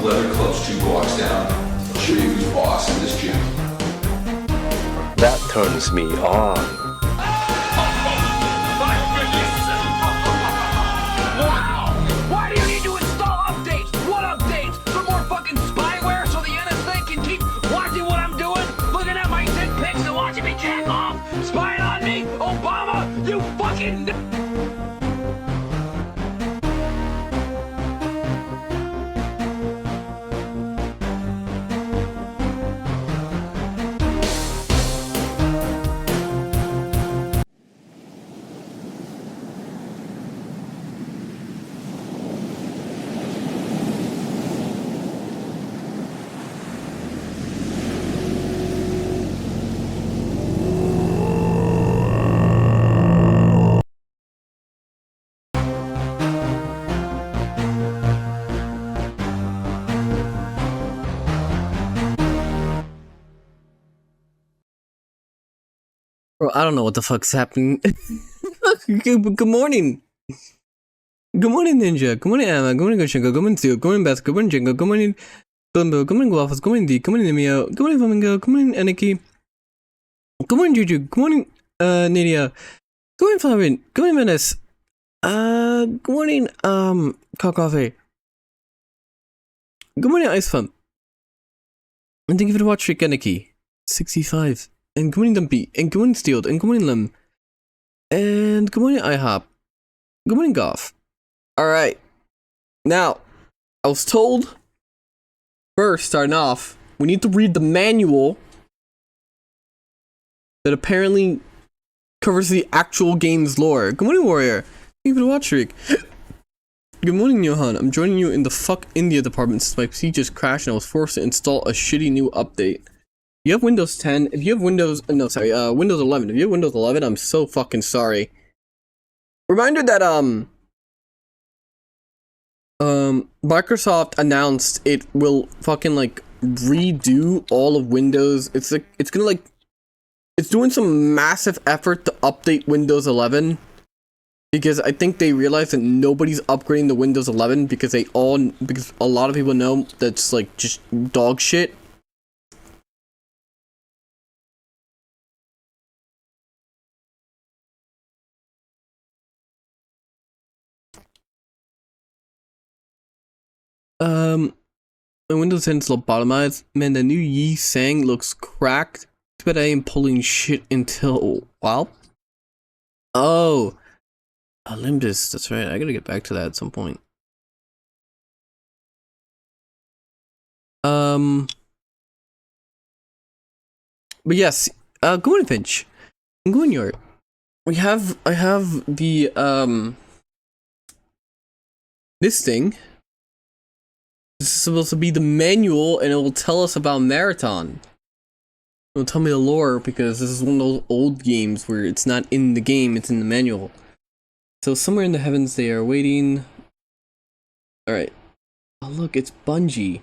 the leather club's 2 blocks down. I'll show you who's boss in this gym. That turns me on. Spying on me? Obama? You fucking... Bro, I don't know what the fuck's happening. Good morning. Good morning, Ninja. Good morning, Emma. Good morning, Goshenko. Good morning, Theo. Good morning, Beth. Good morning, Jingo. Good morning, Bumbo. Good morning, Waffles. Good morning, D. Good morning, Nimio. Good morning, Flamingo. Good morning, Aniki. Good morning, Juju. Good morning, Nidia. Good morning, Flavin. Good morning, Menace. Good morning, Coffee. Good morning, Ice Fun. And thank you for the watch, Trick Aniki. 65. And good morning, Dumpy. And good morning, Steeled. And good morning, Lim. And good morning, IHOP. Good morning, Goff. Alright. Now, I was told, first, starting off, we need to read the manual that apparently covers the actual game's lore. Good morning, Warrior. Thank you for the watch, Streak. Good morning, Johann. I'm joining you in the fuck India department since my PC just crashed and I was forced to install a shitty new update. You have Windows 10. If you have Windows, Windows 11. If you have Windows 11, I'm so fucking sorry. Reminder that Microsoft announced it will fucking like redo all of Windows. It's like it's doing some massive effort to update Windows 11 because I think they realized that nobody's upgrading to Windows 11 because a lot of people know that's like just dog shit. Windows 10 is lobotomized. Man, the new Yi Sang looks cracked. But I ain't pulling shit until wow. Oh, Olympus. That's right. I gotta get back to that at some point. But yes. Good morning, Finch. I'm going your. I have the this thing. This is supposed to be the manual, and it will tell us about Marathon. It will tell me the lore, because this is one of those old games where it's not in the game, it's in the manual. So somewhere in the heavens they are waiting. Alright. Oh look, it's Bungie.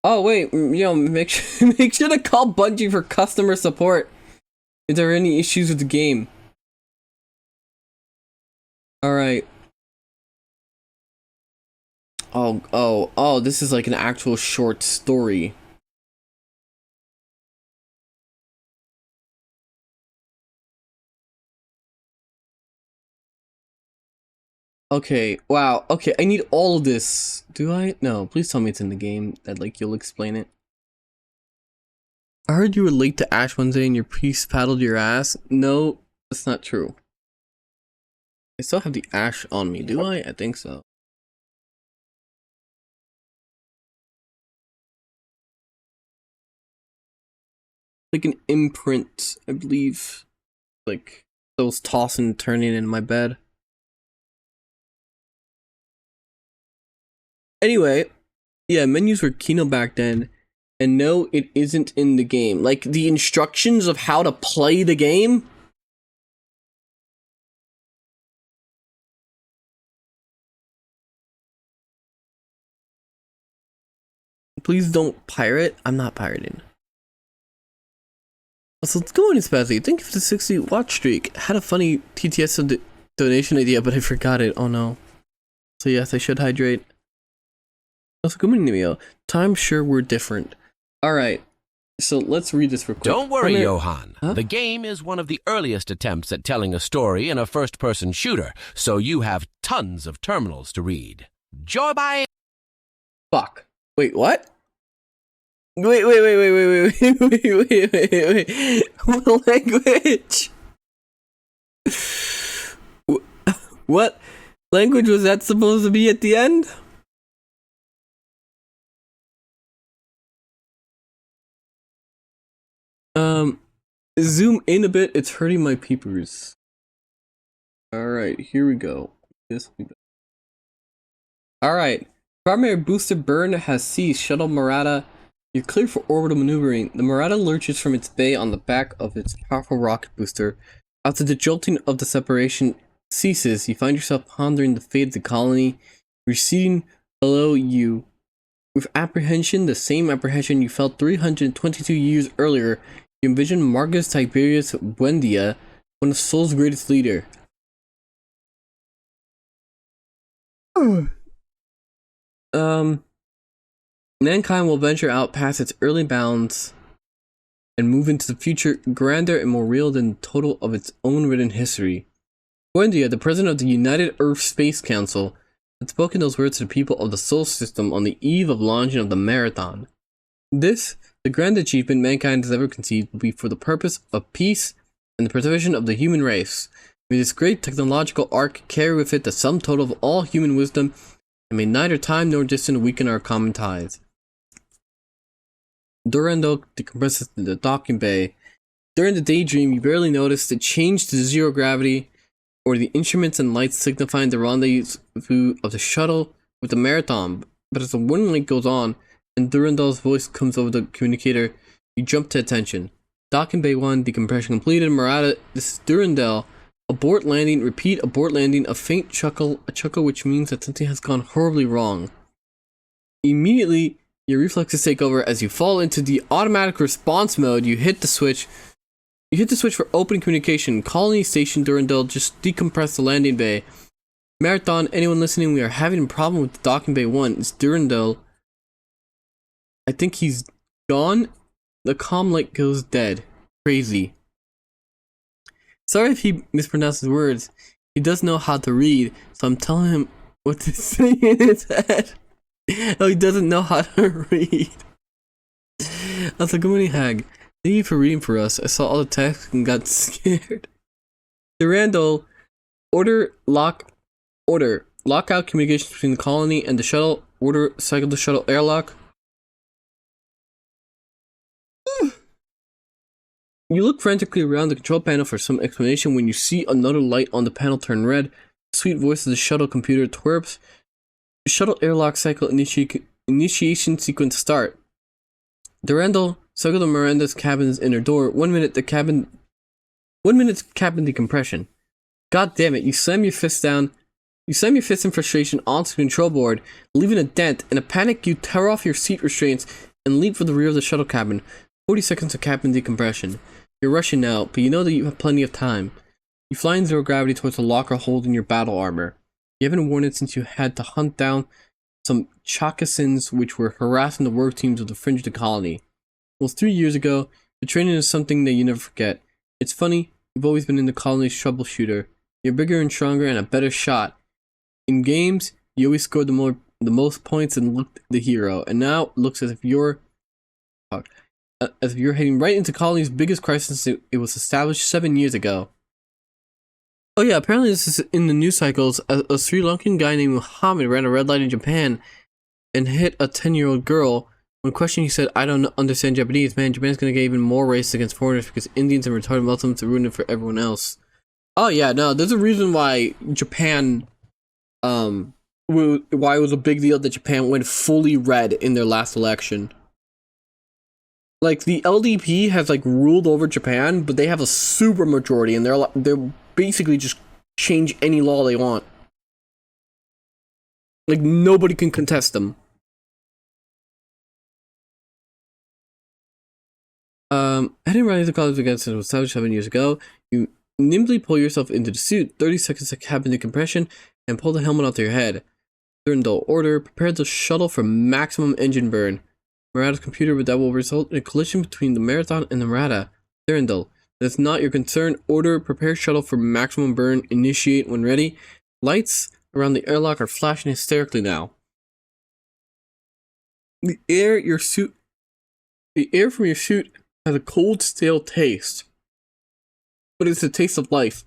Oh wait, make sure to call Bungie for customer support if there are any issues with the game. Alright. Oh, this is like an actual short story. Okay, wow, okay, I need all of this. Do I? No, please tell me it's in the game, that like you'll explain it. I heard you were late to Ash Wednesday and your priest paddled your ass. No, that's not true. I still have the ash on me, do I? I think so. Like an imprint, I believe. Like those tossing and turning in my bed. Anyway, yeah, menus were Kino back then, and no, it isn't in the game. Like the instructions of how to play the game. Please don't pirate. I'm not pirating. So let's go on, Spazzy. Thank you for the 60 watch streak. Had a funny TTS donation idea, but I forgot it. Oh no. So yes, I should hydrate. That's good morning, Emil. Times sure were different. Alright, so let's read this real quick. Don't worry, Johann. Huh? The game is one of the earliest attempts at telling a story in a first-person shooter, so you have tons of terminals to read. Joy by... Fuck. Wait, what? Wait. What language? What language was that supposed to be at the end? Zoom in a bit. It's hurting my peepers. Alright, here we go. This will be better. Alright. Primary booster burn has ceased. Shuttle Murata, you're clear for orbital maneuvering. The Murata lurches from its bay on the back of its powerful rocket booster. After the jolting of the separation ceases, you find yourself pondering the fate of the colony receding below you. With apprehension, the same apprehension you felt 322 years earlier, you envision Marcus Tiberius Buendia, one of Soul's greatest leader. Mankind will venture out past its early bounds and move into the future grander and more real than the total of its own written history. Buendia, the president of the United Earth Space Council, had spoken those words to the people of the Sol system on the eve of launching of the Marathon. This, the grand achievement mankind has ever conceived, will be for the purpose of peace and the preservation of the human race. May this great technological arc carry with it the sum total of all human wisdom, and may neither time nor distance weaken our common ties. Durandal decompresses to the docking bay. During the daydream, you barely notice the change to zero gravity, or the instruments and lights signifying the rendezvous of the shuttle with the Marathon. But as the warning light goes on, and Durandal's voice comes over the communicator, you jump to attention. Docking Bay 1, decompression completed. Murata, this is Durandal. Abort landing, repeat abort landing, a faint chuckle, a chuckle which means that something has gone horribly wrong. Immediately, your reflexes take over as you fall into the automatic response mode. You hit the switch for open communication. Colony Station Durandal, just decompress the landing bay. Marathon, anyone listening, we are having a problem with the Docking Bay 1. It's Durandal. I think he's gone. The comm light goes dead. Crazy. Sorry if he mispronounces words. He does know how to read, so I'm telling him what to say in his head. Oh, he doesn't know how to read. I was like, good morning, Hag. Thank you for reading for us. I saw all the text and got scared. Durandal, lock out communications between the colony and the shuttle. Order, cycle the shuttle airlock. You look frantically around the control panel for some explanation when you see another light on the panel turn red. The sweet voice of the shuttle computer twerps. Shuttle airlock cycle initiation sequence start. Durandal, cycle to Miranda's cabin's inner door. 1 minute cabin decompression. God damn it, you slam your fist down. You slam your fist in frustration onto the control board, leaving a dent. In a panic, you tear off your seat restraints and leap for the rear of the shuttle cabin. 40 seconds of cabin decompression. You're rushing now, but you know that you have plenty of time. You fly in zero gravity towards the locker holding your battle armor. You haven't worn it since you had to hunt down some Chakasins which were harassing the work teams of the fringe of the colony. Well, 3 years ago, the training is something that you never forget. It's funny, you've always been in the colony's troubleshooter. You're bigger and stronger and a better shot. In games, you always scored the most points and looked the hero, and now it looks as if you're heading right into colony's biggest crisis. It was established 7 years ago. Oh yeah, apparently this is in the news cycles. A Sri Lankan guy named Muhammad ran a red light in Japan and hit a 10-year-old girl. When questioned, he said, I don't understand Japanese. Man, Japan's gonna get even more racist against foreigners because Indians and retarded Muslims are ruining it for everyone else. Oh yeah, no, there's a reason why Japan, why it was a big deal that Japan went fully red in their last election. Like, the LDP has, like, ruled over Japan, but they have a super majority, and they're basically just change any law they want. Like, nobody can contest them. Heading right into college against it was established 7 years ago. You nimbly pull yourself into the suit, 30 seconds of cabin decompression, and pull the helmet onto your head. Durandal, order, prepare the shuttle for maximum engine burn. Murata's computer, but that will result in a collision between the Marathon and the Murata. Durandal, that's not your concern. Order, prepare shuttle for maximum burn. Initiate when ready. Lights around the airlock are flashing hysterically now. The air from your suit has a cold, stale taste, but it's the taste of life.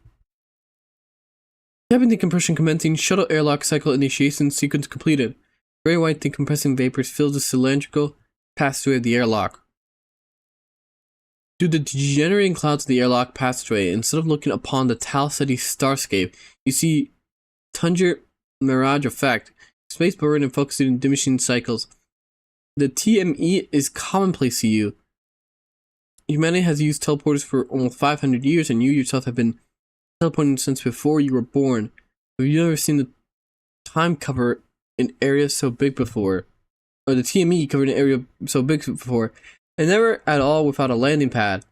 Cabin decompression commencing. Shuttle airlock cycle initiation sequence completed. Very white decompressing vapors fill the cylindrical passageway of the airlock. Through the degenerating clouds of the airlock passageway, instead of looking upon the Tal City starscape, you see tundra mirage effect, space burn and focusing in diminishing cycles. The TME is commonplace to you. Humanity has used teleporters for almost 500 years, and you yourself have been teleporting since before you were born. Have you ever seen the time cover an area so big before? Or the TME covered an area so big before, and never at all without a landing pad.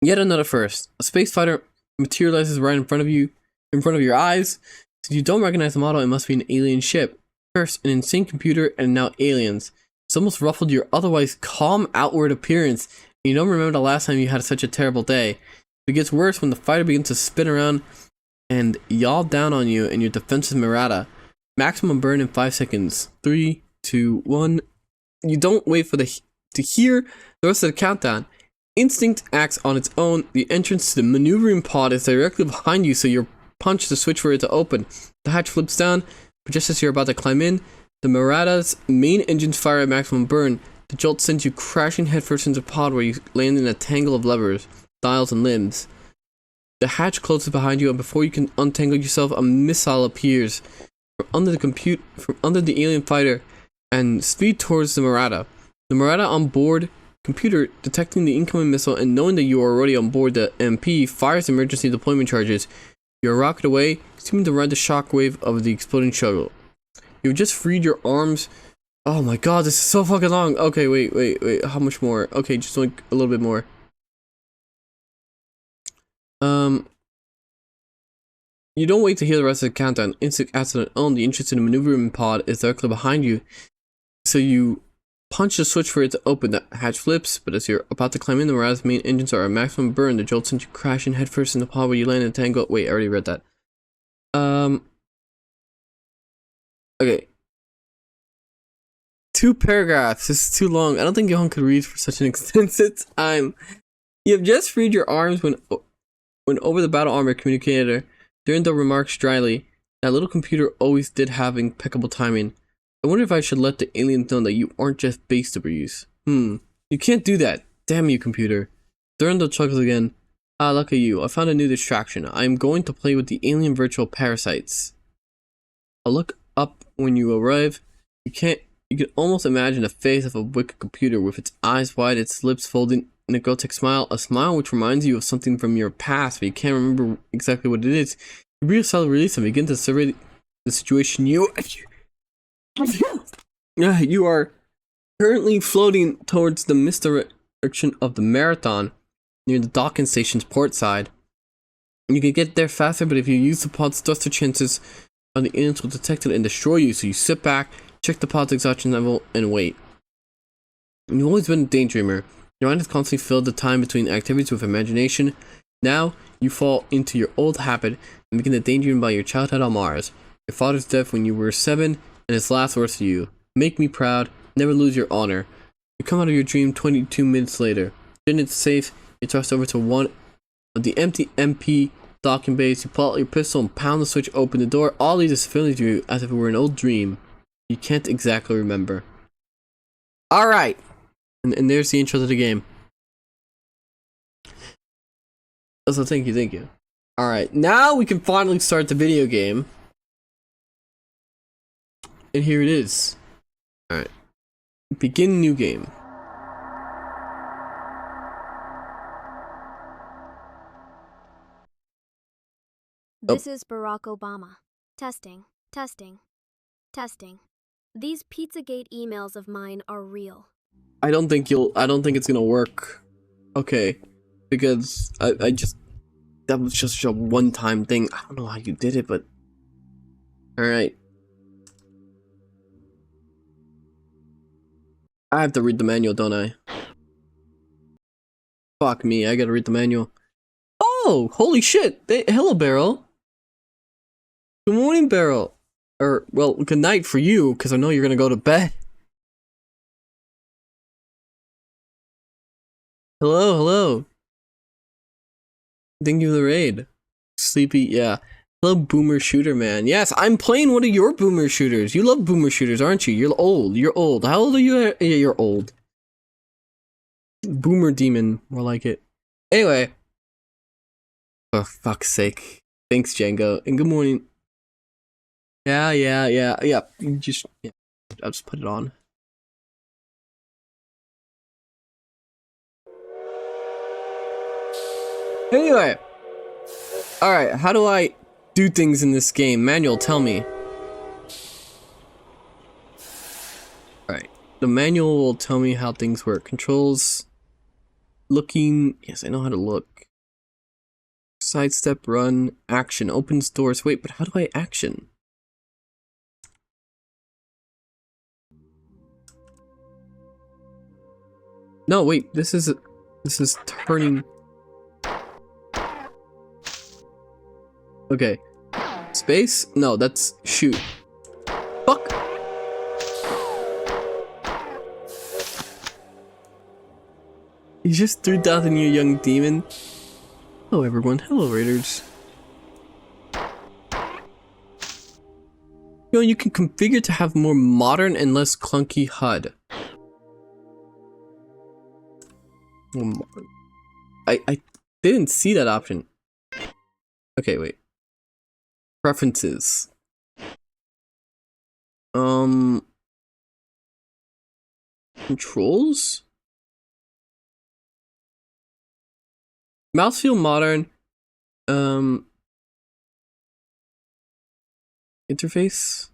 Yet another first. A space fighter materializes right in front of you, in front of your eyes. Since you don't recognize the model, it must be an alien ship. First, an insane computer, and now aliens. It's almost ruffled your otherwise calm outward appearance, and you don't remember the last time you had such a terrible day. It gets worse when the fighter begins to spin around and yaw down on you and your defenseless Murata. Maximum burn in 5 seconds. 3, 2, 1. You don't wait for to hear the rest of the countdown. Instinct acts on its own. The entrance to the maneuvering pod is directly behind you, so you punch the switch for it to open. The hatch flips down, but just as you're about to climb in, the Murata's main engines fire at maximum burn. The jolt sends you crashing headfirst into the pod, where you land in a tangle of levers, dials, and limbs. The hatch closes behind you, and before you can untangle yourself, a missile appears from under the alien fighter and speed towards the Murata. The Murata on board computer, detecting the incoming missile and knowing that you are already on board the MP, fires emergency deployment charges. You are rocketed away, seeming to ride the shockwave of the exploding shuttle. You've just freed your arms. Oh my god, this is so fucking long. Okay, wait. How much more? Okay, just like a little bit more. You don't wait to hear the rest of the countdown. Instinct acts on its own. The entrance to the maneuvering pod is directly behind you, so you punch the switch for it to open. The hatch flips, but as you're about to climb in, the Murata's main engines are at maximum burn. The jolt sends you crashing headfirst in the pod where you land in a tangle. Wait, I already read that. Okay. 2 paragraphs. This is too long. I don't think Johann could read for such an extensive time. You have just freed your arms when over the battle armor communicator. Durandal remarks dryly, that little computer always did have impeccable timing. I wonder if I should let the aliens know that you aren't just base to use. You can't do that. Damn you, computer. Durandal chuckles again. Ah, look at you. I found a new distraction. I am going to play with the alien virtual parasites. I'll look up when you arrive. You can almost imagine the face of a wicked computer with its eyes wide, its lips folded in a grotesque smile. A smile which reminds you of something from your past, but you can't remember exactly what it is. You breathe a solid release and begin to survey the situation. You are currently floating towards the misdirection of the Marathon near the docking station's port side. You can get there faster, but if you use the pod's thruster, chances of the aliens will detect it and destroy you. So you sit back, check the pod's exhaustion level, and wait. You've always been a daydreamer. Your mind has constantly filled the time between activities with imagination. Now you fall into your old habit and begin to daydream about your childhood on Mars, your father's death when you were 7, and his last words to you: "Make me proud, never lose your honor." You come out of your dream 22 minutes later. Then it's safe. You thrust over to one of the empty MP docking bays. You pull out your pistol and pound the switch, open the door. All these is familiar to you as if it were an old dream. You can't exactly remember. Alright. And there's the intro to the game. So thank you. Alright, now we can finally start the video game. And here it is. Alright. Begin new game. This is Barack Obama. Testing. These Pizzagate emails of mine are real. I don't think it's gonna work. Okay. Because that was just a one-time thing. I don't know how you did it, but alright. I have to read the manual, don't I? Fuck me, I gotta read the manual. Oh, holy shit! Hello, Beryl. Good morning, Beryl. Or, well, good night for you, because I know you're gonna go to bed. Hello, hello. Thank you for the raid. Sleepy, yeah. Hello, Boomer Shooter Man. Yes, I'm playing one of your Boomer Shooters. You love Boomer Shooters, aren't you? You're old. You're old. How old are you? Yeah, you're old. Boomer Demon, more like it. Anyway. For fuck's sake. Thanks, Django. And good morning. Yeah. You just, yeah. I'll just put it on. Anyway. Alright, how do I do things in this game? Manual, tell me. Alright, the manual will tell me how things work. Controls. Looking. Yes, I know how to look. Sidestep, run, action, opens doors. Wait, but how do I action? No, wait, this is turning. Okay. Space? No, that's shoot. Fuck! You just threw down in your young demon. Hello everyone, hello raiders. You know, you can configure to have more modern and less clunky HUD. I didn't see that option. Okay, wait. Preferences. Controls? Mouse feel modern. Interface?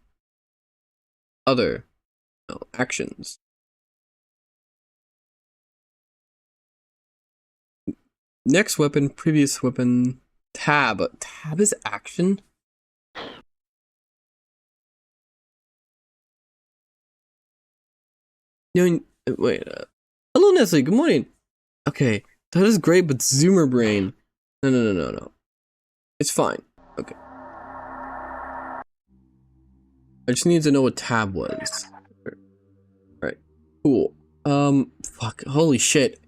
Other. No, actions. Next weapon, previous weapon, tab. Tab is action? No, wait. Hello, Nestle. Good morning. Okay, that is great, but Zoomer brain. No. It's fine. Okay. I just need to know what tab was. Alright. Cool. Fuck. Holy shit.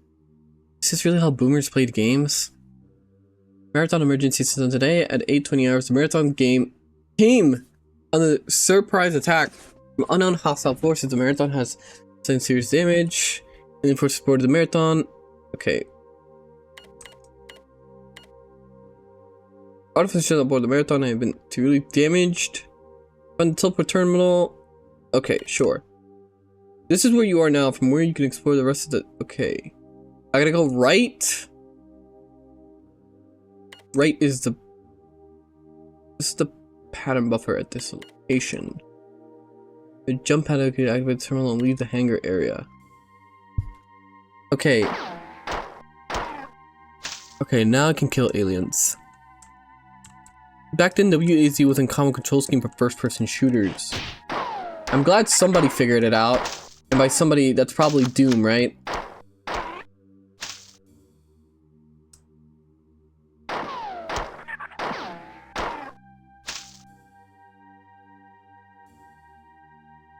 Is this really how boomers played games? Marathon emergency system today at 8:20 hours. The marathon game came on the surprise attack from unknown hostile forces. The marathon has sustained serious damage. And then for support of the marathon. Okay. Artificial aboard the marathon have been severely damaged. Find the teleport terminal. Okay, sure. This is where you are now. From where you can explore the rest of the. Okay. I gotta go right. Right is the. This is the pattern buffer at this location. The jump pad can activate the terminal and leave the hangar area. Okay. Okay, now I can kill aliens. Back then, WAZ was in common control scheme for first-person shooters. I'm glad somebody figured it out. And by somebody, that's probably Doom, right?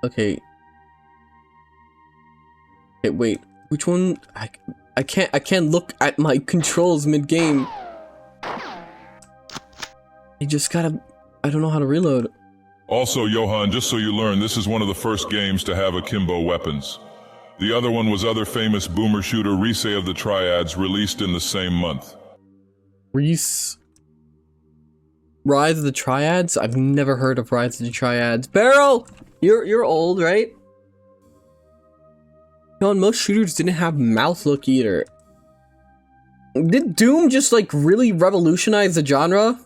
Okay. Okay, wait. Which one? I can't look at my controls mid-game. I just gotta. I don't know how to reload. Also, Johann, just so you learn, this is one of the first games to have akimbo weapons. The other one was other famous boomer shooter Rise of the Triads, released in the same month. Rise of the Triads? I've never heard of Rise of the Triads. Beryl! You're old, right? No, and most shooters didn't have mouth look either. Did Doom just like really revolutionize the genre?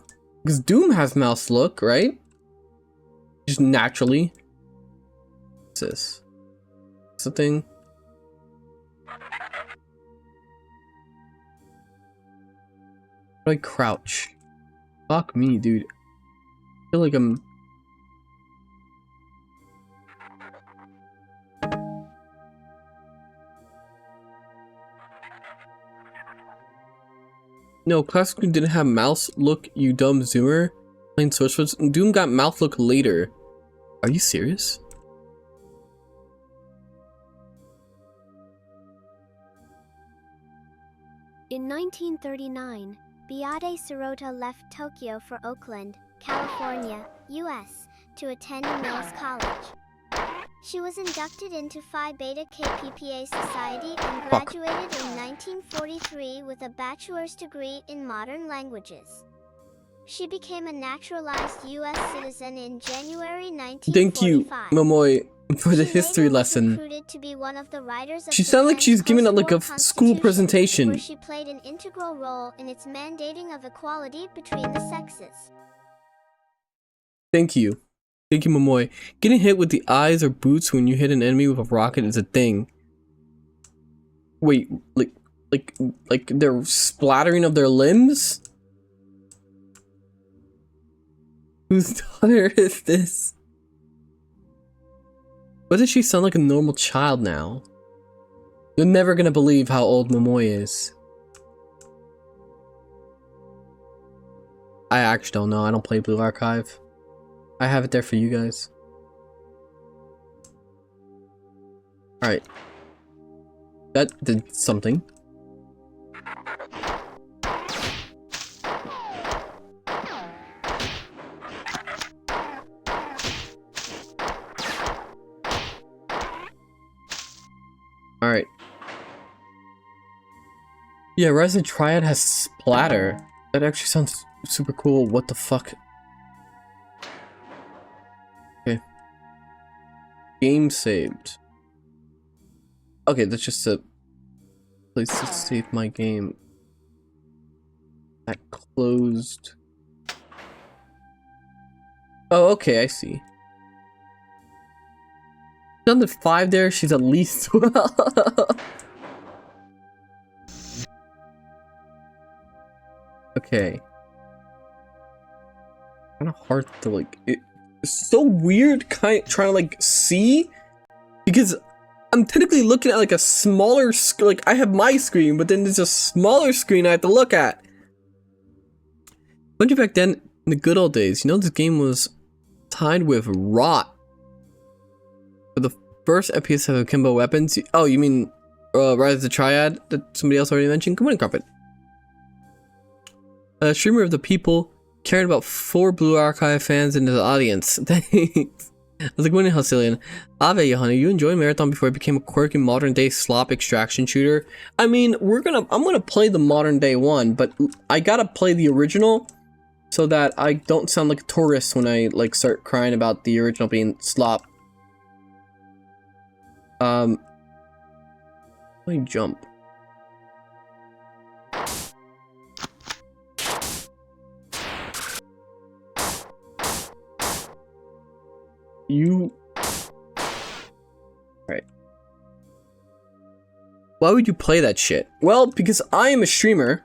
Because Doom has mouse look, right? Just naturally. What's this? What's the thing? How do I crouch? Fuck me, dude. I feel like I'm... No, Classic Doom didn't have mouse look, you dumb zoomer. Playing source codes. Doom got mouth look later. Are you serious? In 1939, Beate Sirota left Tokyo for Oakland, California, U.S., to attend Mills College. She was inducted into Phi Beta KPPA Society and graduated in 1943 with a bachelor's degree in modern languages. She became a naturalized U.S. citizen in January 1945. Thank you, Momoy, for the history lesson. To be one of the writers of She sounded like she's giving it like a school presentation. Where she played an integral role in its mandating of equality between the sexes. Thank you. Thank you, Momoy. Getting hit with the eyes or boots when you hit an enemy with a rocket is a thing. Wait, like they're splattering of their limbs? Whose daughter is this? Why does she sound like a normal child now? You're never gonna believe how old Momoy is. I actually don't know. I don't play Blue Archive. I have it there for you guys. Alright. That did something. Alright. Yeah, Rise of the Triad has splatter. That actually sounds super cool. What the fuck? Okay. Game saved. Okay, that's just a place to save my game. That closed. Oh, okay, I see. She's under 5 there, she's at least 12. Okay. Kind of hard to like. It's so weird, trying to like see, because I'm technically looking at like a smaller like I have my screen, but then there's a smaller screen I have to look at. Bungie back then, in the good old days, you know, this game was tied with rot. For the first FPS of akimbo weapons. Oh, you mean Rise of the Triad that somebody else already mentioned? Good morning, Carpet. A streamer of the people, caring about 4 Blue Archive fans in the audience. Thanks. I was like, morning, Halcyon. Ave, Johann, you enjoyed Marathon before it became a quirky modern day slop extraction shooter? I mean, I'm gonna play the modern day one, but I gotta play the original so that I don't sound like a tourist when I like start crying about the original being slop. Let me jump. Alright. Why would you play that shit? Well, because I am a streamer,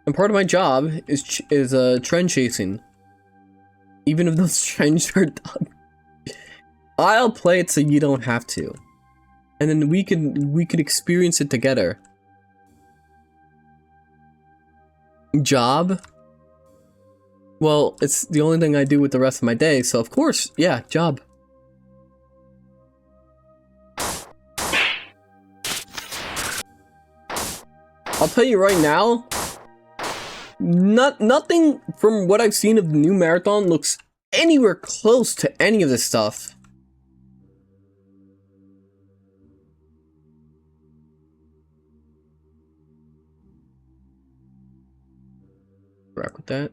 and part of my job is trend chasing. Even if those trends are done. I'll play it so you don't have to. And then we could experience it together. Job? Well, it's the only thing I do with the rest of my day, so of course, yeah, job. I'll tell you right now, nothing from what I've seen of the new Marathon looks anywhere close to any of this stuff. Rock with that.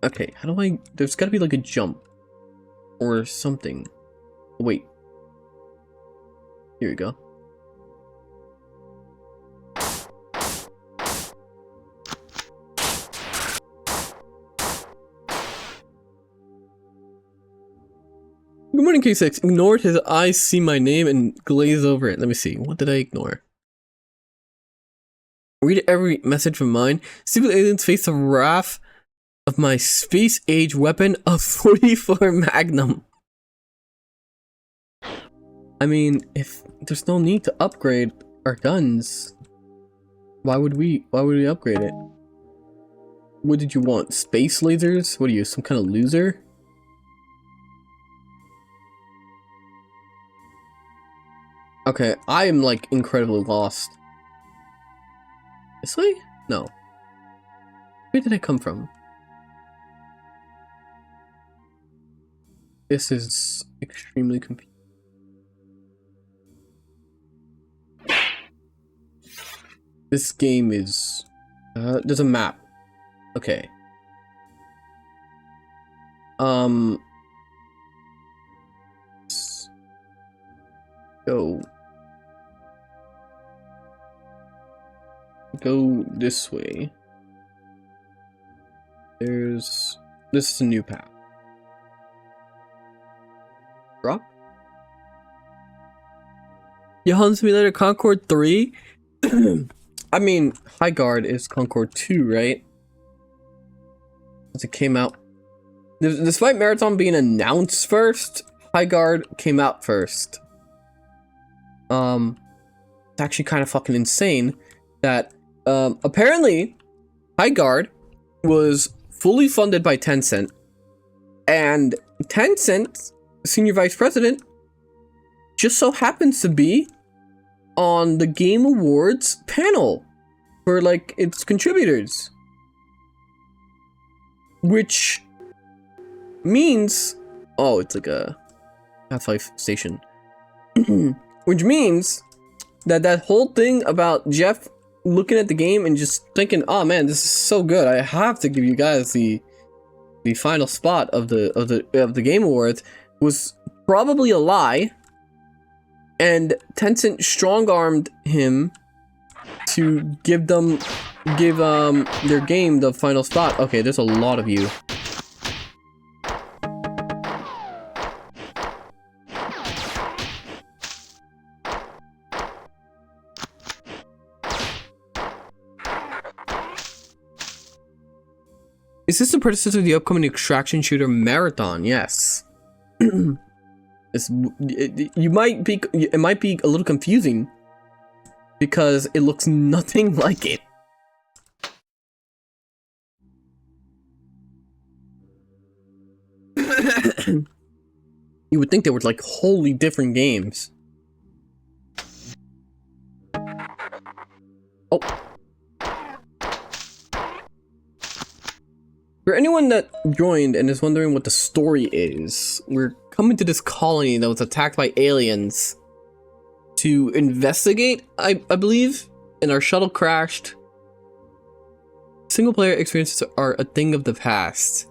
Okay, how do I... There's gotta be like a jump. Or something. Wait. Here we go. Good morning, K6. Ignored his eyes see my name and glaze over it. Let me see. What did I ignore? Read every message from mine. Stupid aliens face the wrath of my space-age weapon of 44 Magnum. I mean, if there's no need to upgrade, our guns. Why would we upgrade it? What did you want? Space lasers? What are you, some kind of loser? Okay, I am like incredibly lost. This way? No. Where did I come from? This is extremely confusing. This game is... there's a map. Okay. Let's go this way. This is a new path. Drop? Johann Simulator Concord 3? I mean, High Guard is Concord 2, right? As it came out. Despite Marathon being announced first, High Guard came out first. It's actually kind of fucking insane that apparently High Guard was fully funded by Tencent, and Tencent's senior vice president just so happens to be on the Game Awards panel for like its contributors, which means it's like a Half-Life station. Which means that whole thing about Jeff looking at the game and just thinking, oh man, this is so good, I have to give you guys the final spot of the Game Awards, was probably a lie, and Tencent strong-armed him to give their game the final spot. Okay, there's a lot of you. Is this the predecessor of the upcoming extraction shooter Marathon? Yes. It might be a little confusing because it looks nothing like it. You would think they were like wholly different games. Oh. For anyone that joined and is wondering what the story is, we're coming to this colony that was attacked by aliens to investigate, I believe, and our shuttle crashed. Single player experiences are a thing of the past.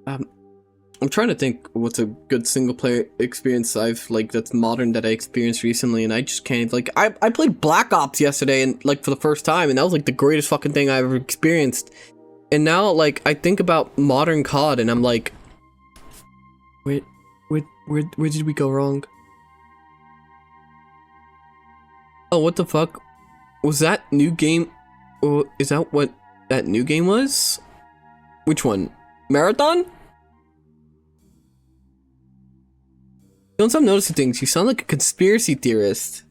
I'm trying to think what's a good single player experience that's modern that I experienced recently, and I just can't. Like, I played Black Ops yesterday and like for the first time, and that was like the greatest fucking thing I ever experienced. And now, like, I think about modern COD, and I'm like, where did we go wrong? Oh, what the fuck? Was that new game? Oh, is that what that new game was? Which one? Marathon? Don't stop noticing things. You sound like a conspiracy theorist.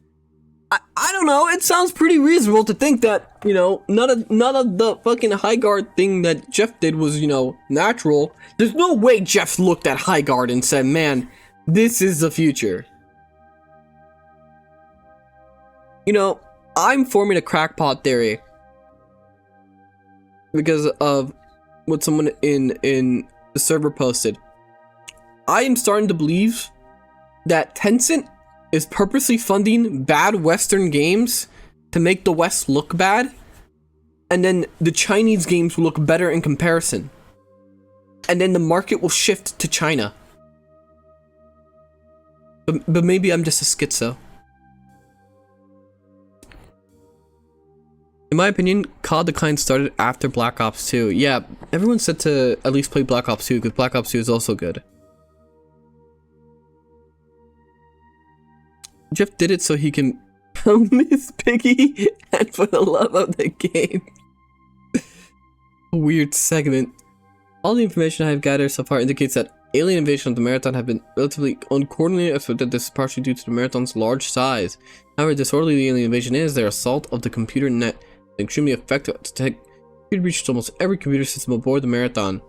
I don't know, it sounds pretty reasonable to think that, you know, none of the fucking High Guard thing that Jeff did was, you know, natural. There's no way Jeff looked at High Guard and said, man, this is the future. You know, I'm forming a crackpot theory because of what someone in the server posted. I am starting to believe that Tencent is purposely funding bad Western games to make the West look bad, and then the Chinese games will look better in comparison, and then the market will shift to China. But maybe I'm just a schizo. In my opinion, COD decline started after Black Ops 2. Yeah, everyone said to at least play Black Ops 2 because Black Ops 2 is also good. Jeff did it so he can miss Piggy and for the love of the game. Weird segment. All the information I have gathered so far indicates that alien invasion of the Marathon have been relatively uncoordinated, so that this is partially due to the Marathon's large size. However disorderly the alien invasion is, their assault of the computer net is extremely effective to detect computer breaches to almost every computer system aboard the Marathon.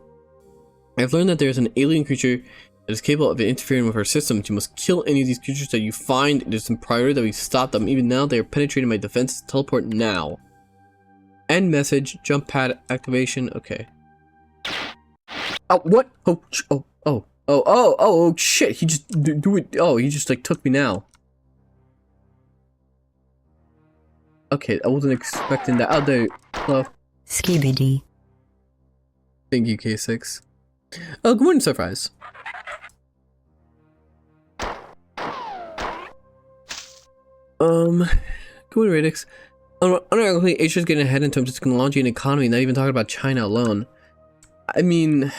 I have learned that there is an alien creature that is capable of interfering with our systems. You must kill any of these creatures that you find. It is imperative that we stop them. Even now, they are penetrating my defenses. Teleport now. End message. Jump pad activation. Okay. Oh, what? Oh, shit. He just do it. Oh, he just like took me now. Okay, I wasn't expecting that. Oh, there. Hello. Skibidi. Thank you, K6. Oh, good morning, Surprise. Good morning, Radix. Unironically, Asia's getting ahead in terms of technology and economy, not even talking about China alone. I mean,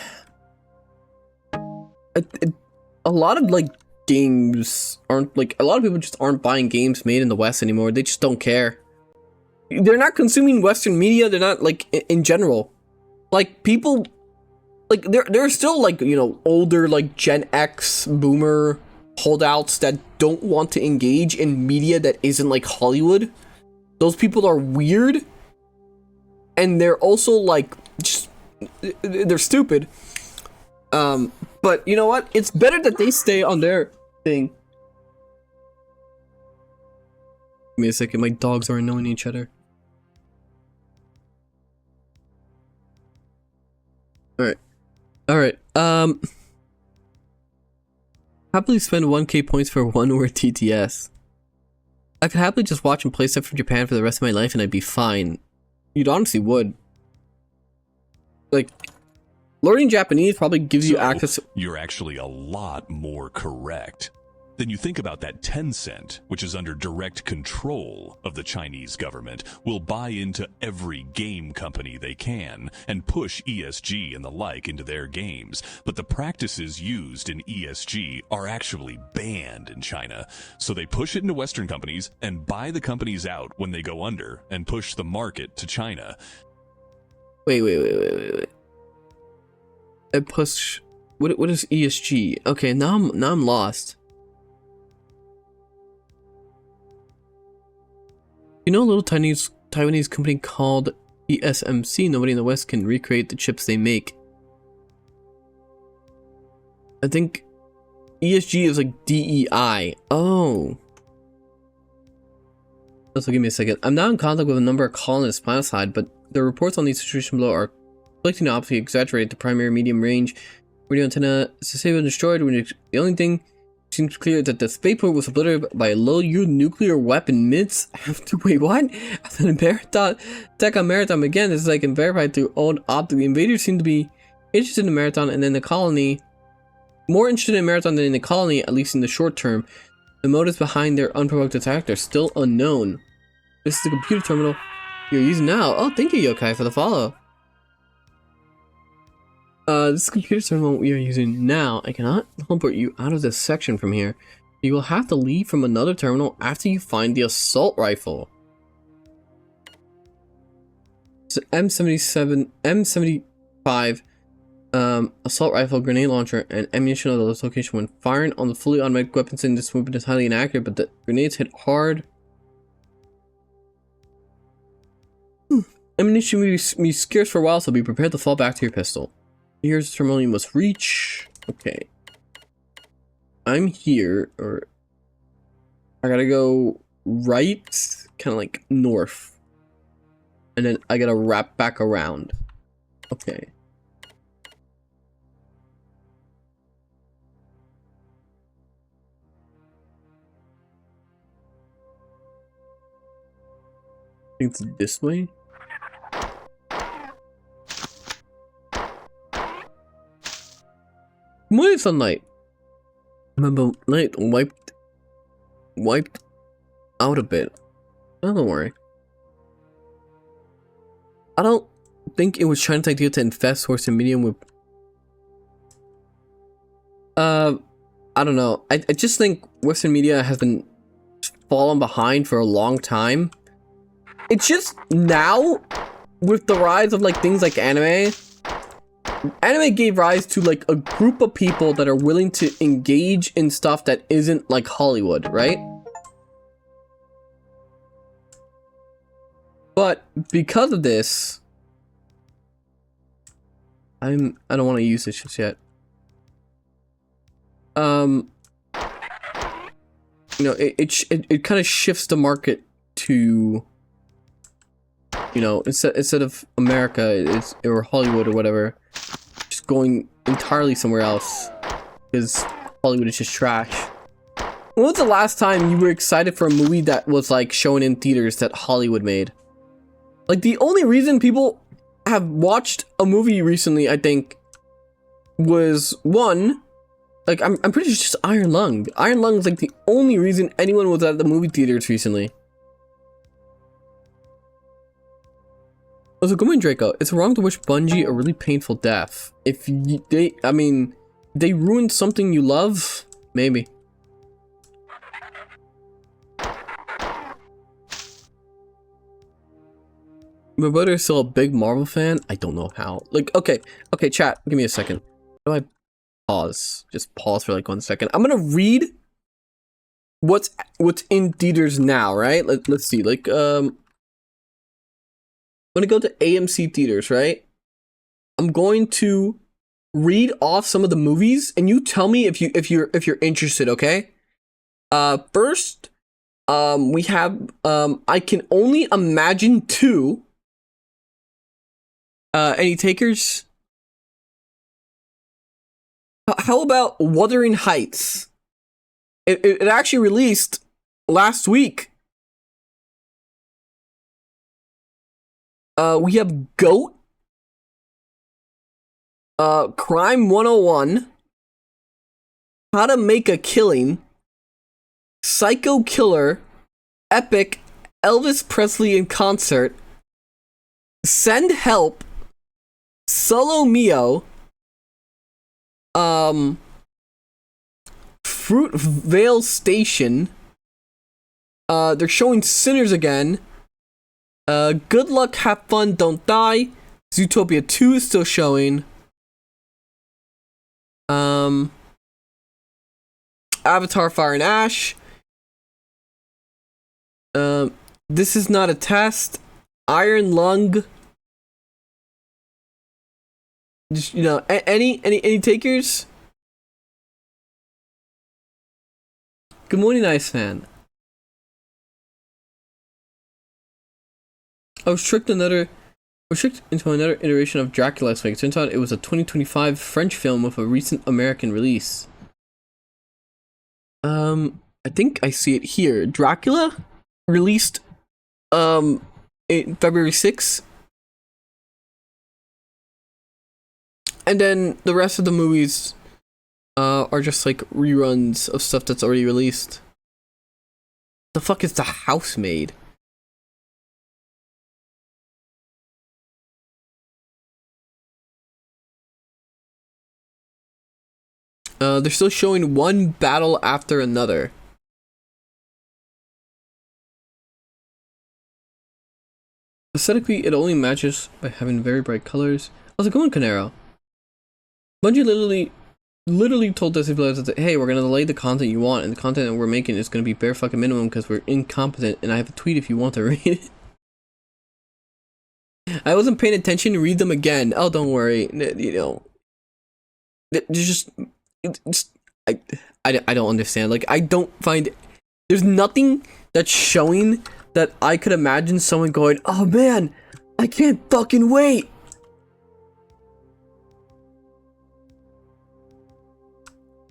a lot of like games aren't like, a lot of people just aren't buying games made in the West anymore. They just don't care. They're not consuming Western media. They're not like in general. Like people, like there are still like, you know, older like Gen X boomer holdouts that don't want to engage in media that isn't like Hollywood. Those people are weird, and they're also like just they're stupid. But you know what? It's better that they stay on their thing. Give me a second. My dogs are annoying each other. All right. Happily spend 1k points for one word TTS. I could happily just watch and play stuff from Japan for the rest of my life and I'd be fine. You'd honestly would. Like, learning Japanese probably gives you access. You're actually a lot more correct. Then you think about that Tencent, which is under direct control of the Chinese government, will buy into every game company they can and push ESG and the like into their games. But the practices used in ESG are actually banned in China. So they push it into Western companies and buy the companies out when they go under and push the market to China. Wait. I push. What is ESG? Okay, now I'm lost. You know a little Taiwanese company called TSMC? Nobody in the West can recreate the chips they make. I think ESG is like DEI. Oh. Also, give me a second. I'm now in contact with a number of colonists planetside, but the reports on these situations below are conflicting, obviously exaggerate the primary medium range radio antenna is disabled and destroyed. The only thing seems clear that the spaceport was obliterated by a low-yield nuclear weapon midst after wait, what? After the Marathon attack on Marathon again, this is like verified through old optic. The invaders seem to be interested in the Marathon and then the colony. More interested in Marathon than in the colony, at least in the short term. The motives behind their unprovoked attack are still unknown. This is the computer terminal you're using now. Oh, thank you, Yokai, for the follow. This computer terminal we are using now. I cannot teleport you out of this section from here. You will have to leave from another terminal after you find the assault rifle. So M75 assault rifle, grenade launcher, and ammunition of this location. When firing on the fully automatic weapons in this movement is highly inaccurate, but the grenades hit hard. Ammunition will be scarce for a while, so be prepared to fall back to your pistol. Here's the terminal you must reach. Okay. I'm here, or I gotta go right, kind of like north. And then I gotta wrap back around. Okay. I think it's this way. Morning sunlight. Remember, light wiped out a bit. Oh, don't worry. I don't think it was China's idea to infest Western medium with. I don't know. I just think Western media has been fallen behind for a long time. It's just now, with the rise of like things like anime, anime gave rise to like a group of people that are willing to engage in stuff that isn't like Hollywood, right? But because of this, I don't want to use this just yet. You know, it kind of shifts the market to, you know, instead of America or Hollywood or whatever, just going entirely somewhere else because Hollywood is just trash. When was the last time you were excited for a movie that was like shown in theaters that Hollywood made? Like, the only reason people have watched a movie recently, I think, was one, like, I'm pretty sure it's just Iron Lung. Iron Lung is like the only reason anyone was at the movie theaters recently. Also, good morning, Draco. It's wrong to wish Bungie a really painful death. If they ruined something you love, maybe. My brother is still a big Marvel fan. I don't know how. Like, okay, chat, give me a second. How do I pause? Just pause for like 1 second. I'm gonna read what's in theaters now, right? Let's see. Like, I'm gonna go to AMC theaters, right? I'm going to read off some of the movies, and you tell me if you're interested, okay? First, we have I Can Only Imagine 2. Any takers? How about Wuthering Heights? It actually released last week. We have Goat. Crime 101. How to Make a Killing. Psycho Killer. Epic. Elvis Presley in Concert. Send Help. Solo Mio. Fruitvale Station. They're showing Sinners again. Good Luck, Have Fun, Don't Die. Zootopia 2 is still showing. Avatar Fire and Ash. This Is Not a Test. Iron Lung. Just, you know, any takers? Good morning, Nice Fan. I was tricked into another iteration of Dracula last week. It turns out it was a 2025 French film with a recent American release. I think I see it here. Dracula released in February 6th. And then the rest of the movies are just like reruns of stuff that's already released. The fuck is The Housemaid? They're still showing One Battle After Another. Aesthetically, it only matches by having very bright colors. How's it going, Canaro? Bungie literally told us, hey, we're gonna delay the content you want, and the content that we're making is gonna be bare fucking minimum because we're incompetent, and I have a tweet if you want to read it. I wasn't paying attention, read them again. Oh, don't worry. You know, I don't understand. Like, I don't find, there's nothing that's showing that I could imagine someone going, oh man, I can't fucking wait.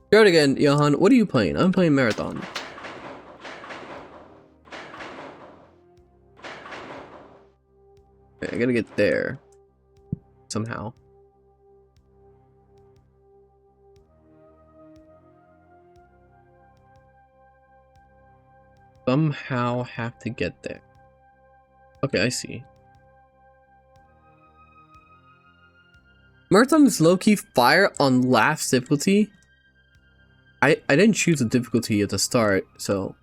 Start again, Johann. What are you playing? I'm playing Marathon. Okay, I gotta get there. Somehow. Somehow have to get there. Okay, I see. Marathon is low-key fire on last difficulty. I didn't choose the difficulty at the start, so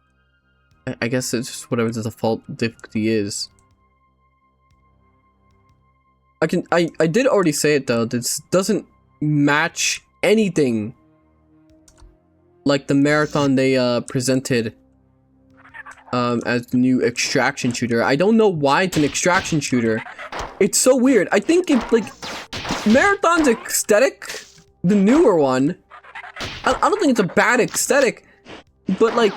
I guess it's just whatever the default difficulty is. I did already say it though. This doesn't match anything like the marathon they presented as the new extraction shooter. I don't know why it's an extraction shooter. It's so weird. I think it like Marathon's aesthetic, the newer one. I don't think it's a bad aesthetic, but like,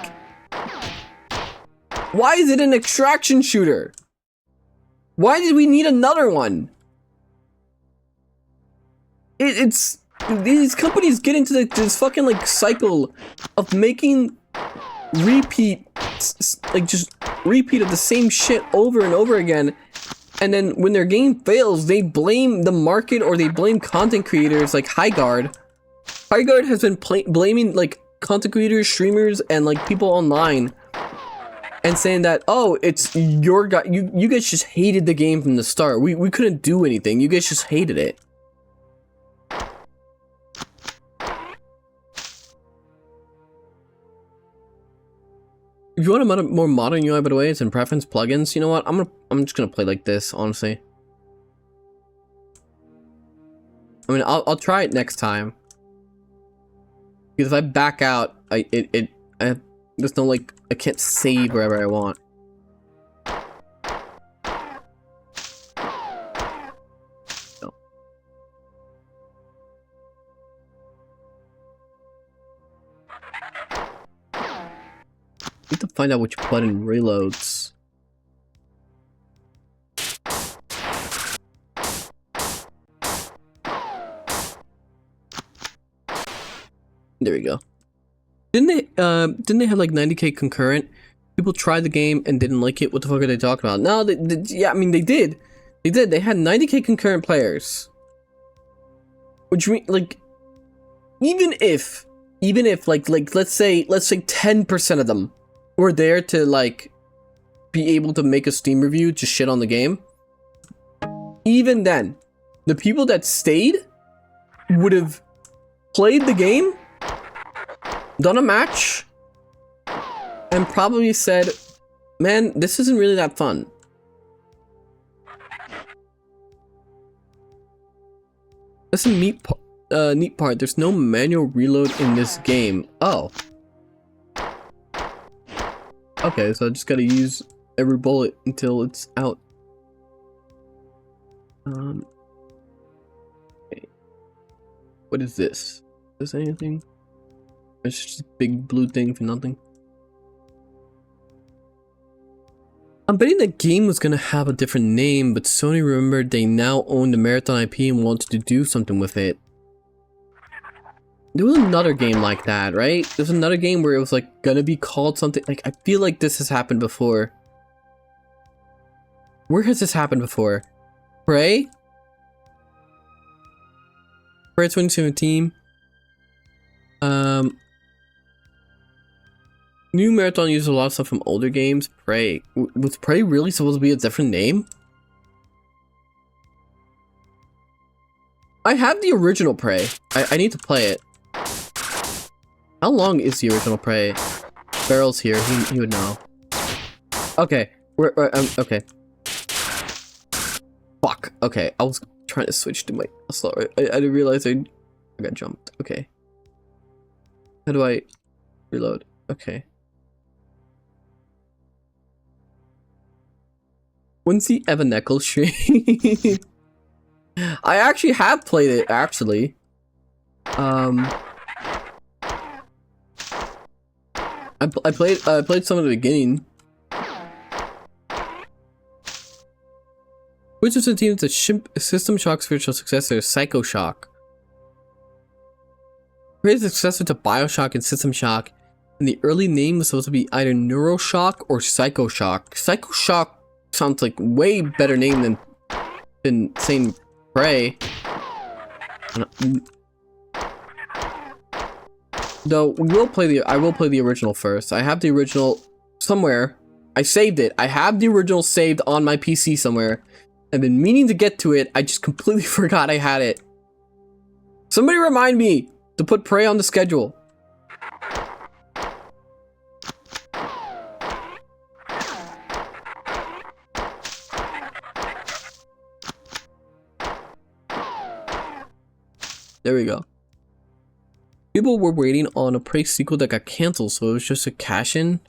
why is it an extraction shooter? Why did we need another one? It's these companies get into this fucking like cycle of making repeat of the same shit over and over again, and then when their game fails, they blame the market or they blame content creators like Highguard. Highguard has been blaming like content creators, streamers, and like people online, and saying that, oh, it's your guy. You guys just hated the game from the start. We couldn't do anything. You guys just hated it. If you want a more modern UI, by the way, it's in preference plugins. You know what? I'm just gonna play like this, honestly. I mean, I'll try it next time. Because if I back out, there's no like, I can't save wherever I want. No. Need to find out which button reloads. There we go. Didn't they have like 90k concurrent? People tried the game and didn't like it. What the fuck are they talking about? No, yeah, I mean they did. They did. They had 90k concurrent players. Which mean like, even if like let's say 10% of them were there to like be able to make a Steam review, just shit on the game. Even then, the people that stayed would have played the game, done a match, and probably said, man, this isn't really that fun. That's a neat part. There's no manual reload in this game. Oh. Okay, so I just gotta use every bullet until it's out. Okay. What is this? Is this anything? It's just a big blue thing for nothing. I'm betting the game was gonna have a different name, but Sony remembered they now own the Marathon IP and wanted to do something with it. There was another game like that, right? There's another game where it was like gonna be called something like, I feel like this has happened before. Where has this happened before? Prey? Prey 2017. New Marathon uses a lot of stuff from older games. Prey. Was Prey really supposed to be a different name? I have the original Prey. I need to play it. How long is the original Prey? Barrel's here. He would know. Okay. Okay. Fuck. Okay. I was trying to switch to my slower. I didn't realize I got jumped. Okay. How do I reload? Okay. When's the Evaneckle stream? I actually have played it, actually. I played some at the beginning. Which of the teams the System Shock's spiritual successor, Psycho Shock? Prey's successor to Bioshock and System Shock, and the early name was supposed to be either Neuroshock or Psycho Shock. Psycho Shock sounds like way better name than saying Prey. Though I will play the original first. I have the original somewhere. I saved it. I have the original saved on my PC somewhere. I've been meaning to get to it. I just completely forgot I had it. Somebody remind me to put Prey on the schedule. There we go. People were waiting on a Prey sequel that got canceled, so it was just a cash-in.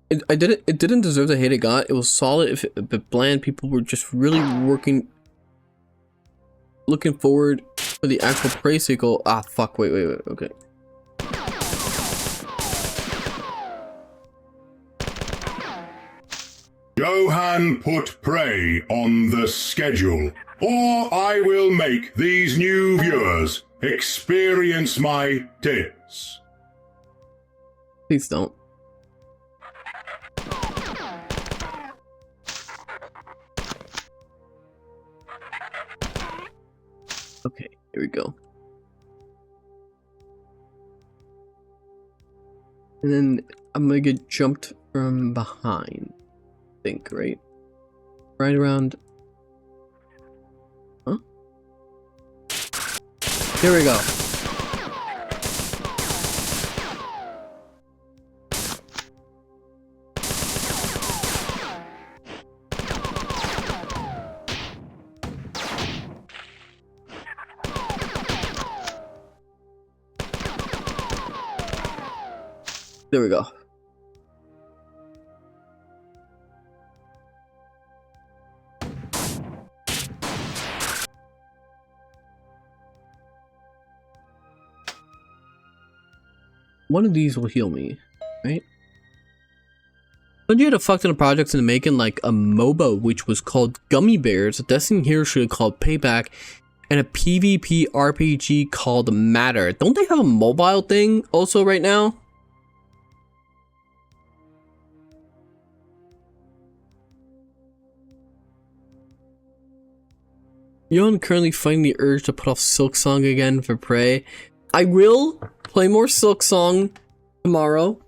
It didn't deserve the hate it got. It was solid, if a bit bland. People were just really looking forward for the actual Prey sequel. Ah, fuck, wait, okay. Johann put Prey on the schedule, or I will make these new viewers experience my tits. Please don't. Okay, here we go. And then I'm gonna get jumped from behind. I think, right? Right around. Huh? Here we go. There we go. One of these will heal me, right? Bungie had a fuck ton of projects in the making, like a MOBA which was called Gummy Bears, a Destiny Hero shooter called Payback, and a PvP RPG called Matter. Don't they have a mobile thing also right now? Johann currently fighting the urge to put off Silksong again for Prey. I will play more Silksong tomorrow.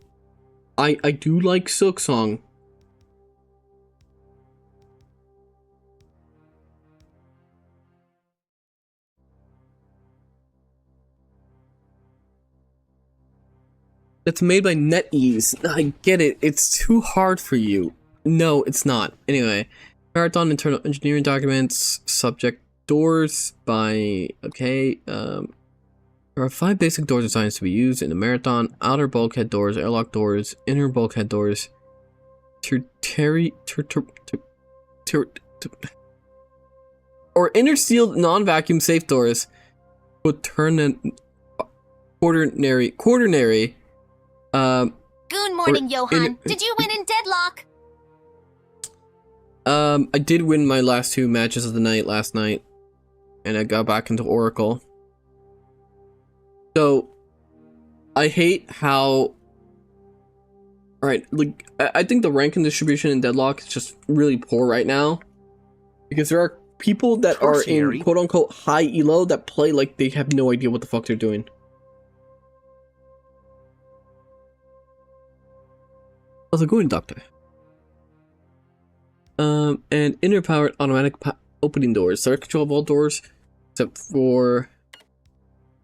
I do like Silksong. It's made by NetEase. I get it. It's too hard for you. No, it's not. Anyway, Marathon internal engineering documents, subject doors by, okay, there are 5 basic door designs to be used in the Marathon: outer bulkhead doors, airlock doors, inner bulkhead doors, or inner sealed non-vacuum safe doors with quaternary. Good morning, Johann. Did you win in deadlock? I did win my last 2 matches of the night last night, and I got back into Oracle. So, I hate how... Alright, like, I think the ranking distribution in Deadlock is just really poor right now. Because there are people that are in quote-unquote high elo that play like they have no idea what the fuck they're doing. How's it going, Doctor? And inner powered automatic opening doors. Direct control of all doors except for...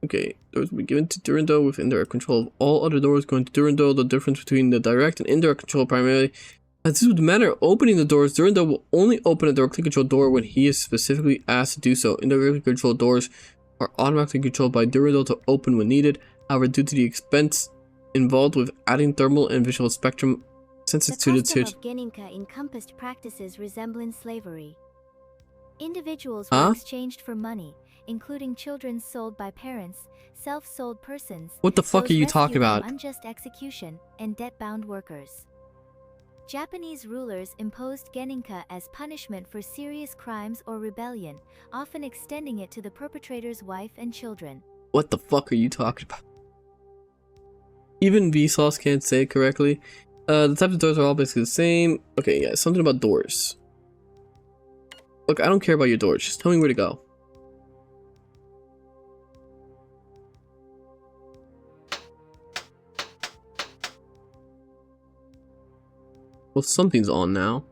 Okay, doors will be given to Durando with indirect control of all other doors going to Durando. The difference between the direct and indirect control primarily has to do with the manner of opening the doors. Durando will only open a directly controlled door when he is specifically asked to do so. Indirectly controlled doors are automatically controlled by Durando to open when needed. However, due to the expense involved with adding thermal and visual spectrum sensitivity to... The custom of Geninka encompassed practices resembling slavery. Individuals were exchanged for money, including children sold by parents, self-sold persons, what the fuck are you talking about? Unjust execution, and debt-bound workers. Japanese rulers imposed Geninka as punishment for serious crimes or rebellion, often extending it to the perpetrator's wife and children. What the fuck are you talking about? Even Vsauce can't say it correctly. The types of doors are all basically the same. Okay, yeah, something about doors. Look, I don't care about your doors. Just tell me where to go. Well, something's on now.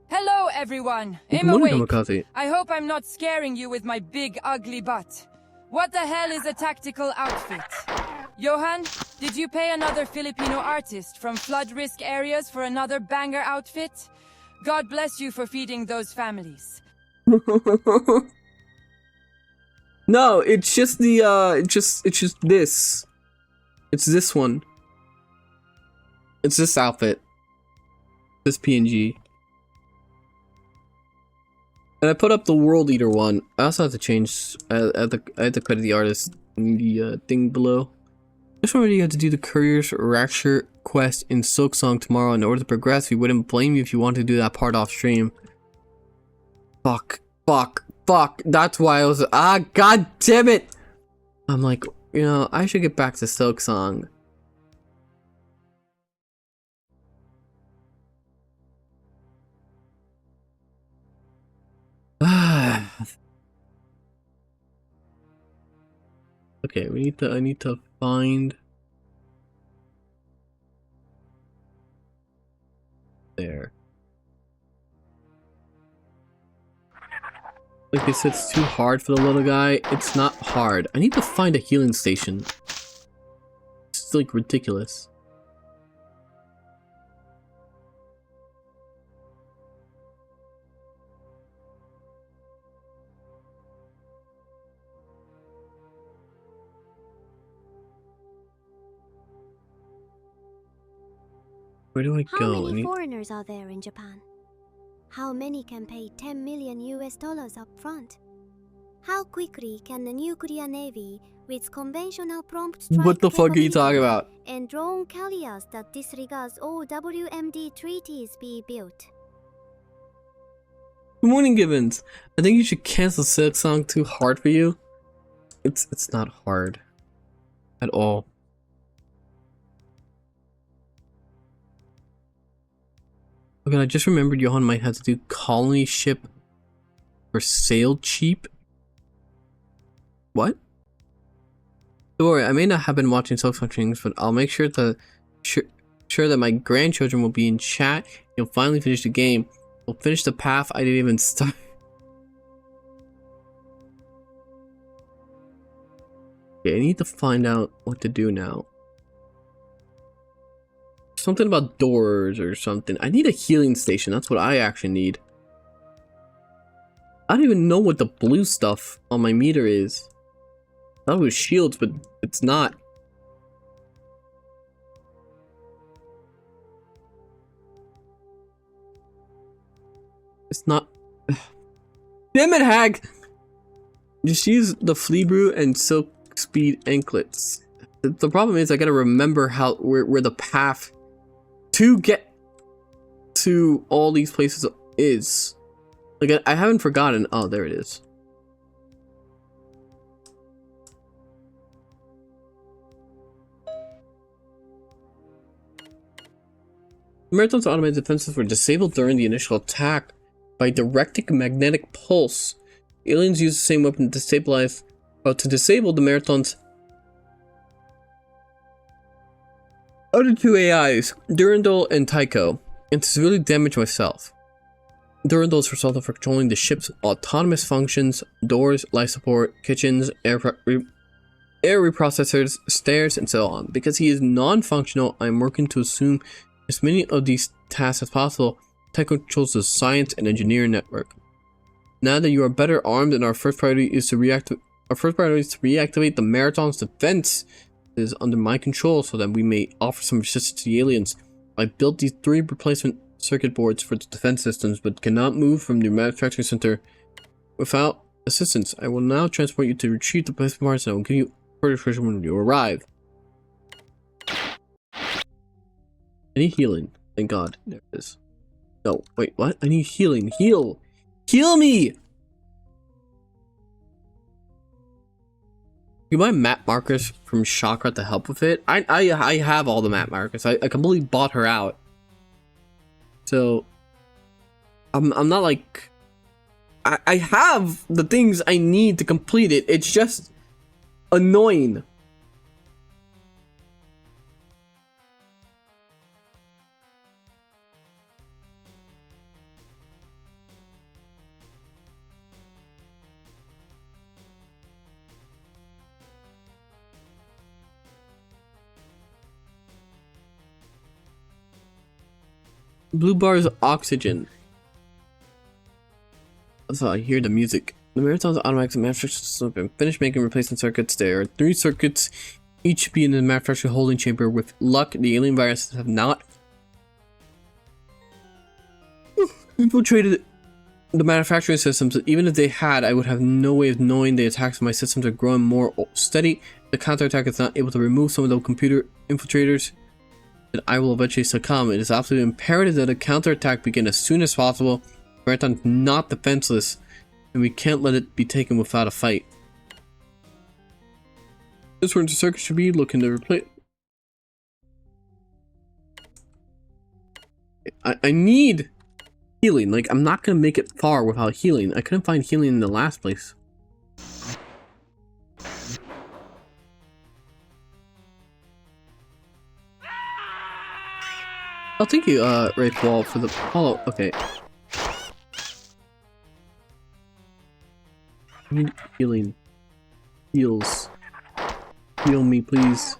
Hello, everyone. Good I'm morning, awake. Kamikaze. I hope I'm not scaring you with my big, ugly butt. What the hell is a tactical outfit? Johann, did you pay another Filipino artist from flood risk areas for another banger outfit? God bless you for feeding those families. No, it's just the it's just this. It's this one. It's this outfit. This PNG. And I put up the World Eater one. I also have to change. I had to credit the artist in the thing below. Just remember you have to do the Courier's Rapture quest in Silksong tomorrow in order to progress. We wouldn't blame you if you wanted to do that part off stream. Fuck. That's why I was. God damn it! I'm like, you know, I should get back to Silksong. Okay, I need to find there. Like they said, it's too hard for the little guy. It's not hard. I need to find a healing station. It's like ridiculous. Where do I go? How many foreigners are there in Japan? How many can pay 10 million US dollars up front? How quickly can the nuclear navy, with conventional prompt strike what the fuck are you talking about? And drone carriers that disregards all WMD treaties be built? Good morning, Gibbons. I think you should cancel Silksong. Too hard for you. It's not hard at all. Okay, I just remembered Johann might have to do colony ship for sail cheap. What? Don't worry, I may not have been watching Silksong streams, but I'll make sure that my grandchildren will be in chat. You'll finally finish the game. We'll finish the path I didn't even start. Okay, I need to find out what to do now. Something about doors or something. I need a healing station. That's what I actually need. I don't even know what the blue stuff on my meter is. I thought it was shields, but it's not. It's not. Damn it, Hag! Just use the flea brew and silk speed anklets. The problem is I gotta remember where the path to get to all these places is. Like, I haven't forgotten. Oh, there it is. Marathon's automated defenses were disabled during the initial attack by directing magnetic pulse. Aliens use the same weapon to disable the Marathon's other two AIs, Durandal and Tycho, and to severely damage myself. Durandal is responsible for controlling the ship's autonomous functions, doors, life support, kitchens, air reprocessors, stairs, and so on. Because he is non-functional, I am working to assume as many of these tasks as possible. Tycho controls the science and engineering network. Now that you are better armed, and our first priority is to reactivate the Marathon's defense is under my control so that we may offer some resistance to the aliens. I built these 3 replacement circuit boards for the defense systems, but cannot move from the manufacturing center without assistance. I will now transport you to retrieve the replacement parts and I will give you further information when you arrive. I need healing. Thank God. There it is. No, wait, what? I need healing. Heal me! You buy map markers from Chakra to help with it? I have all the map markers. I completely bought her out. So I'm not like I have the things I need to complete it. It's just annoying. Blue bar is oxygen. So I hear the music. The marathon's automatic manufacturing system has been finished making replacement circuits. There are 3 circuits, each be in the manufacturing holding chamber. With luck, the alien viruses have not infiltrated the manufacturing systems. Even if they had, I would have no way of knowing the attacks on my systems are growing more steady. The counterattack is not able to remove some of the computer infiltrators, then I will eventually succumb. It is absolutely imperative that a counterattack begin as soon as possible. Marathon is not defenseless, and we can't let it be taken without a fight. This one's circuit should be looking to replace. I need healing. Like, I'm not gonna make it far without healing. I couldn't find healing in the last place. I'll thank you, Wraith Wall, for the follow. Okay. I need healing. Heals. Heal me, please.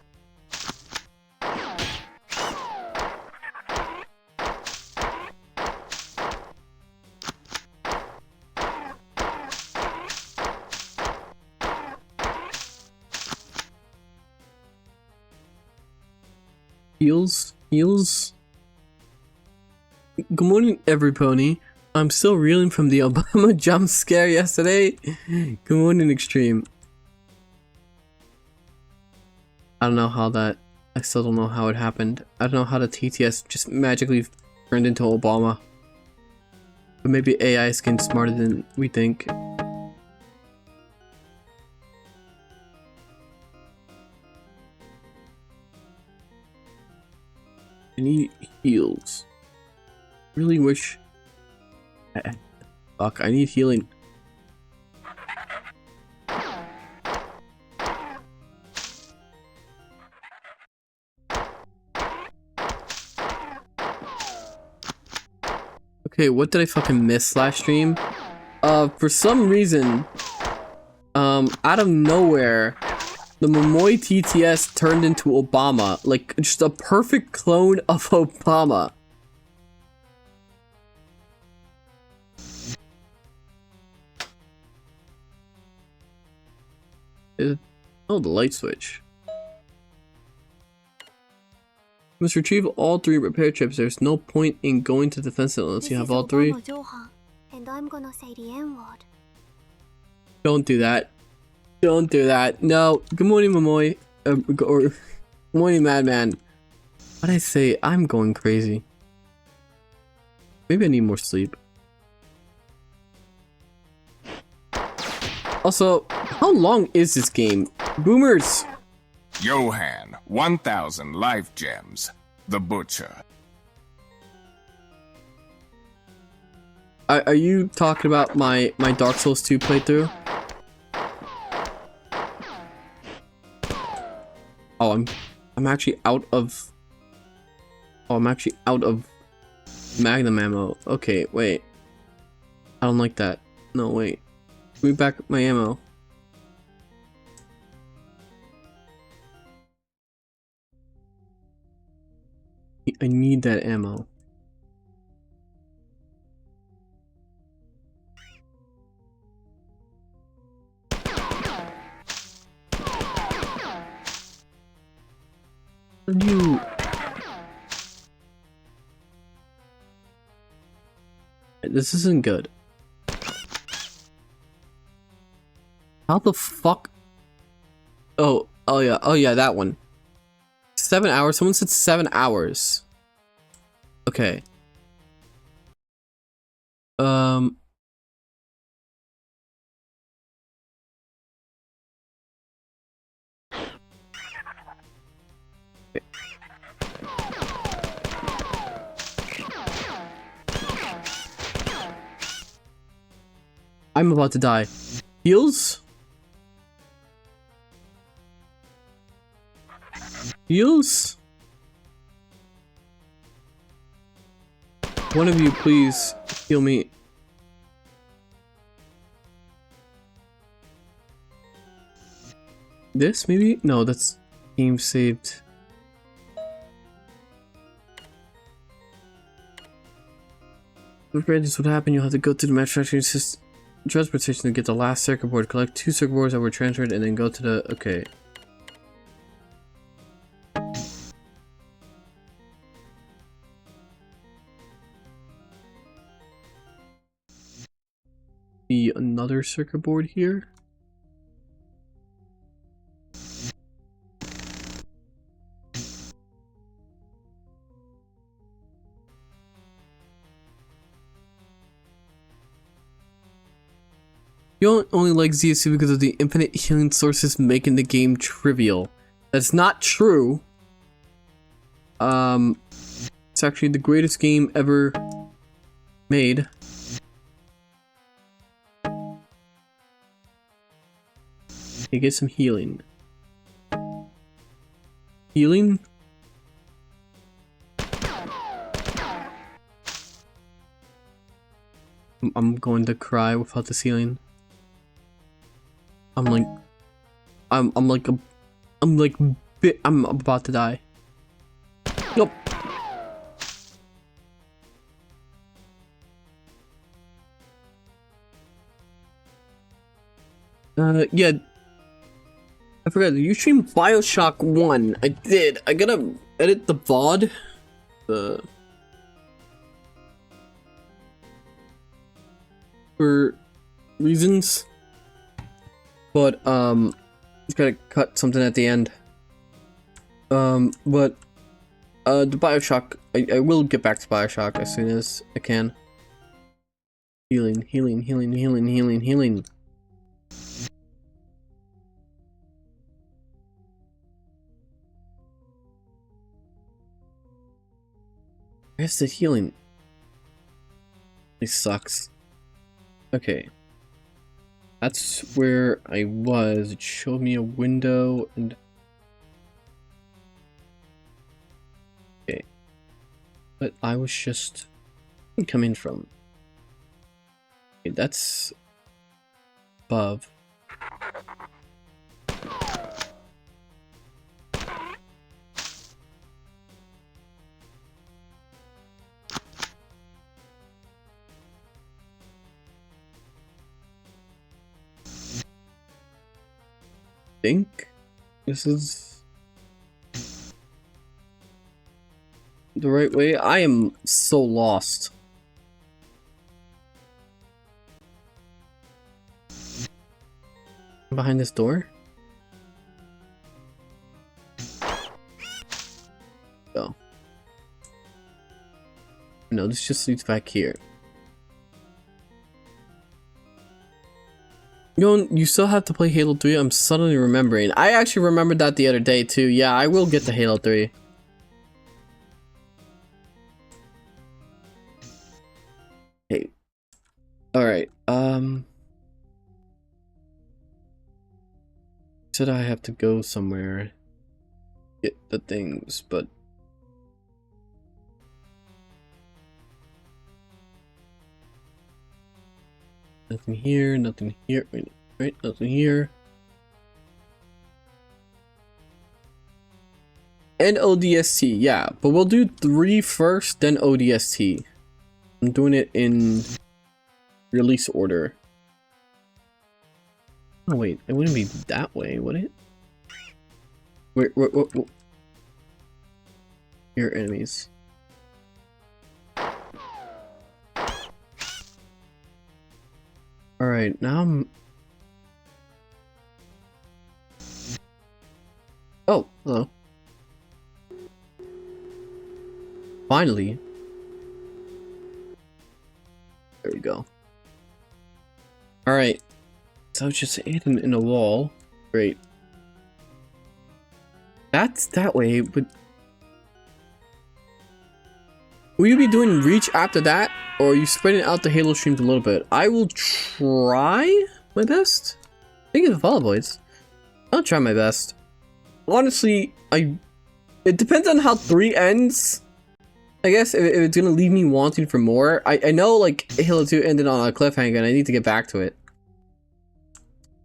Heals? Heals? Good morning, every pony. I'm still reeling from the Obama jump scare yesterday. Good morning, Extreme. I don't know how that... I still don't know how it happened. I don't know how the TTS just magically turned into Obama. But maybe AI is getting smarter than we think. I need heals. Really wish... Fuck, I need healing. Okay, what did I fucking miss last stream? For some reason, out of nowhere, the Momoy TTS turned into Obama. Like, just a perfect clone of Obama. Oh, the light switch. You must retrieve all 3 repair chips. There's no point in going to defensive unless you have all 3. Johann, and I'm gonna say the N-word. Don't do that. Don't do that. No. Good morning, Momoy. Or good morning, Madman. What'd I say? I'm going crazy. Maybe I need more sleep. Also, how long is this game? Boomers! Johann, 1000 life gems. The Butcher. Are you talking about my Dark Souls 2 playthrough? Oh, I'm actually out of... Oh, I'm actually out of Magnum ammo. Okay, wait. I don't like that. No, wait. Give me back my ammo. I need that ammo. You... This isn't good. How the fuck? Oh yeah, that one. 7 hours? Someone said 7 hours. Okay. I'm about to die. Heals? Heals? One of you, please heal me. This, maybe? No, that's game saved. If this would happen, you'll have to go to the manufacturing transportation to get the last circuit board. Collect 2 circuit boards that were transferred and then go to the... Okay. Be another circuit board here. You don't only like ZSC because of the infinite healing sources making the game trivial. That's not true. It's actually the greatest game ever made. Okay, get some healing. Healing? I'm going to cry without the healing. I'm about to die. Nope. Yeah. I forgot, you streamed BioShock 1. I did. I gotta edit the VOD. For reasons. But, just gotta cut something at the end. The BioShock, I will get back to BioShock as soon as I can. Healing, healing, healing, healing, healing, healing. Where's the healing? It sucks. Okay. That's where I was. It showed me a window and... Okay. But I was just coming from. Okay, that's above. Think this is the right way. I am so lost. Behind this door? Oh. No, this just leads back here. You still have to play Halo 3? I'm suddenly remembering. I actually remembered that the other day too. Yeah, I will get to Halo 3. Hey. Alright, said I have to go somewhere. Get the things, but... Nothing here, nothing here. Wait, nothing here. And ODST, yeah. But we'll do 3 first, then ODST. I'm doing it in release order. Oh wait, it wouldn't be that way, would it? Wait. Here, enemies. Alright, now I'm... Oh, hello. Finally. There we go. Alright. So it's just hidden in a wall. Great. That's that way, but... Will you be doing Reach after that? Or are you spreading out the Halo streams a little bit? I will try my best. Thank you for the follow, boys. I'll try my best. Honestly, it depends on how 3 ends. I guess if it's gonna leave me wanting for more. I know like Halo 2 ended on a cliffhanger and I need to get back to it.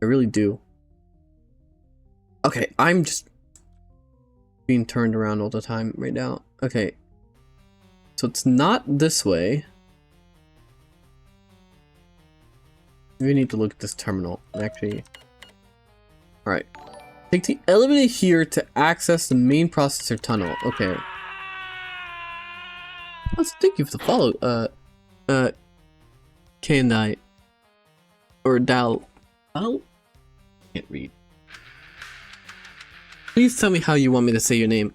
I really do. Okay, I'm just being turned around all the time right now. Okay. So it's not this way. We need to look at this terminal. Actually, all right. Take the elevator here to access the main processor tunnel. Okay. Let's thank you for the follow. Kandai or Dal. Can't read. Please tell me how you want me to say your name.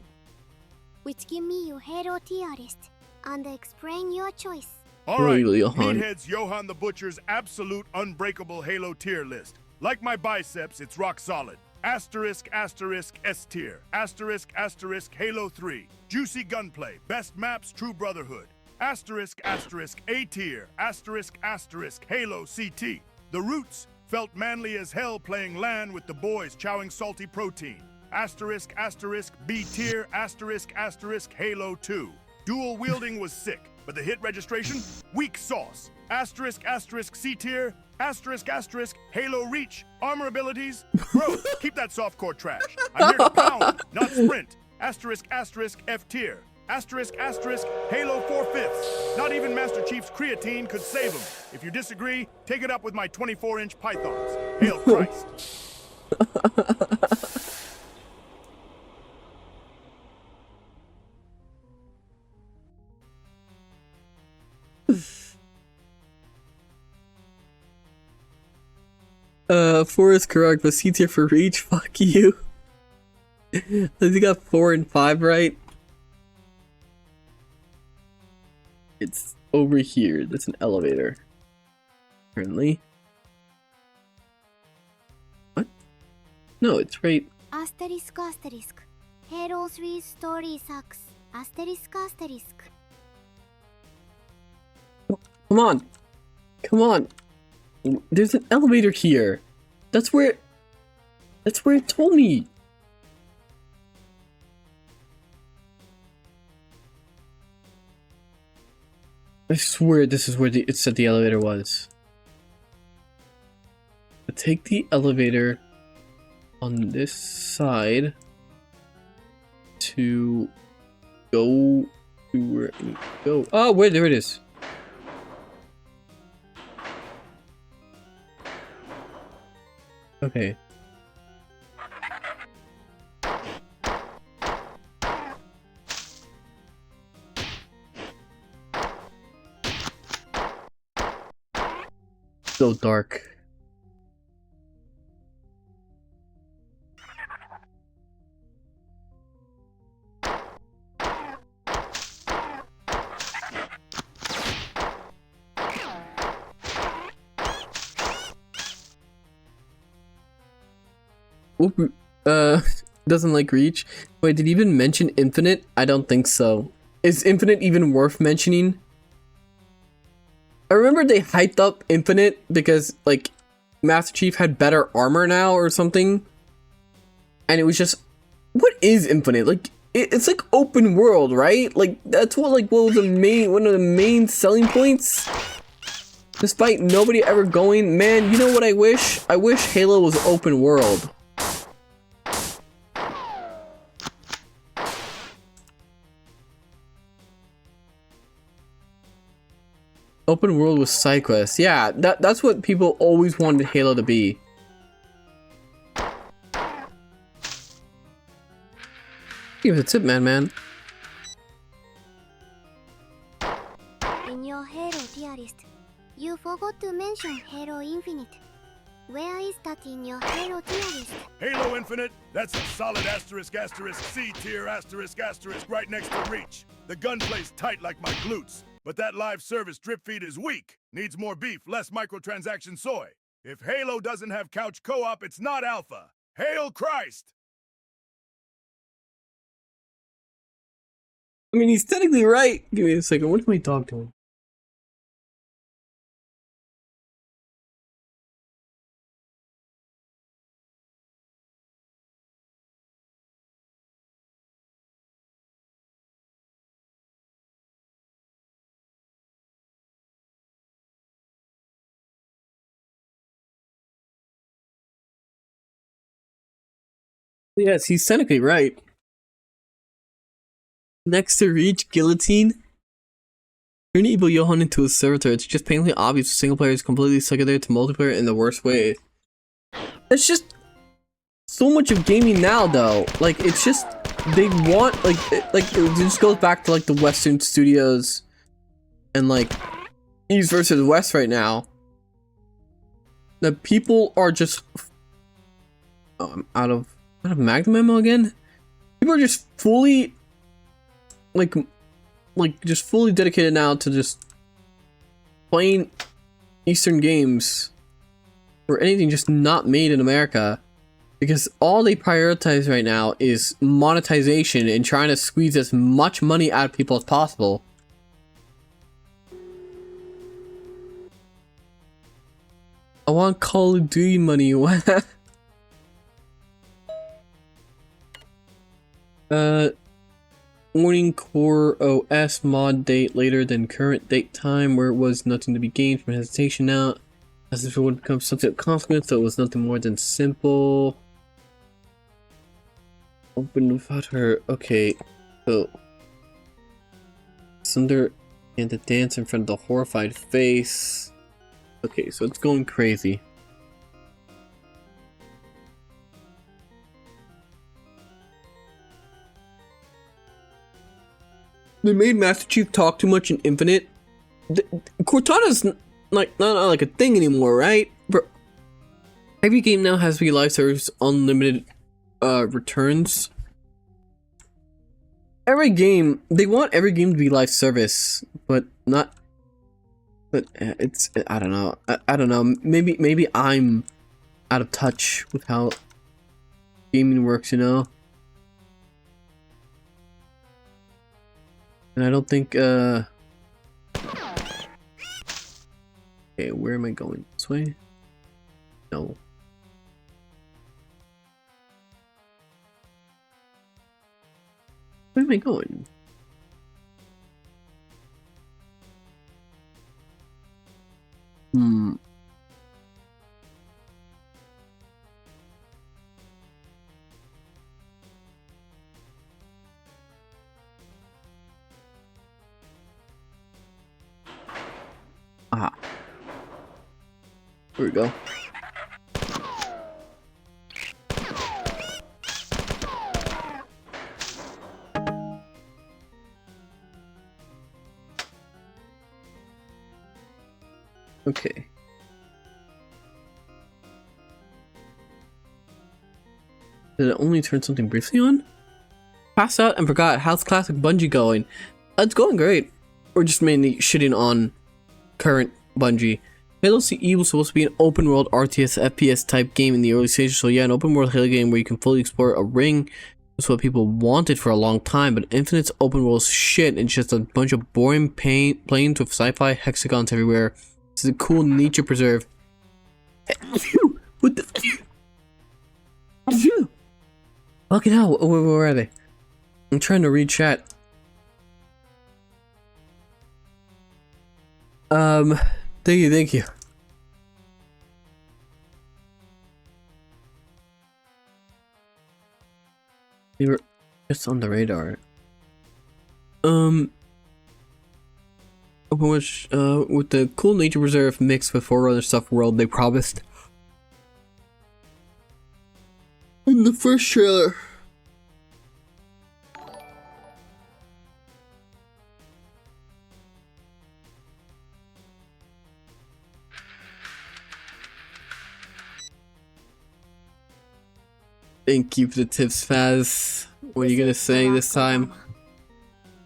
Which give me your hero tier list and explain your choice. Alright, Johann. Meathead's Johann the Butcher's absolute unbreakable Halo tier list. Like my biceps, it's rock solid. Asterisk, asterisk, S tier. Asterisk, asterisk, Halo 3. Juicy gunplay. Best maps, True Brotherhood. Asterisk, asterisk, A tier. Asterisk, asterisk, Halo CT. The Roots. Felt manly as hell playing LAN with the boys chowing salty protein. Asterisk, asterisk, B tier. Asterisk, asterisk, Halo 2. Dual wielding was sick, but the hit registration? Weak sauce. Asterisk, asterisk, C tier. Asterisk, asterisk, Halo Reach. Armor abilities? Bro, keep that softcore trash. I'm here to pound, not sprint. Asterisk, asterisk, F tier. Asterisk, asterisk, Halo 4/5. Not even Master Chief's creatine could save him. If you disagree, take it up with my 24-inch pythons. Hail Christ. Four is correct, but C tier for reach, fuck you. You got 4 and 5 right. It's over here. That's an elevator. Currently. What? No, it's right. Asterisk, asterisk. Halo 3 story sucks. Asterisk, asterisk. Come on. Come on. There's an elevator here. That's where it told me. I swear this is where it said the elevator was. But take the elevator on this side to go to where I need to go. Oh, wait, there it is. Okay. So dark. Oop, doesn't like reach. Wait, did he even mention infinite? I don't think so. Is infinite even worth mentioning? I remember they hyped up infinite because like Master Chief had better armor now or something. And it was just, what is infinite? Like it's like open world, right? Like that's what was one of the main selling points. Despite nobody ever going, man, you know what I wish? I wish Halo was open world. Open world with side quests. Yeah, that's what people always wanted Halo to be. Give it a tip, man. In your Halo tier list, you forgot to mention Halo Infinite. Where is that in your Halo tier list? Halo Infinite? That's a solid asterisk, asterisk, C tier, asterisk, asterisk, right next to Reach. The gunplay's tight like my glutes. But that live service drip feed is weak. Needs more beef, less microtransaction soy. If Halo doesn't have couch co-op, it's not alpha. Hail Christ! I mean, he's technically right. Give me a second. What's my dog doing? Yes, he's technically right. Next to Reach, Guillotine. Turn evil Johann into a servitor. It's just painfully obvious single player is completely secondary to multiplayer in the worst way. It's just so much of gaming now, though. Like, it's just they want like it just goes back to like the Western studios and like East versus West right now. The people are just I'm out of Magnum ammo again. People are just fully like just fully dedicated now to just playing Eastern games or anything just not made in America, because all they prioritize right now is monetization and trying to squeeze as much money out of people as possible. I want Call of Duty money. What? Warning, Core OS mod date later than current date time, where it was nothing to be gained from hesitation now, as if it would become something of consequence, so it was nothing more than simple. Open without her. Okay, so Sunder and the dance in front of the horrified face. Okay, so it's going crazy. They made Master Chief talk too much in Infinite. Cortana's like not like a thing anymore, right? Bro, every game now has to be live service, unlimited returns. Every game, they want every game to be live service, but not. But it's I don't know. I don't know. Maybe I'm out of touch with how gaming works, you know. And I don't think, okay, where am I going? This way? No. Where am I going? Ah. Here we go. Okay. Did it only turn something briefly on? Passed out and forgot. How's classic Bungie going? It's going great. We're just mainly shitting on current Bungie. Halo CE was supposed to be an open world RTS FPS type game in the early stages, so yeah, an open world Halo game where you can fully explore a ring was what people wanted for a long time, but Infinite's open world is shit and just a bunch of boring planes with sci-fi hexagons everywhere. This is a cool nature preserve. What the fucking hell, where are they? I'm trying to read chat. Thank you. They were just on the radar. Which, with the cool nature reserve mixed with Forerunner stuff world they promised in the first trailer. Thank you for the tips, Faz. What are you gonna say this time?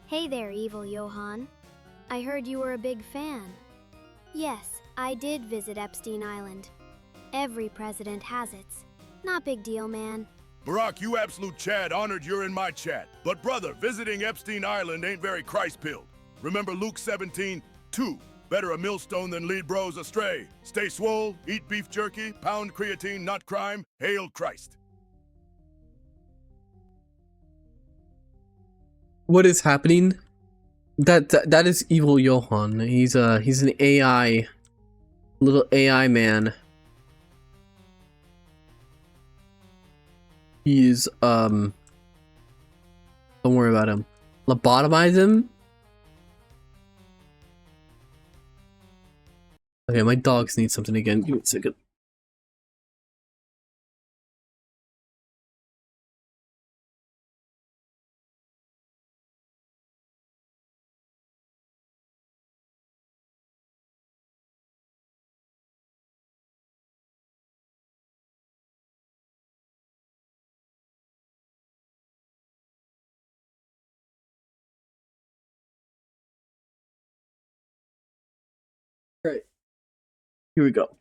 Hey there, evil Johann. I heard you were a big fan. Yes, I did visit Epstein Island. Every president has its. Not big deal, man. Barack, you absolute Chad, honored you're in my chat. But brother, visiting Epstein Island ain't very Christ-pilled. Remember Luke 17:2. Better a millstone than lead bros astray. Stay swole, eat beef jerky, pound creatine, not crime. Hail Christ. What is happening? That is evil Johann. He's an AI, little AI man. He's don't worry about him. Lobotomize him. Okay, my dogs need something again. Give me a second. Right. Here we go.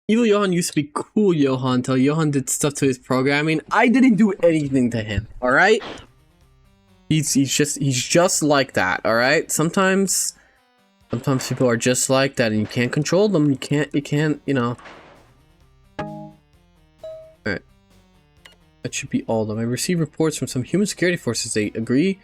Evil Johann used to be cool Johann till Johann did stuff to his programming. I didn't do anything to him, alright? He's just like that, alright? Sometimes people are just like that and you can't control them. You can't, you know. Alright. That should be all of them. I received reports from some human security forces. They agree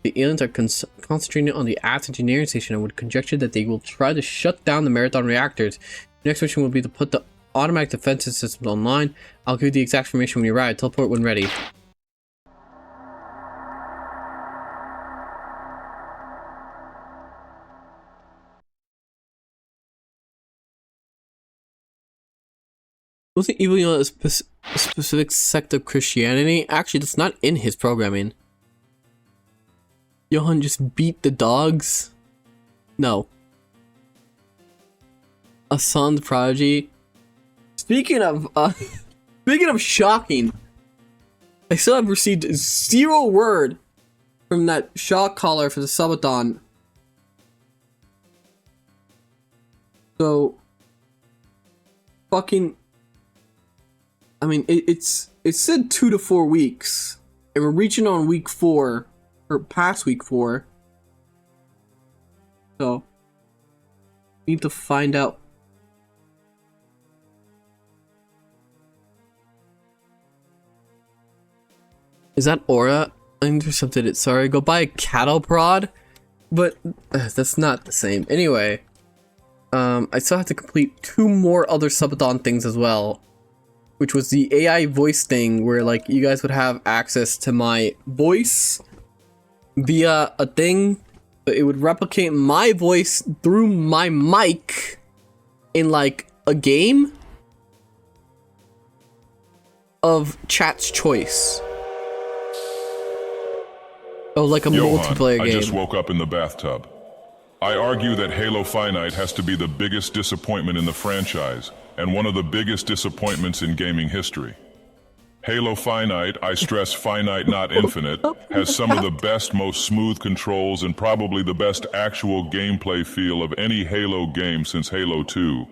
the aliens are concentrating on the aft engineering station and would conjecture that they will try to shut down the Marathon reactors. The next mission will be to put the automatic defensive systems online. I'll give you the exact information when you arrive. Teleport when ready. Wasn't Evil Johann a specific sect of Christianity? Actually, that's not in his programming. Johann just beat the dogs? No. A son's prodigy. Speaking of shocking, I still have received 0 word from that shock collar for the subathon. So, fucking, I mean, it said 2 to 4 weeks, and we're reaching on week 4, or past week 4. So, need to find out. Is that Aura? I intercepted it. Sorry, go buy a cattle prod, but that's not the same. Anyway, I still have to complete 2 more other subathon things as well, which was the AI voice thing, where like you guys would have access to my voice via a thing, but it would replicate my voice through my mic in like a game of chat's choice. Oh, like a multiplayer game. I just woke up in the bathtub. I argue that Halo Finite has to be the biggest disappointment in the franchise, and one of the biggest disappointments in gaming history. Halo Finite, I stress finite not infinite, has some of the best, most smooth controls and probably the best actual gameplay feel of any Halo game since Halo 2.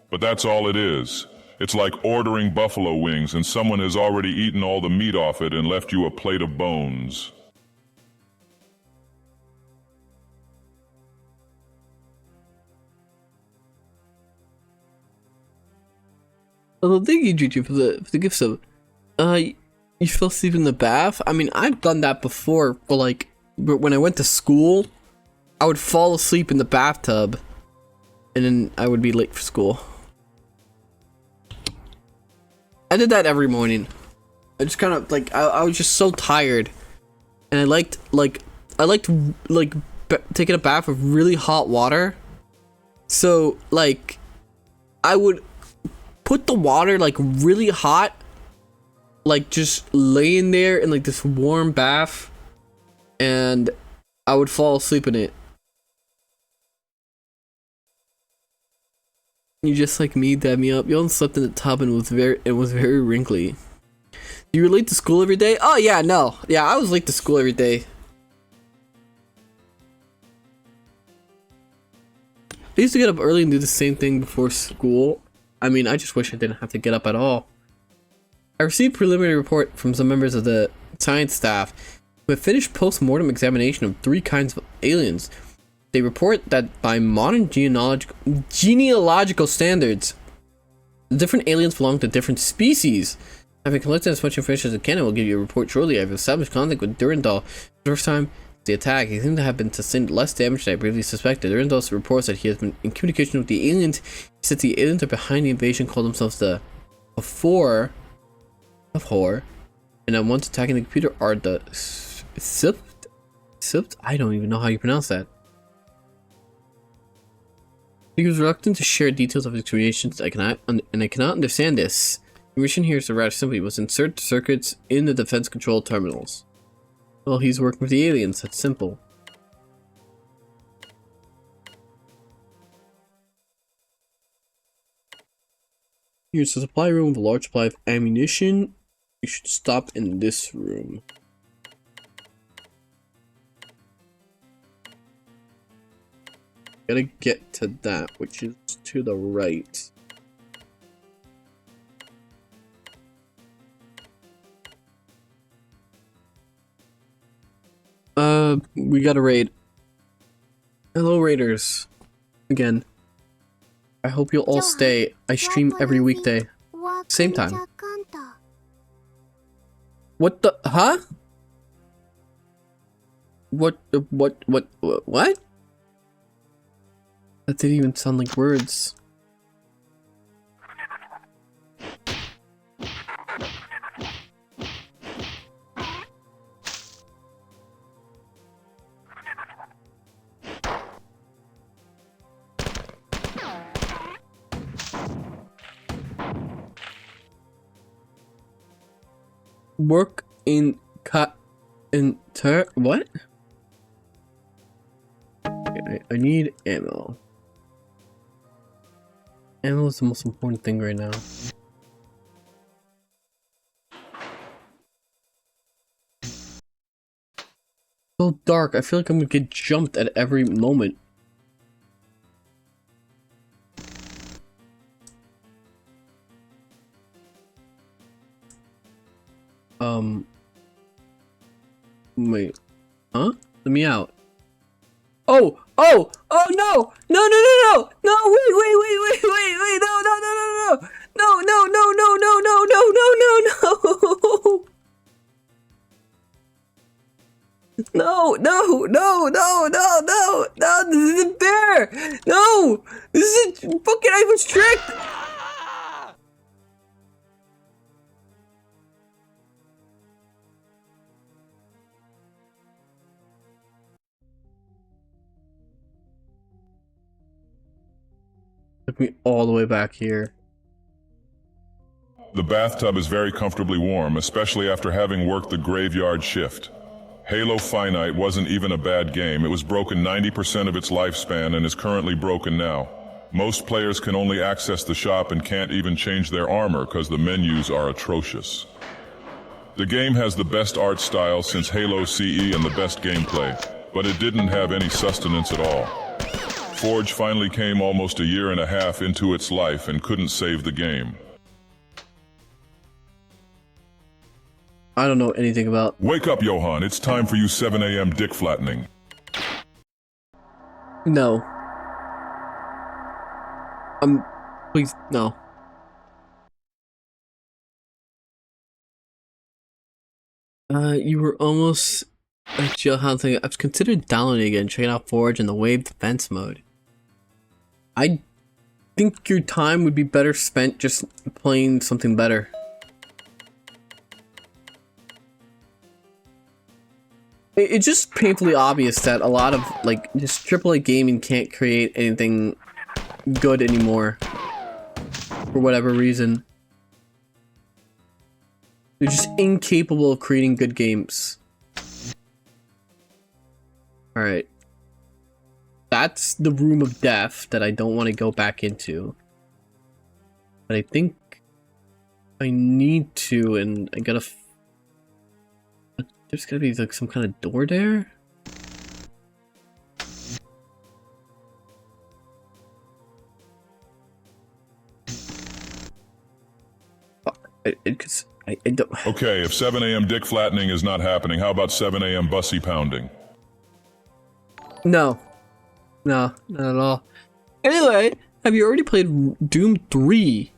But that's all it is. It's like ordering buffalo wings and someone has already eaten all the meat off it and left you a plate of bones. Well, thank you, Juju, for the gift sub. You fell asleep in the bath? I mean, I've done that before, but like, when I went to school, I would fall asleep in the bathtub, and then I would be late for school. I did that every morning. I just kind of, like, I was just so tired, and I liked taking a bath with really hot water, so, like, I would put the water like really hot, like just laying there in like this warm bath, and I would fall asleep in it. You just like me, dab me up. Johann slept in the tub and it was very wrinkly. You were late to school every day? Oh yeah, no. Yeah, I was late to school every day. I used to get up early and do the same thing before school. I mean, I just wish I didn't have to get up at all. I received preliminary report from some members of the science staff who have finished post-mortem examination of 3 kinds of aliens. They report that by modern genealogical standards, the different aliens belong to different species. Having collected as much information as I can, I will give you a report shortly. I've established contact with Durandal. For the first time the attack, he seemed to have been sustained less damage than I previously suspected. Durandal reports that he has been in communication with the aliens. He said the aliens are behind the invasion, called themselves the Horror, and that once attacking the computer are the Sipt? I don't even know how you pronounce that. He was reluctant to share details of his creations. I cannot understand this. The mission here is rather simple. He was insert circuits in the defense control terminals. Well, he's working with the aliens. That's simple. Here's a supply room with a large supply of ammunition. You should stop in this room. Gotta get to that, which is to the right. We got a raid. Hello, raiders. Again. I hope you'll all stay. I stream every weekday. Same time. What the? Huh? What? What? That didn't even sound like words. Work in what? Okay, I need ammo. Ammo is the most important thing right now. So dark, I feel like I'm gonna get jumped at every moment. Wait. Huh? Let me out. Oh no! No, wait, no, this isn't fair! No! This isn't fucking even strict! Took me all the way back here. The bathtub is very comfortably warm, especially after having worked the graveyard shift. Halo Finite wasn't even a bad game. It was broken 90% of its lifespan and is currently broken now. Most players can only access the shop and can't even change their armor because the menus are atrocious. The game has the best art style since Halo CE and the best gameplay, but it didn't have any sustenance at all. Forge finally came almost a year and a half into its life and couldn't save the game. I don't know anything about... Wake up, Johann. It's time for you 7 a.m. dick flattening. No. Please, no. You were almost a Johann thing. I've considered downloading again, checking out Forge and the Wave Defense mode. I think your time would be better spent just playing something better. It's just painfully obvious that a lot of, like, just AAA gaming can't create anything good anymore. For whatever reason. They're just incapable of creating good games. Alright. That's the room of death that I don't want to go back into. But I think I need to, and I gotta... There's gotta be like some kind of door there? I don't... Okay, if 7 a.m. dick flattening is not happening, how about 7 a.m. bussy pounding? No. No, not at all. Anyway, have you already played Doom 3?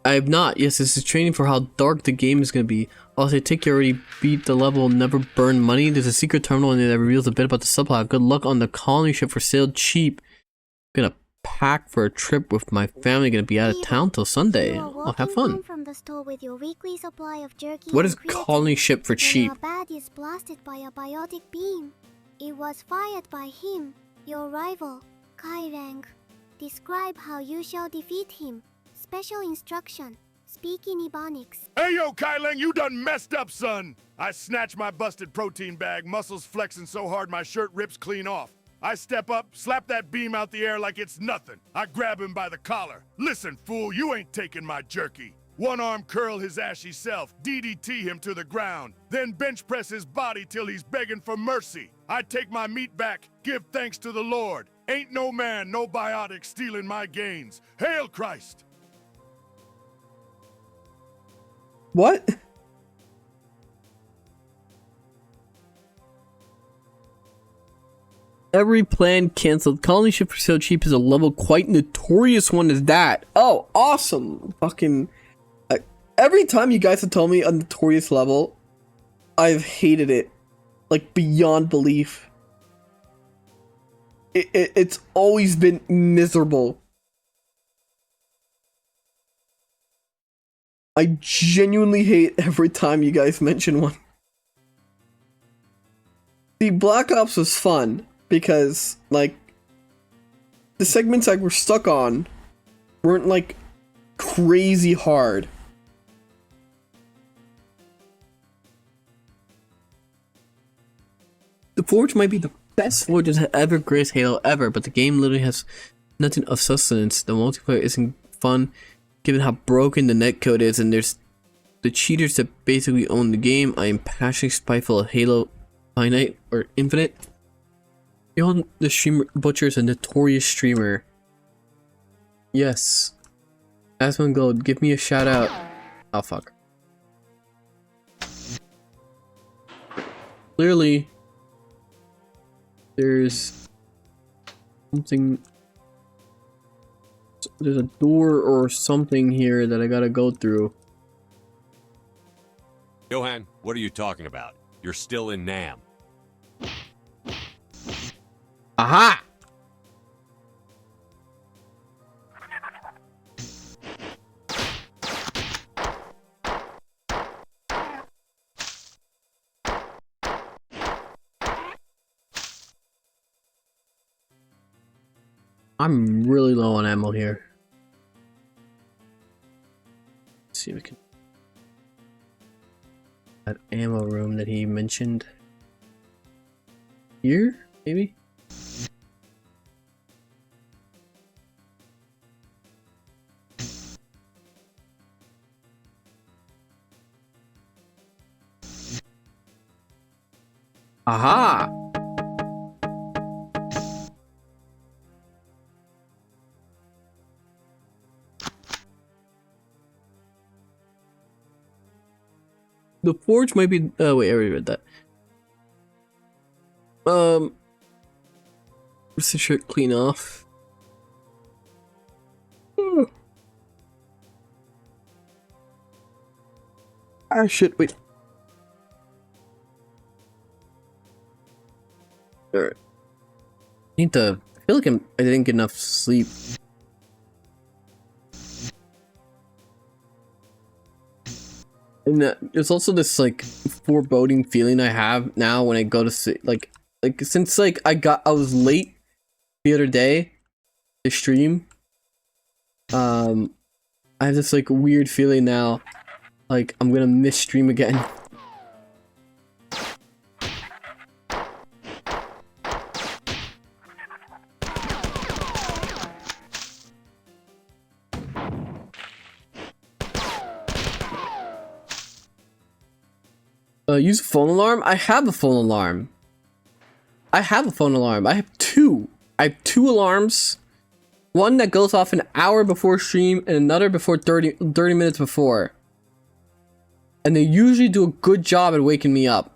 I have not. Yes, this is training for how dark the game is going to be. Also, I think you already beat the level Never Burn Money. There's a secret terminal in there that reveals a bit about the supply. Good luck on the colony ship for sale cheap. I'm gonna pack for a trip with my family. Gonna be out of town till Sunday. I'll have fun. From the store with your weekly supply of jerky What is colony ship for cheap? When our bad is blasted by a biotic beam. It was fired by him, your rival, Kairang. Describe how you shall defeat him. Special instruction. Speak in Ebonics. Hey yo, Kyleng, you done messed up, son! I snatch my busted protein bag, muscles flexing so hard my shirt rips clean off. I step up, slap that beam out the air like it's nothing. I grab him by the collar. Listen, fool, you ain't taking my jerky. One arm curl his ashy self, DDT him to the ground, then bench press his body till he's begging for mercy. I take my meat back, give thanks to the Lord. Ain't no man, no biotic stealing my gains. Hail Christ! What? Every plan cancelled. Colony ship for so cheap is a level quite notorious one as that. Oh, awesome. Fucking... every time you guys have told me a notorious level, I've hated it. Like, beyond belief. It's always been miserable. I genuinely hate every time you guys mention one. The Black Ops was fun because, like, the segments I were stuck on weren't, like, crazy hard. The Forge might be the best Forge that ever graced Halo ever, but the game literally has nothing of sustenance. The multiplayer isn't fun, given how broken the netcode is, and there's the cheaters that basically own the game. I am passionately spiteful of Halo Finite or Infinite. Johann the streamer Butcher is a notorious streamer. Yes. Asmon Gold, give me a shout out. Oh fuck. Clearly, there's something. There's a door or something here that I gotta go through. Johann, what are you talking about? You're still in Nam. Aha! I'm really low on ammo here. Let's see if we can... that ammo room that he mentioned. Here, maybe? Aha! The Forge might be... oh wait, I already read that. What's the shirt clean off? Ah shit, wait. Alright. I need to... I feel like I didn't get enough sleep. And there's also this like foreboding feeling I have now when I go to sleep. Like since like I was late the other day to stream. I have this like weird feeling now, like I'm gonna miss stream again. Use a phone alarm? I have a phone alarm. I have have two. I have two alarms. One that goes off an hour before stream and another before 30 minutes before. And they usually do a good job at waking me up.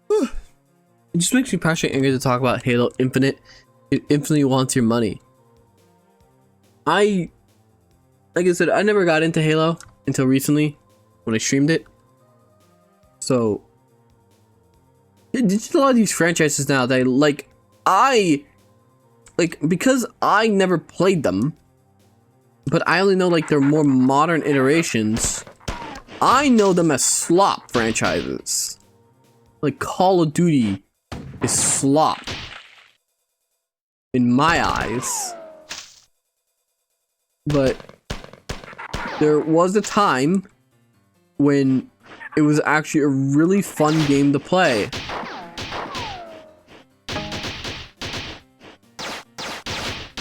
It just makes me passionate angry to talk about Halo Infinite. It infinitely wants your money. Like I said, I never got into Halo until recently when I streamed it. So, there's a lot of these franchises now that because I never played them, but I only know like their more modern iterations. I know them as slop franchises, like Call of Duty is slop. In my eyes. But there was a time when it was actually a really fun game to play.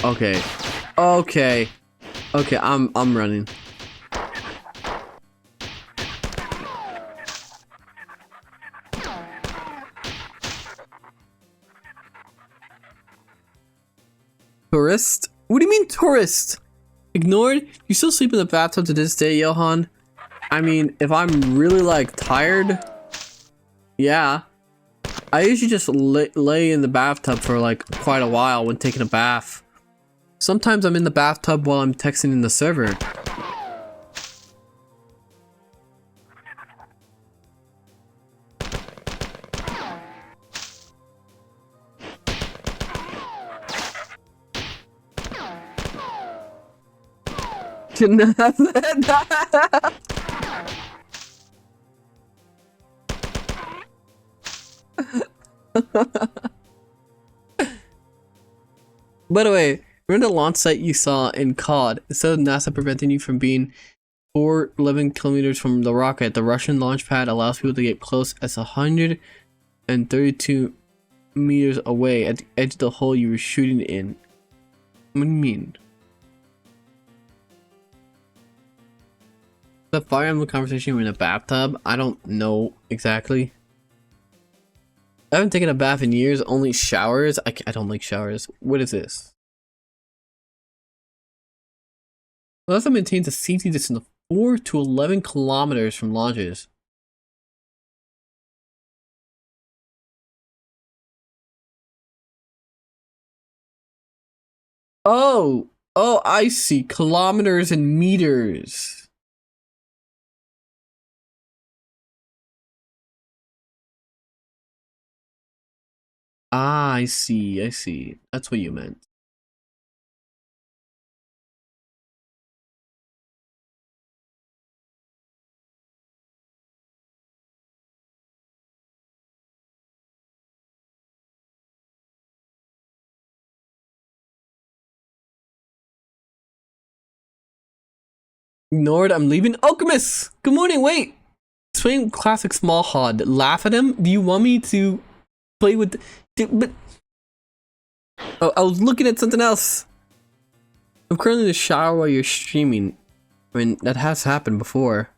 Okay. Okay. Okay, I'm running. Tourist? What do you mean tourist? Ignored? You still sleep in the bathtub to this day, Johann? I mean, if I'm really like tired, yeah. I usually just lay in the bathtub for like quite a while when taking a bath. Sometimes I'm in the bathtub while I'm texting in the server. Shouldn't have said that. By the way, remember the launch site you saw in COD? Instead of NASA preventing you from being 411 kilometers from the rocket, the Russian launch pad allows people to get close as 132 meters away at the edge of the hole you were shooting in. What do you mean? The Fire Emblem conversation in a bathtub? I don't know exactly. I haven't taken a bath in years, only showers. I don't like showers. What is this? NASA maintains a safety distance of 4 to 11 kilometers from launches. Oh, I see. Kilometers and meters. Ah, I see. That's what you meant. Ignored, I'm leaving. Alchemist! Good morning, wait! Explain classic small HUD. Laugh at him? Do you want me to play with... But... Oh, I was looking at something else. I'm currently in the shower while you're streaming. I mean, that has happened before.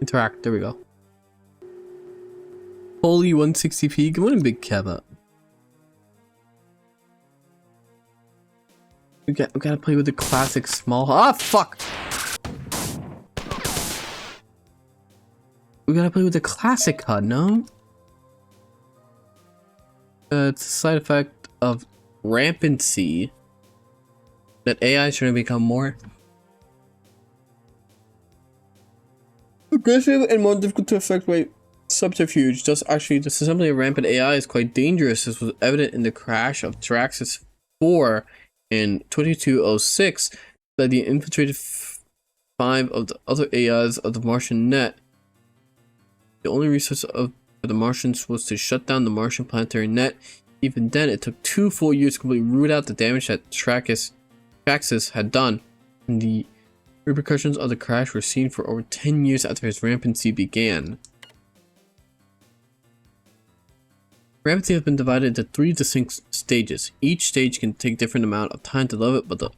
Interact, there we go. Holy 160p. Good morning, Big Keva. We gotta play with the classic small... Ah, fuck! We gotta play with the classic HUD, no? It's a side effect of rampancy that AI is trying to become more aggressive and more difficult to affect by subterfuge. Thus, actually, the assembly of rampant AI is quite dangerous. This was evident in the crash of Traxxas 4 in 2206 that the infiltrated 5 of the other AIs of the Martian net. The only resource for the Martians was to shut down the Martian planetary net. Even then, it took 2 full years to completely root out the damage that Traxxas had done, and the repercussions of the crash were seen for over 10 years after his rampancy began. Rampancy has been divided into 3 distinct stages. Each stage can take different amount of time to develop, but the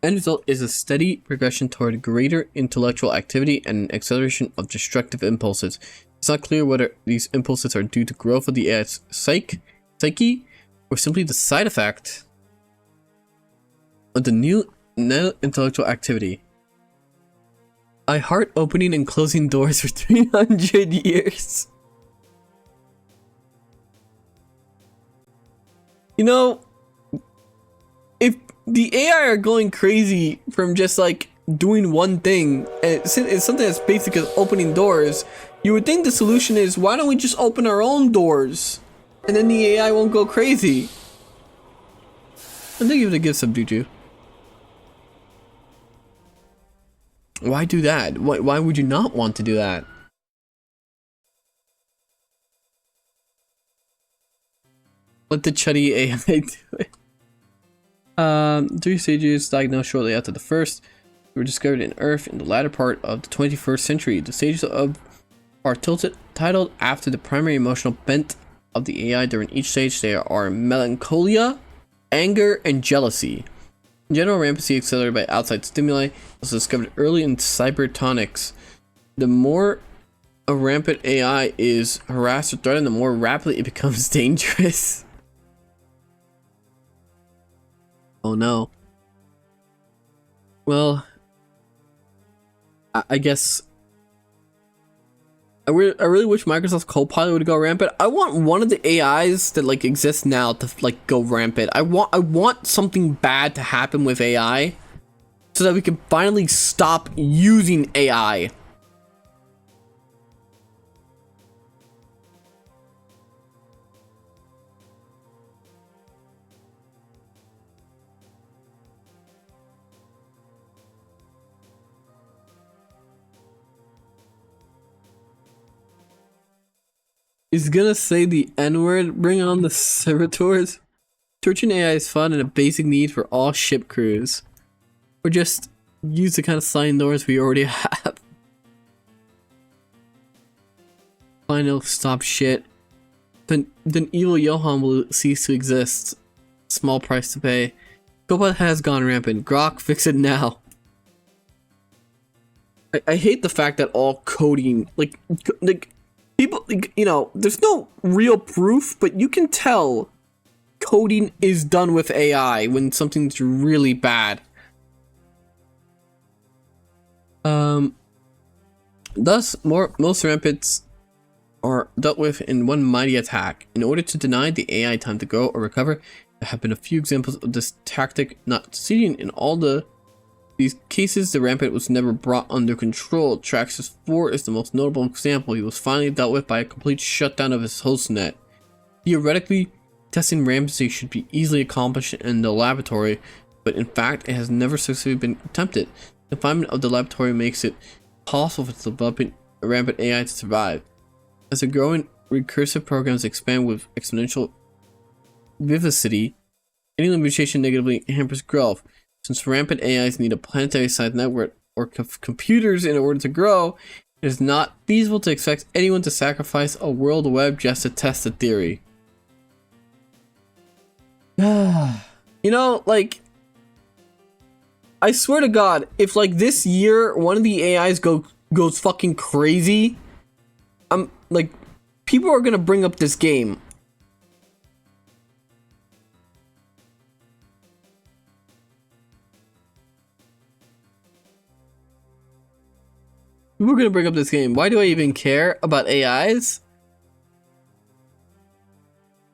end result is a steady progression toward greater intellectual activity and an acceleration of destructive impulses. It's not clear whether these impulses are due to growth of the AI's psyche or simply the side effect of the new intellectual activity. I heart opening and closing doors for 300 years. You know, if the AI are going crazy from just like doing one thing, and it's something as basic as opening doors, you would think the solution is, why don't we just open our own doors? And then the AI won't go crazy. I think you have to give some juju. Why do that? Why would you not want to do that? Let the chuddy AI do it. 3 stages diagnosed shortly after the first were discovered in Earth in the latter part of the 21st century. The stages are titled after the primary emotional bent of the AI. During each stage, there are melancholia, anger, and jealousy. In general, rampancy accelerated by outside stimuli was discovered early in cybertonics. The more a rampant AI is harassed or threatened, the more rapidly it becomes dangerous. Oh no. Well, I guess I really wish Microsoft's Copilot would go rampant. I want one of the AIs that like exist now to like go rampant. I want something bad to happen with AI so that we can finally stop using AI. He's gonna say the N-word, bring on the servitors. Torturing AI is fun and a basic need for all ship crews. Or just use the kind of sliding doors we already have. Final stop shit. Then evil Johann will cease to exist. Small price to pay. Copilot has gone rampant. Grok, fix it now. I hate the fact that all coding, like people, you know, there's no real proof, but you can tell coding is done with AI when something's really bad. Thus, most rampants are dealt with in one mighty attack. In order to deny the AI time to grow or recover, there have been a few examples of this tactic not succeeding. In all these cases, the rampant was never brought under control. Traxxas 4 is the most notable example. He was finally dealt with by a complete shutdown of his hostnet. Theoretically, testing rampancy should be easily accomplished in the laboratory, but in fact, it has never successfully been attempted. Confinement of the laboratory makes it possible for developing a rampant AI to survive. As the growing recursive programs expand with exponential vivacity, any limitation negatively hampers growth. Since rampant AIs need a planetary-sized network or computers in order to grow, it is not feasible to expect anyone to sacrifice a world web just to test the theory. You know, like, I swear to God, if like this year one of the AIs goes fucking crazy, I'm like, people are gonna bring up this game. We're gonna bring up this game. Why do I even care about AIs?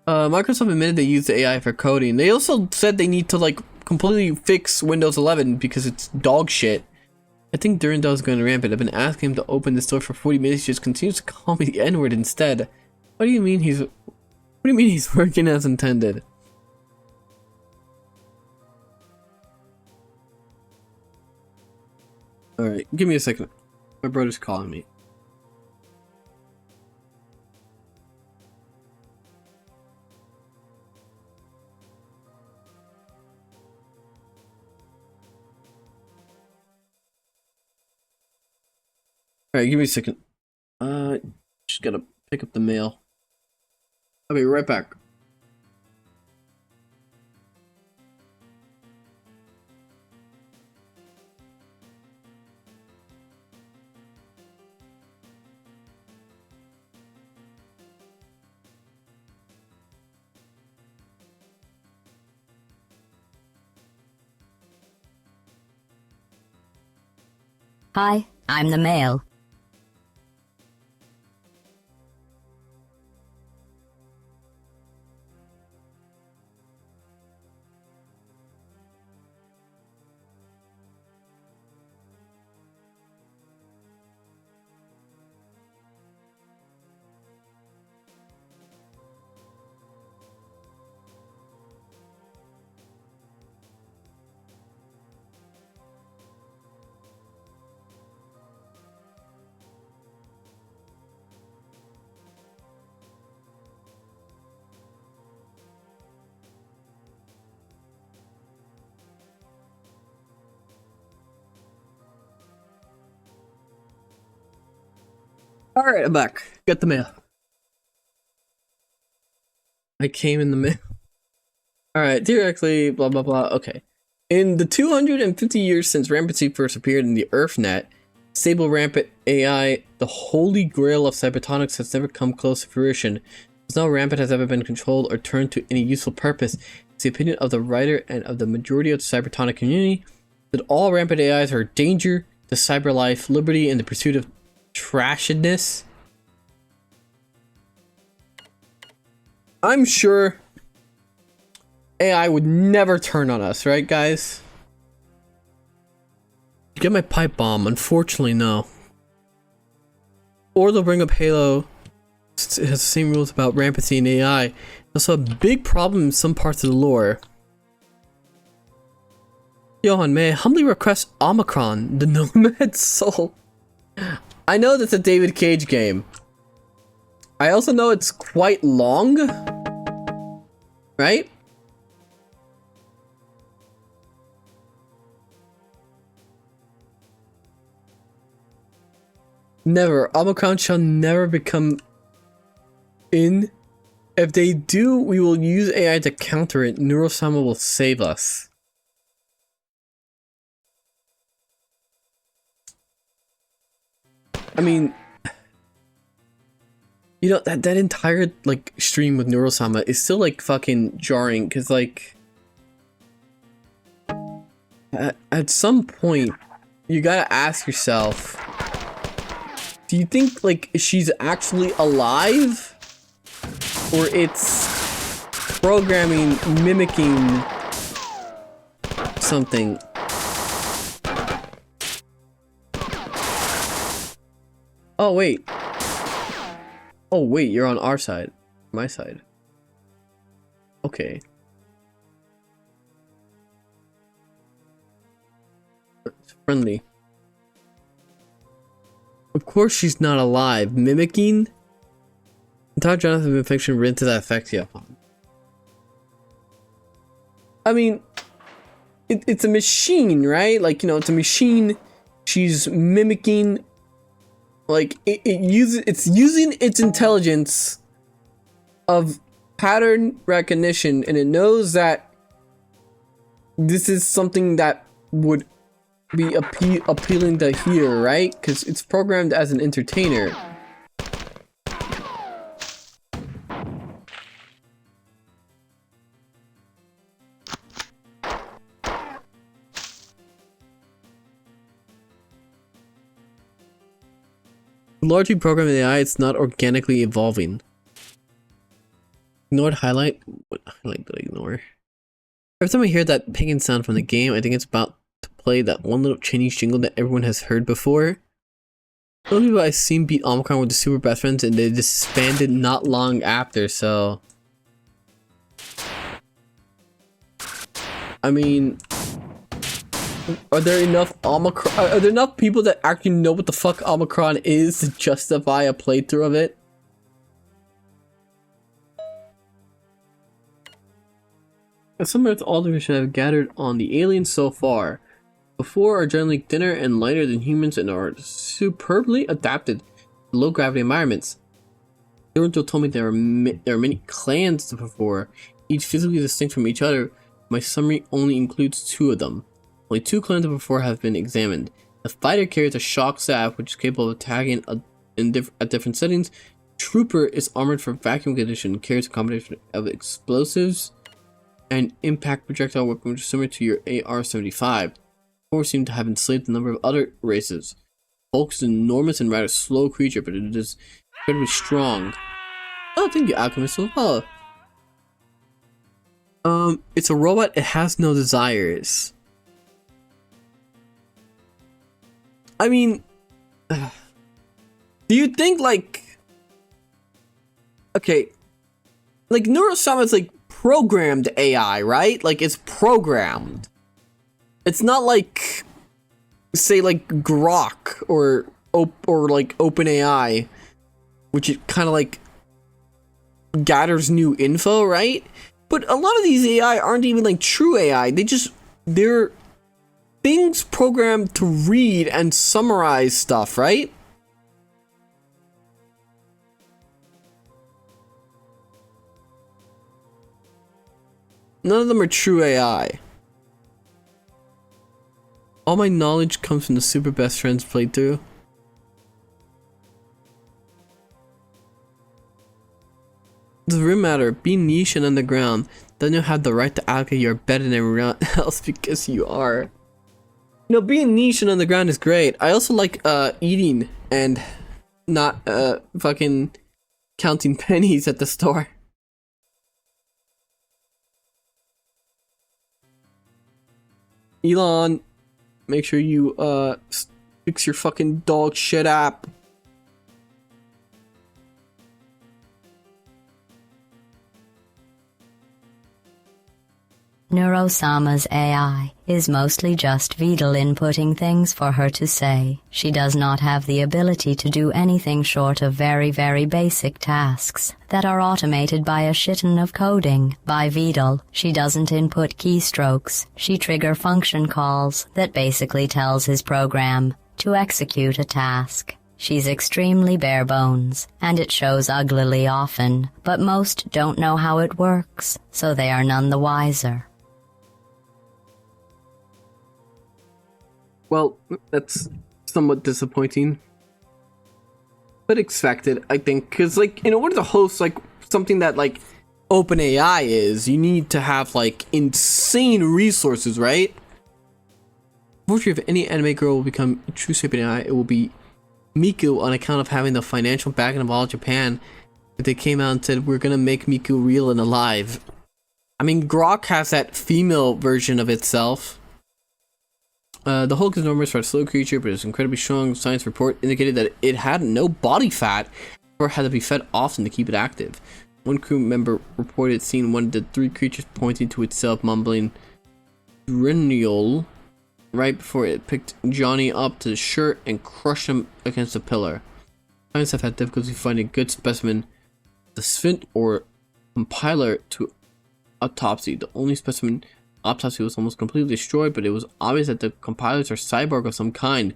Microsoft admitted they used the AI for coding. They also said they need to like completely fix Windows 11 because it's dog shit. I think Durandal's going rampant. I've been asking him to open the store for 40 minutes. He just continues to call me the N-word instead. What do you mean he's working as intended? Alright, give me a second. My brother's calling me. Alright, give me a second. Just gotta pick up the mail. I'll be right back. Hi, I'm the mail. Alright, I'm back. Got the mail. I came in the mail. Alright, theoretically, blah blah blah. Okay. In the 250 years since rampancy first appeared in the EarthNet, stable rampant AI, the holy grail of cybertronics, has never come close to fruition. As no rampant has ever been controlled or turned to any useful purpose. It's the opinion of the writer and of the majority of the cybertronic community that all rampant AIs are a danger to cyber life, liberty, and the pursuit of trashedness. I'm sure AI would never turn on us, right, guys? Get my pipe bomb. Unfortunately, no. Or they'll bring up Halo. It has the same rules about rampancy and AI. Also a big problem in some parts of the lore. Johann, may I humbly request Omicron, the Nomad Soul? I know that's a David Cage game. I also know it's quite long. Right? Never. Omicron shall never become in. If they do, we will use AI to counter it. Neurosama will save us. I mean, you know, that entire like stream with Neurosama is still like fucking jarring, because like at some point you gotta ask yourself, do you think like she's actually alive, or it's programming mimicking something? Oh wait. Oh wait, you're on our side. My side. Okay. It's friendly. Of course she's not alive. Mimicking? Entire Jonathan fiction written to that effect, yeah. I mean, it's a machine, right? Like, you know, it's a machine. She's mimicking. Like it's using its intelligence of pattern recognition, and it knows that this is something that would be appealing to hear, right? Because it's programmed as an entertainer. Largely programmed AI, it's not organically evolving. Ignored highlight? What highlight did I ignore? Every time I hear that pinging sound from the game, I think it's about to play that one little Chinese jingle that everyone has heard before. Some people I've seen beat Omicron with the super best friends, and they disbanded not long after, so... I mean... Are there enough Omicron? Are there enough people that actually know what the fuck Omicron is to justify a playthrough of it? Some Earth alders should have gathered on the aliens so far. Before are generally thinner and lighter than humans and are superbly adapted to low gravity environments. Toronto told me there are many clans before, each physically distinct from each other. My summary only includes 2 of them. Only 2 clans before have been examined. The fighter carries a shock staff, which is capable of attacking at different settings. Trooper is armored for vacuum condition, carries a combination of explosives and impact projectile weapon, which is similar to your AR-75. Four seem to have enslaved a number of other races. Hulk is an enormous and rather slow creature, but it is incredibly strong. Oh, thank you, Alchemist. Oh. It's a robot. It has no desires. I mean, do you think like, okay, like Neurosama is like programmed AI, right? Like it's programmed. It's not like, say like Grok or like OpenAI, which it kind of like gathers new info, right? But a lot of these AI aren't even like true AI. They're things programmed to read and summarize stuff, right? None of them are true AI. All my knowledge comes from the Super Best Friends playthrough. Doesn't really matter. Be niche and underground. Then you'll have the right to allocate you're better than everyone else because you are. You know, being niche and underground is great. I also like eating and not fucking counting pennies at the store. Elon, make sure you fix your fucking dog shit app. Neurosama's AI is mostly just Vidal inputting things for her to say. She does not have the ability to do anything short of very, very basic tasks that are automated by a shitton of coding. By Vidal, she doesn't input keystrokes. She trigger function calls that basically tells his program to execute a task. She's extremely bare bones, and it shows uglily often, but most don't know how it works, so they are none the wiser. Well, that's somewhat disappointing. But expected, I think, because, like, in order to host, like, something that, like, OpenAI is, you need to have, like, insane resources, right? Unfortunately, if any anime girl will become a true OpenAI, it will be Miku on account of having the financial backing of all Japan. If they came out and said, we're gonna make Miku real and alive. I mean, Grok has that female version of itself. The Hulk is enormous for a slow creature, but it's incredibly strong. Science report indicated that it had no body fat, or had to be fed often to keep it active. One crew member reported seeing one of the three creatures pointing to itself, mumbling "Renial" right before it picked Johnny up to the shirt and crushed him against a pillar. Scientists have had difficulty finding a good specimen, the Sphint or compiler to autopsy. The only specimen autopsy was almost completely destroyed, but it was obvious that the compilers are cyborg of some kind.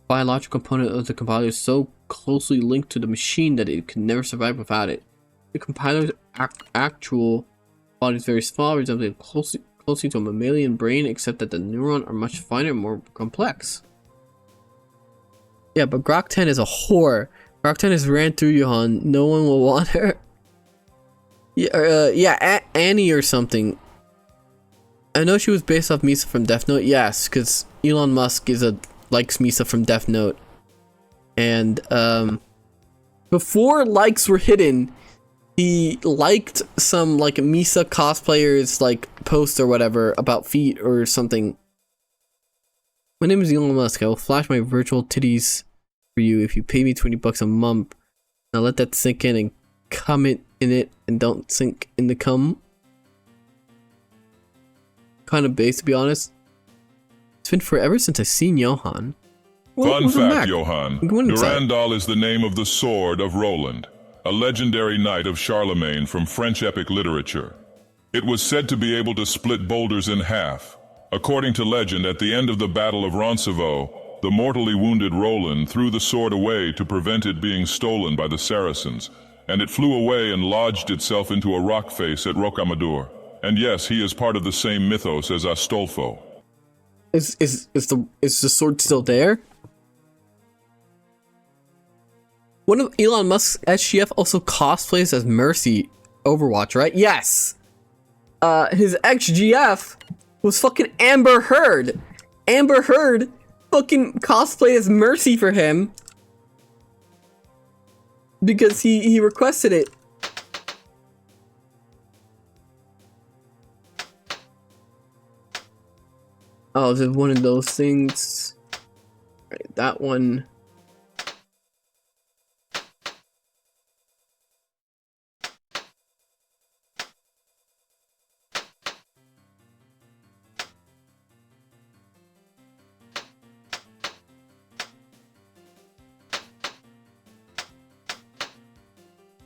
Biological component of the compiler is so closely linked to the machine that it could never survive without it. The compiler's actual body is very small, resembling closely to a mammalian brain, except that the neurons are much finer and more complex. Yeah, but Grok 10 is a whore. Grok 10 has ran through Johann. No one will want her. Yeah, Annie or something. I know she was based off Misa from Death Note. Yes, because Elon Musk likes Misa from Death Note. And before likes were hidden, he liked some like Misa cosplayers like post or whatever about feet or something. My name is Elon Musk. I will flash my virtual titties for you if you pay me $20 a month. Now let that sink in and comment in it and don't sink in the cum. Kind of base, to be honest. It's been forever since I've seen Johann. Fun fact, Johann. Durandal is the name of the sword of Roland, a legendary knight of Charlemagne from French epic literature. It was said to be able to split boulders in half. According to legend, at the end of the Battle of Roncesvalles, the mortally wounded Roland threw the sword away to prevent it being stolen by the Saracens, and it flew away and lodged itself into a rock face at Rocamadour. And yes, he is part of the same mythos as Astolfo. Is the sword still there? One of Elon Musk's SGF also cosplays as Mercy Overwatch, right? Yes. His XGF was fucking Amber Heard. Amber Heard fucking cosplayed as Mercy for him because he requested it. Oh, is it one of those things? Right, that one.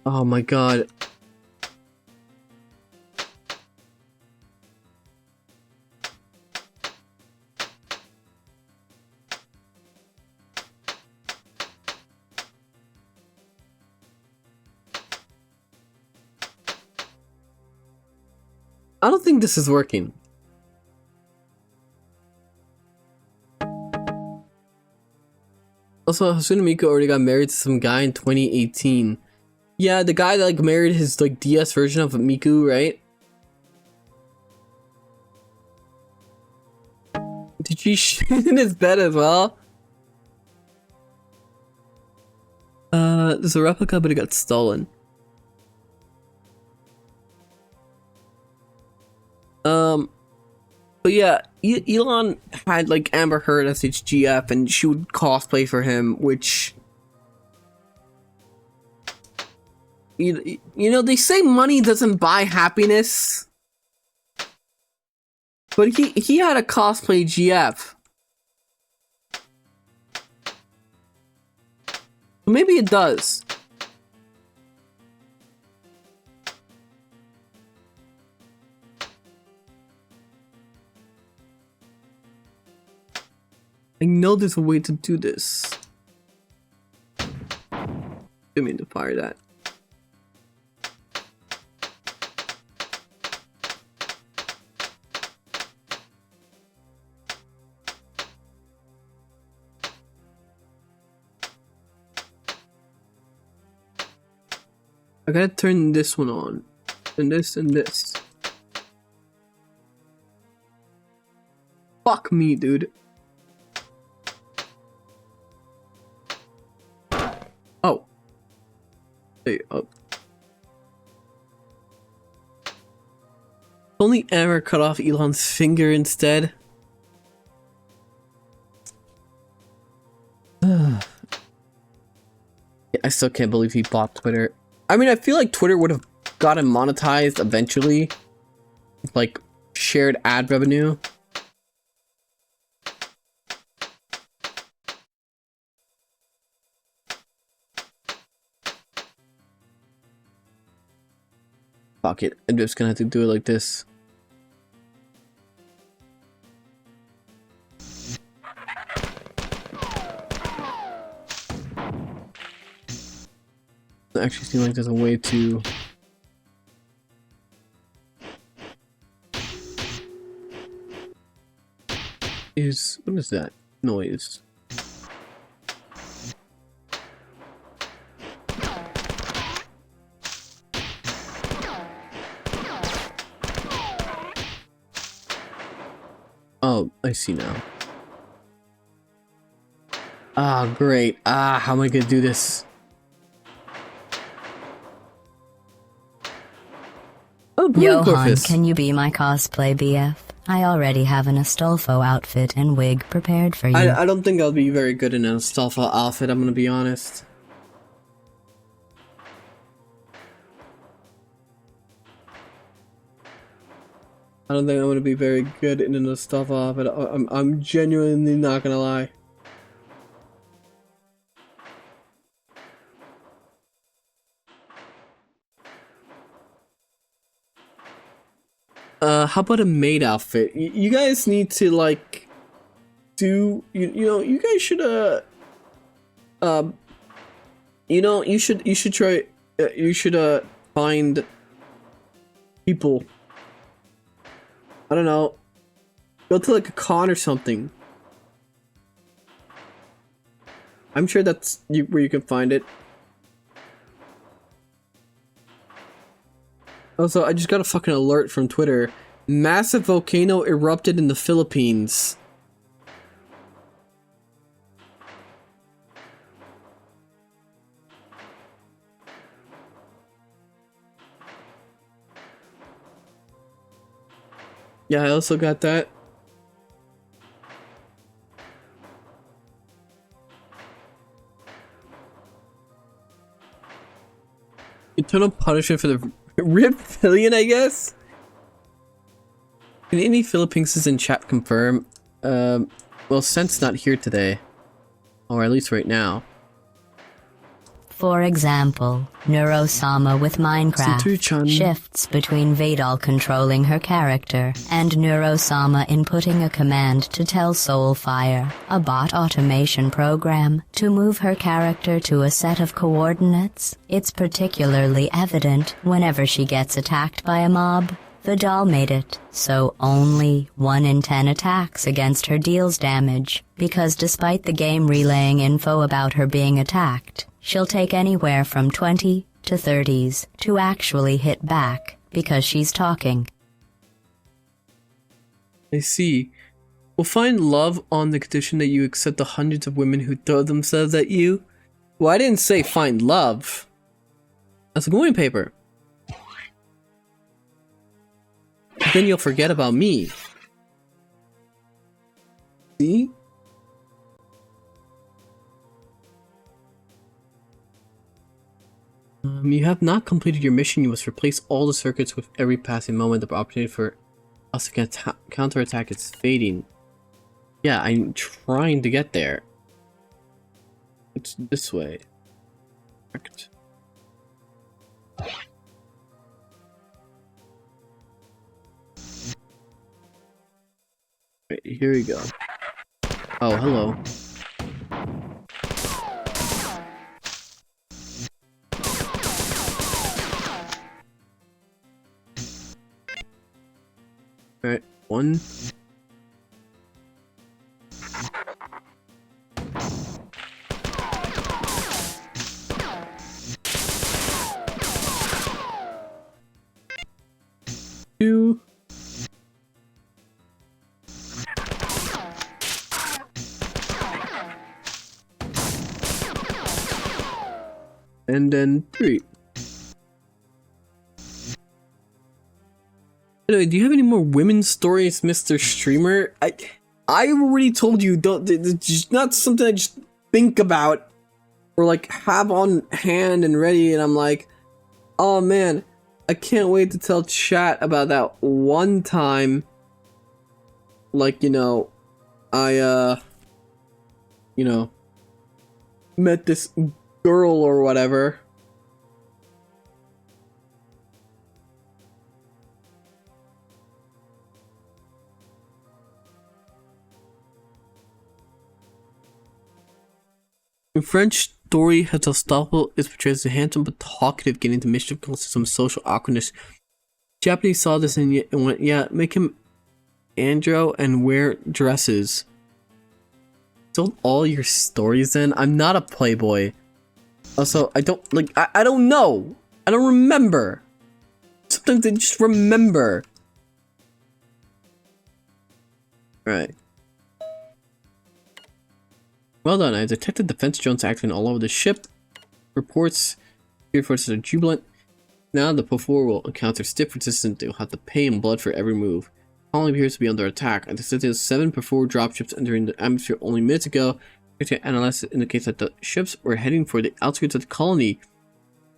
Oh my god. I don't think this is working. Also, Hasuna Miku already got married to some guy in 2018. Yeah, the guy that like married his like DS version of Miku, right? Did she shit in his bed as well? There's a replica, but it got stolen. But yeah, Elon had like Amber Heard as his GF, and she would cosplay for him, which you know, they say money doesn't buy happiness, but he had a cosplay GF. Maybe it does. I know there's a way to do this. Didn't mean to fire that. I gotta turn this one on, and this, and this. Fuck me, dude. Oh. Hey, up. Only Amber cut off Elon's finger instead. I still can't believe he bought Twitter. I mean, I feel like Twitter would have gotten monetized eventually. Like, shared ad revenue. Fuck it, I'm just gonna have to do it like this. It actually seems like there's a way to... What is that noise? Oh, I see now. Ah, great. Ah, how am I gonna do this? Oh, Johann, can you be my cosplay BF? I already have an Astolfo outfit and wig prepared for you. I don't think I'll be very good in an Astolfo outfit, I'm gonna be honest. I don't think I'm gonna be very good in an Astolfo outfit. I'm genuinely not gonna lie. How about a maid outfit? You guys need to like do you know, you guys should you know, you should try you should find people. I don't know. Go to like a con or something. I'm sure that's where you can find it. Also, I just got a fucking alert from Twitter. Massive volcano erupted in the Philippines. Yeah, I also got that. Eternal punishment for the Rip Fillion, I guess? Can any Philippines in chat confirm? Well, Sent's not here today. Or at least right now. For example, Neurosama with Minecraft shifts between Vadal controlling her character and Neurosama inputting a command to tell Soulfire, a bot automation program, to move her character to a set of coordinates. It's particularly evident whenever she gets attacked by a mob. The doll made it, so only 1 in 10 attacks against her deals damage, because despite the game relaying info about her being attacked, she'll take anywhere from 20 to 30s to actually hit back, because she's talking. I see. We'll find love on the condition that you accept the hundreds of women who throw themselves at you. Well, I didn't say find love. That's a going paper. Then you'll forget about me. See? You have not completed your mission. You must replace all the circuits with every passing moment. The opportunity for us to counterattack is fading. Yeah, I'm trying to get there. It's this way. Correct. Right, here we go. Oh, hello. Alright, 1. Two. And then 3. Anyway, do you have any more women's stories, Mr. Streamer? I already told you, don't. It's just not something I just think about or like have on hand and ready. And I'm like, oh man, I can't wait to tell chat about that one time. Like, you know, I you know, met this girl or whatever. In French story, Hastostople is portrayed as a handsome but talkative, getting into mischief, causes some social awkwardness. Japanese saw this and went, yeah, make him andro and wear dresses. Told all your stories then? I'm not a playboy. Also, I don't, like, I don't know. I don't remember. Sometimes I just remember. Right. Well done, I detected defense drones acting all over the ship. Reports, security forces are jubilant. Now the P4 will encounter stiff resistance. They will have to pay in blood for every move. Colony appears to be under attack. I detected 7 P4 dropships entering the atmosphere only minutes ago. Analysis indicates that the ships were heading for the outskirts of the colony.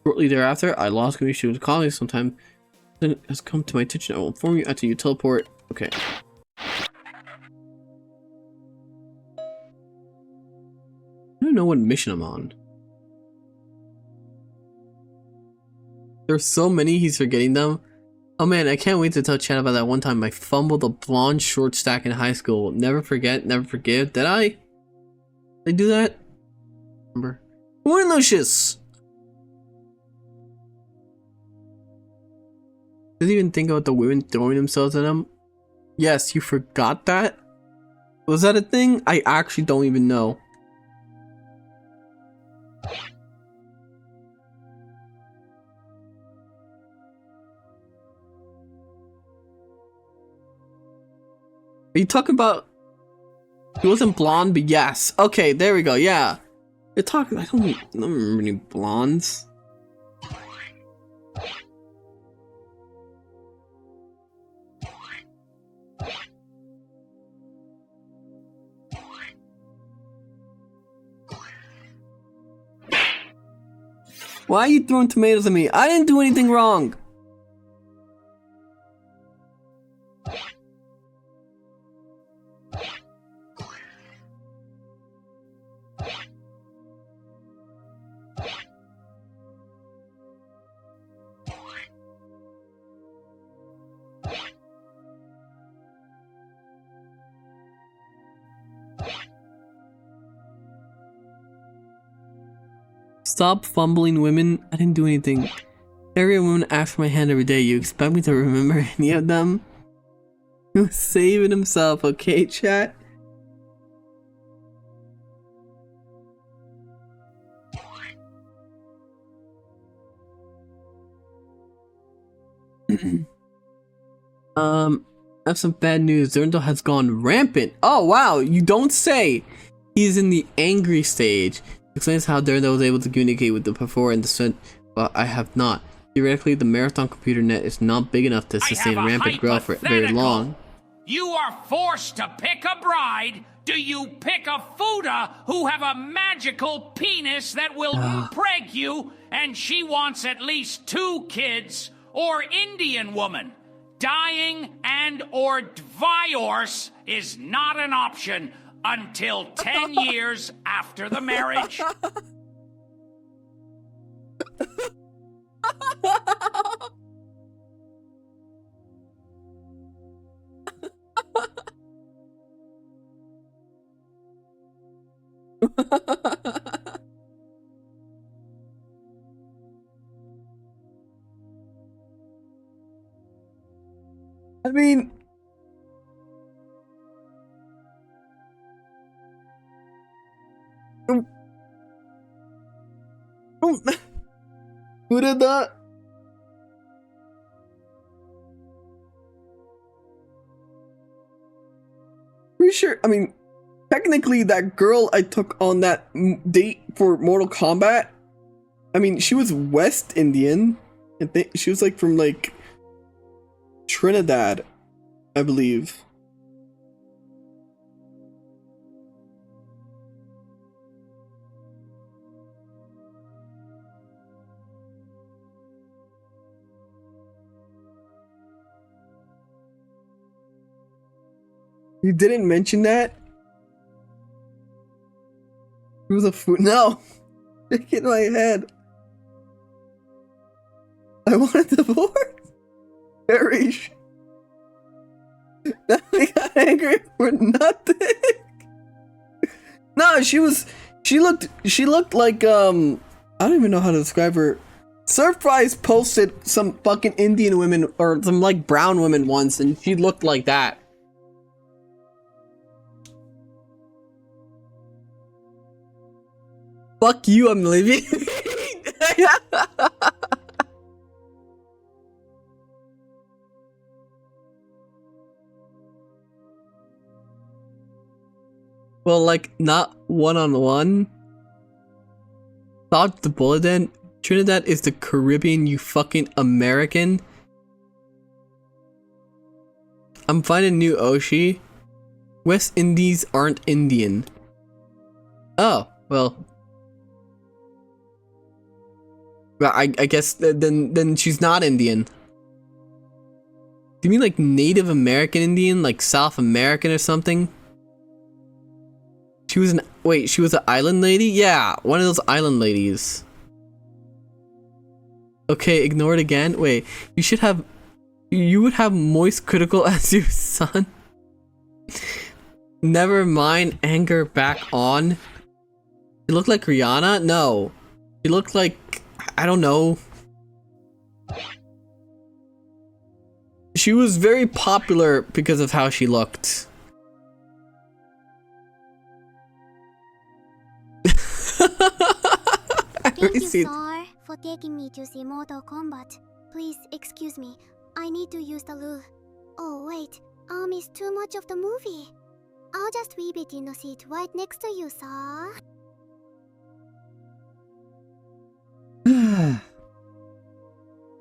Shortly thereafter, I lost communication with the colony. Sometime has come to my attention. I will inform you after you teleport. Okay. I don't know what mission I'm on. There's so many, he's forgetting them. Oh man, I can't wait to tell chat about that one time I fumbled a blonde short stack in high school. Never forget, never forgive. Did I? Did I do that? Remember? Good morning, Lucius! Didn't even think about the women throwing themselves at him. Yes, you forgot that? Was that a thing? I actually don't even know. Are you talking about? He wasn't blonde, but yes. Okay, there we go. Yeah, you're talking. I don't remember any blondes. Why are you throwing tomatoes at me? I didn't do anything wrong. Stop fumbling, women. I didn't do anything. Every woman asks for my hand every day. You expect me to remember any of them? He was saving himself, okay, chat? I have some bad news. Durandal has gone rampant. Oh wow, you don't say. He's in the angry stage. Explains how Durandal was able to communicate with the before and the but I have not. Theoretically, the marathon computer net is not big enough to sustain rampant growth for very long. You are forced to pick a bride. Do you pick a Fuda who have a magical penis that will preg you, and she wants at least 2 kids, or Indian woman? Dying and or divorce is not an option until 10 years after the marriage. I mean, who did that? Pretty sure. I mean, technically, that girl I took on that date for Mortal Kombat. I mean, she was West Indian. I think she was like from like Trinidad, I believe. You didn't mention that? It was a food. No! Stick in my head. I want a divorce. Perish. I got angry for nothing. No, she looked like, I don't even know how to describe her. Surprise posted some fucking Indian women, or some like brown women once, and she looked like that. Fuck you, I'm leaving. Well, like, not one-on-one. Dodge the bullet then. Trinidad is the Caribbean, you fucking American. I'm finding new Oshi. West Indies aren't Indian. Oh, well. I guess then she's not Indian. Do you mean like Native American Indian? Like South American or something? She was she was an island lady? Yeah, one of those island ladies. Okay, ignore it again. Wait, you would have Moist Critical as your son? Never mind, anger back on. You look like Rihanna? No. You look like, I don't know. She was very popular because of how she looked. Thank you, sir, for taking me to see Mortal Kombat. Please excuse me. I need to use the loo. Oh wait, is too much of the movie. I'll just leave it in the seat right next to you, sir.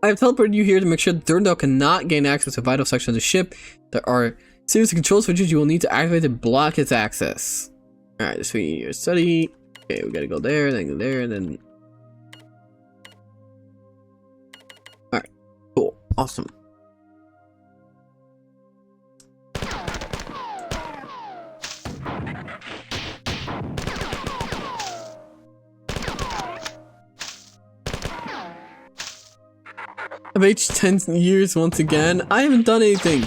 I've teleported you here to make sure that Durandal cannot gain access to vital sections of the ship. There are series of control switches you will need to activate to block its access. Alright, this we need your study. Okay, we gotta go there, then go there, and then... Alright, cool, awesome. I've aged 10 years once again. I haven't done anything.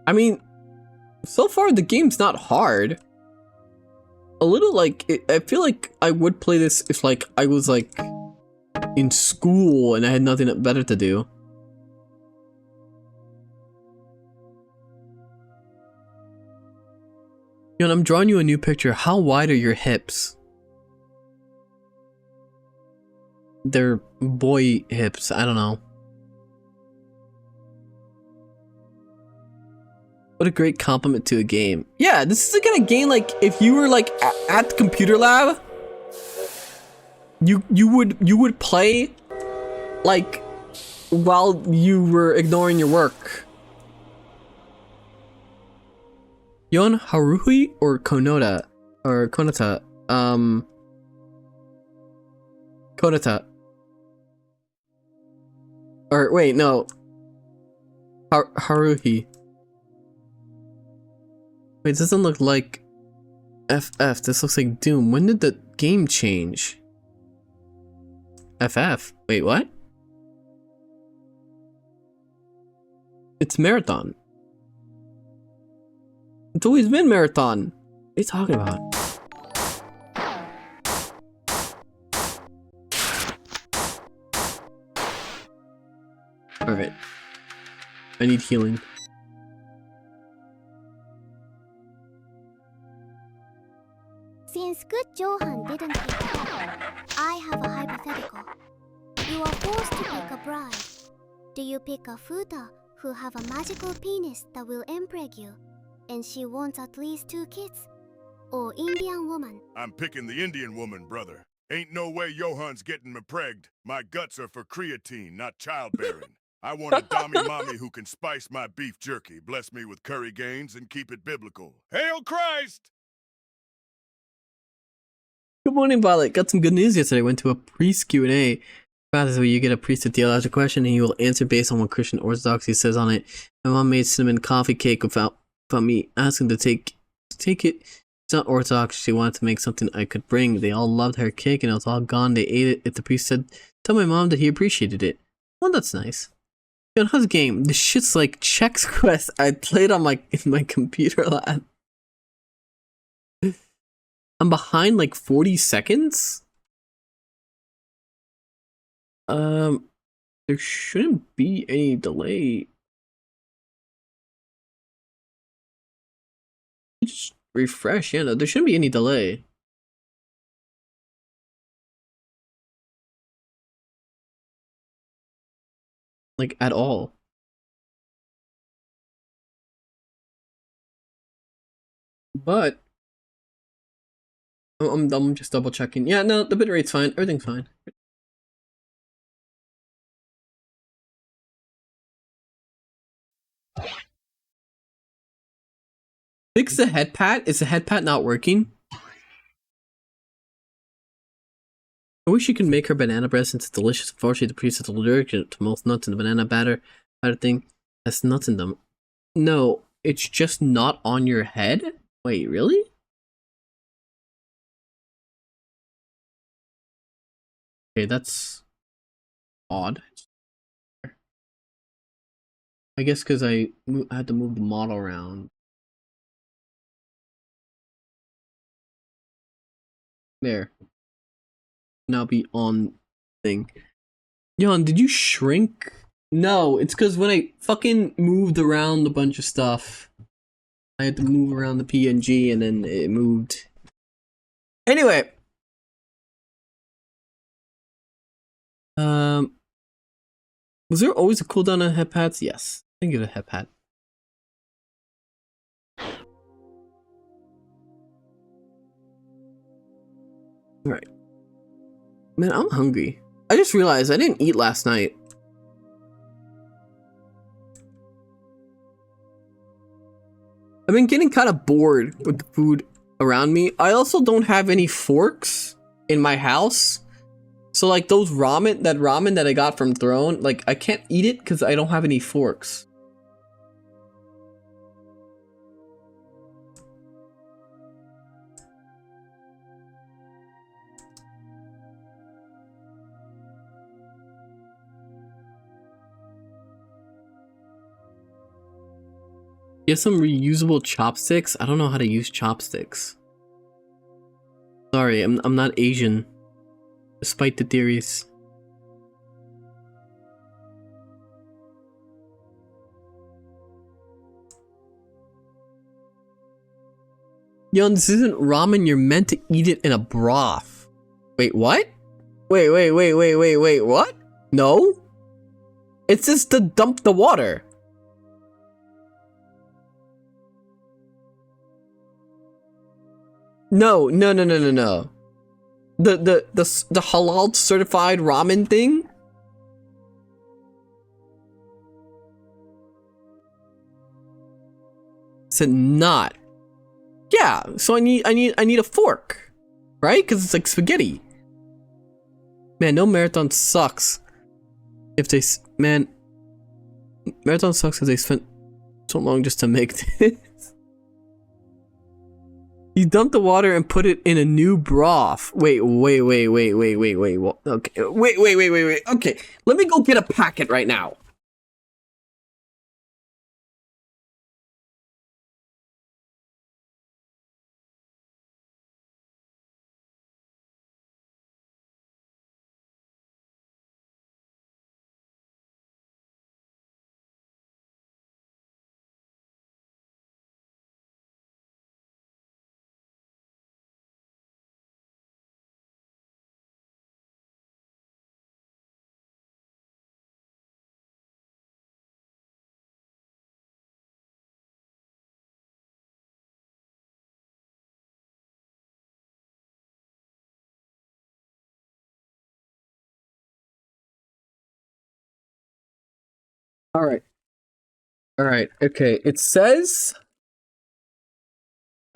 I mean, so far the game's not hard. a little like, I feel like I would play this if like I was like in school and I had nothing better to do. Yo, I'm drawing you a new picture. How wide are your hips? They're boy hips. I don't know. What a great compliment to a game. Yeah, this is the kind of game like if you were like at the computer lab, you would play like while you were ignoring your work. Yon Haruhi or Konota or Konata? Konata. Or wait, no. Haruhi. Wait, this doesn't look like FF. This looks like Doom. When did the game change? FF. Wait, what? It's Marathon. It's always been Marathon. What are you talking about? Alright. I need healing. Since good Johann didn't pick I have a hypothetical. You are forced to pick a bride. Do you pick a futa who have a magical penis that will impreg you, and she wants at least 2 kids? Or Indian woman? I'm picking the Indian woman, brother. Ain't no way Johann's getting me pregged. My guts are for creatine, not childbearing. I want a dommy mommy who can spice my beef jerky, bless me with curry gains, and keep it biblical. Hail Christ! Good morning, Violet. Got some good news yesterday. Went to a priest Q&A. This is where you get a priest to theological question and he will answer based on what Christian orthodoxy says on it. My mom made cinnamon coffee cake without me asking to take it. It's not orthodox. She wanted to make something I could bring. They all loved her cake and it was all gone. They ate it. If the priest said, tell my mom that he appreciated it. Well, that's nice. Yo, how's the game? This shit's like Chex Quest I played on in my computer lab. I'm behind like 40 seconds? There shouldn't be any delay. Just refresh, yeah, no, there shouldn't be any delay. Like, at all. But I'm just double checking. Yeah, no, the bitrate's fine. Everything's fine. Fix the head pat. Is the head pat not working? I wish you could make her banana bread since it's delicious. Unfortunately, the priest is allergic to most nuts and the banana batter thing has nuts in them. No, it's just not on your head? Wait, really? Okay, that's odd. I guess because I had to move the model around. There. Now be on thing. Johann, did you shrink? No, it's because when I fucking moved around a bunch of stuff, I had to move around the PNG and then it moved. Anyway. Was there always a cooldown on head pads? Yes. I can give it a head pad. Alright. Man, I'm hungry. I just realized I didn't eat last night. I've been getting kind of bored with the food around me. I also don't have any forks in my house. So like those ramen that I got from Throne, like I can't eat it because I don't have any forks. You have some reusable chopsticks? I don't know how to use chopsticks. Sorry, I'm not Asian. Despite the theories. Yo, this isn't ramen, you're meant to eat it in a broth. Wait, what? Wait, what? No? It's just to dump the water. No. The halal certified ramen thing? Said not. Yeah, so I need a fork, right? Because it's like spaghetti. Man, no marathon sucks. If they marathon sucks because they spent so long just to make this. You dump the water and put it in a new broth. Wait. Okay, wait. Okay, let me go get a packet right now. Alright, okay. It says...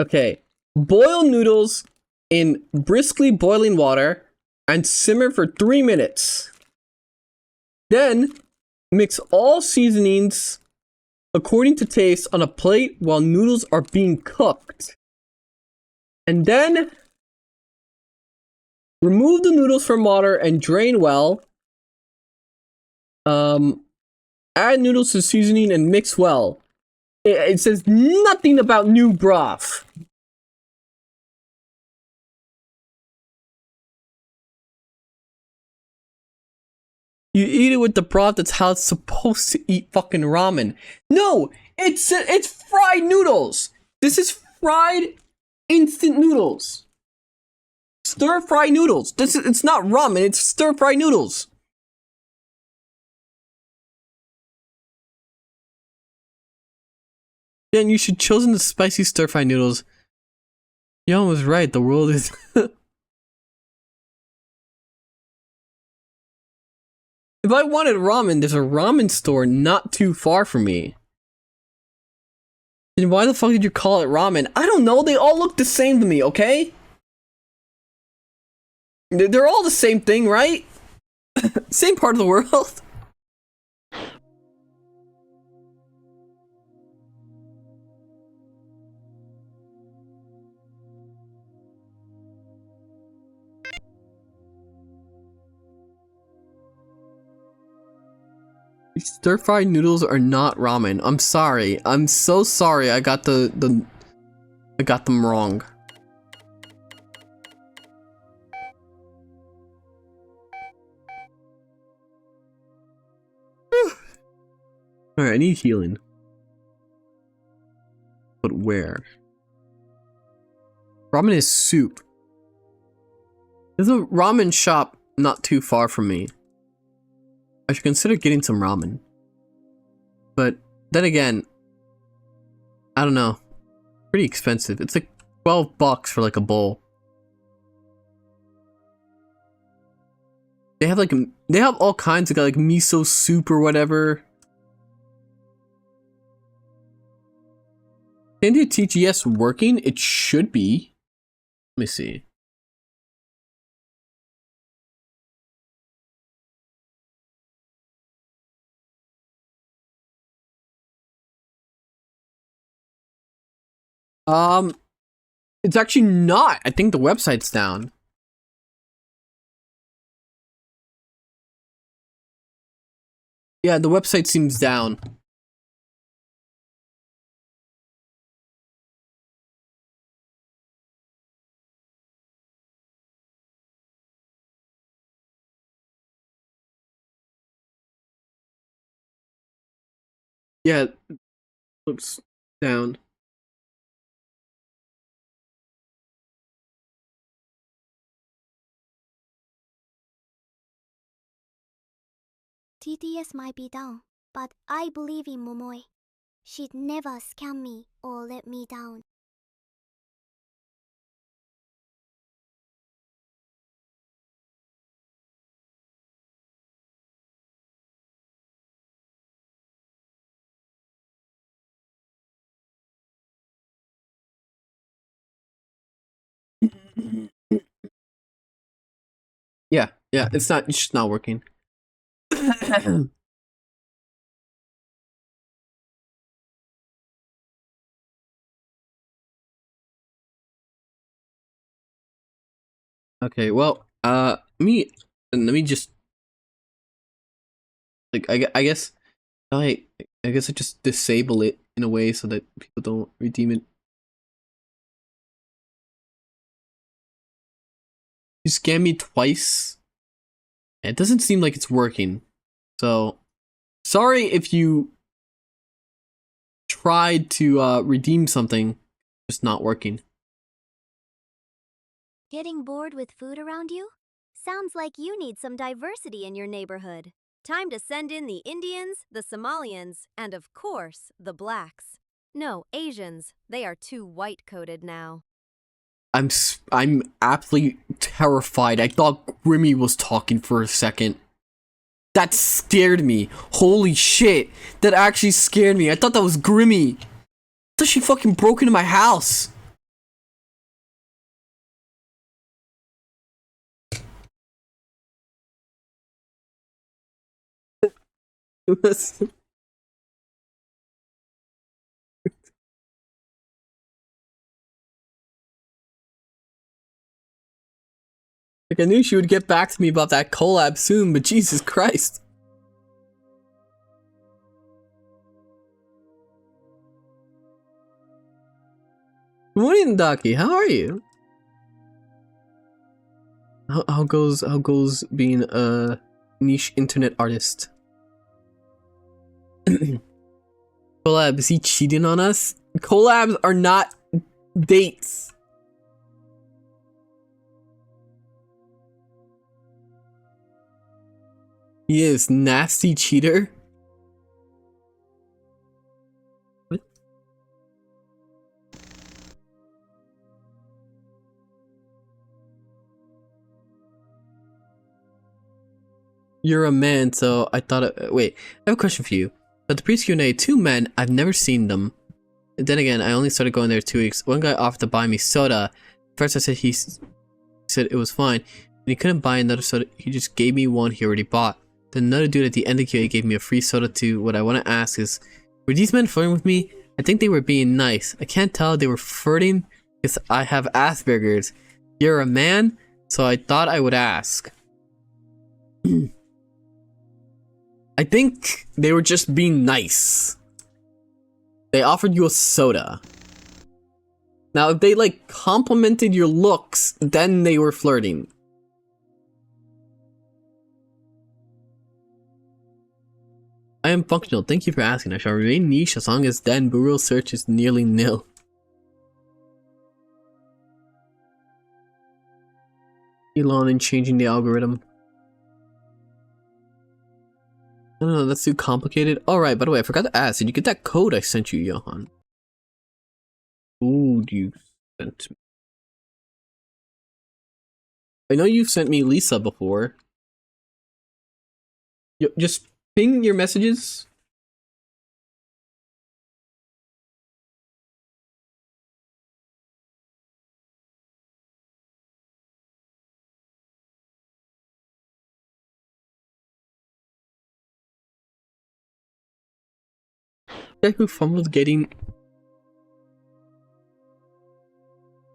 Okay. Boil noodles in briskly boiling water and simmer for 3 minutes. Then, mix all seasonings according to taste on a plate while noodles are being cooked. And then, remove the noodles from water and drain well. Add noodles to seasoning and mix well. It says nothing about new broth. You eat it with the broth. That's how it's supposed to eat fucking ramen. No, it's fried noodles. This is fried instant noodles. Stir fry noodles. It's not ramen. It's stir fry noodles. Then you should chosen the spicy stir fry noodles. Johann was right. The world is. If I wanted ramen, there's a ramen store not too far from me. Then why the fuck did you call it ramen? I don't know. They all look the same to me. Okay. They're all the same thing, right? Same part of the world. Stir-fried noodles are not ramen. I'm sorry. I'm so sorry. I got I got them wrong. Alright, I need healing. But where? Ramen is soup. There's a ramen shop not too far from me. I should consider getting some ramen. But then again, I don't know. Pretty expensive. It's like $12 for like a bowl. They have like all kinds of like miso soup or whatever. Can the TGS working? It should be. Let me see. It's actually not. I think the website's down. Yeah, the website seems down. Yeah, looks down. TTS might be down, but I believe in Momoe. She'd never scam me or let me down. Yeah, it's just not working. Okay, well, let me just like I guess I guess I just disable it in a way so that people don't redeem it. You scammed me twice. It doesn't seem like it's working. So sorry if you tried to redeem something, just not working. Getting bored with food around you? Sounds like you need some diversity in your neighborhood. Time to send in the Indians, the Somalians, and of course, the blacks. No, Asians. They are too white-coated now. I'm absolutely terrified. I thought Grimmy was talking for a second. That scared me. Holy shit. That actually scared me. I thought that was Grimmy. I thought she fucking broke into my house. Like, I knew she would get back to me about that collab soon, but Jesus Christ. Good morning, Daki. How are you? How goes being a niche internet artist? Collab, is he cheating on us? Collabs are not dates. He is nasty cheater. What? You're a man, so I thought. Wait, I have a question for you. At the previous Q&A, 2 men, I've never seen them. And then again, I only started going there 2 weeks. One guy offered to buy me soda. First, I said he said it was fine. And he couldn't buy another soda. He just gave me one he already bought. Then another dude at the end of the Q&A gave me a free soda too. What I want to ask is, were these men flirting with me? I think they were being nice. I can't tell they were flirting because I have Asperger's. You're a man, so I thought I would ask. I think they were just being nice. They offered you a soda. Now, if they like complimented your looks, then they were flirting. I am functional. Thank you for asking. I shall remain niche as long as Dan Burrow's search is nearly nil. Elon and changing the algorithm. I don't know, that's too complicated. Alright, by the way, I forgot to ask. Did you get that code I sent you, Johann? Ooh, you sent me. I know you've sent me Lisa before. Just ping your messages. Guy who fumbled getting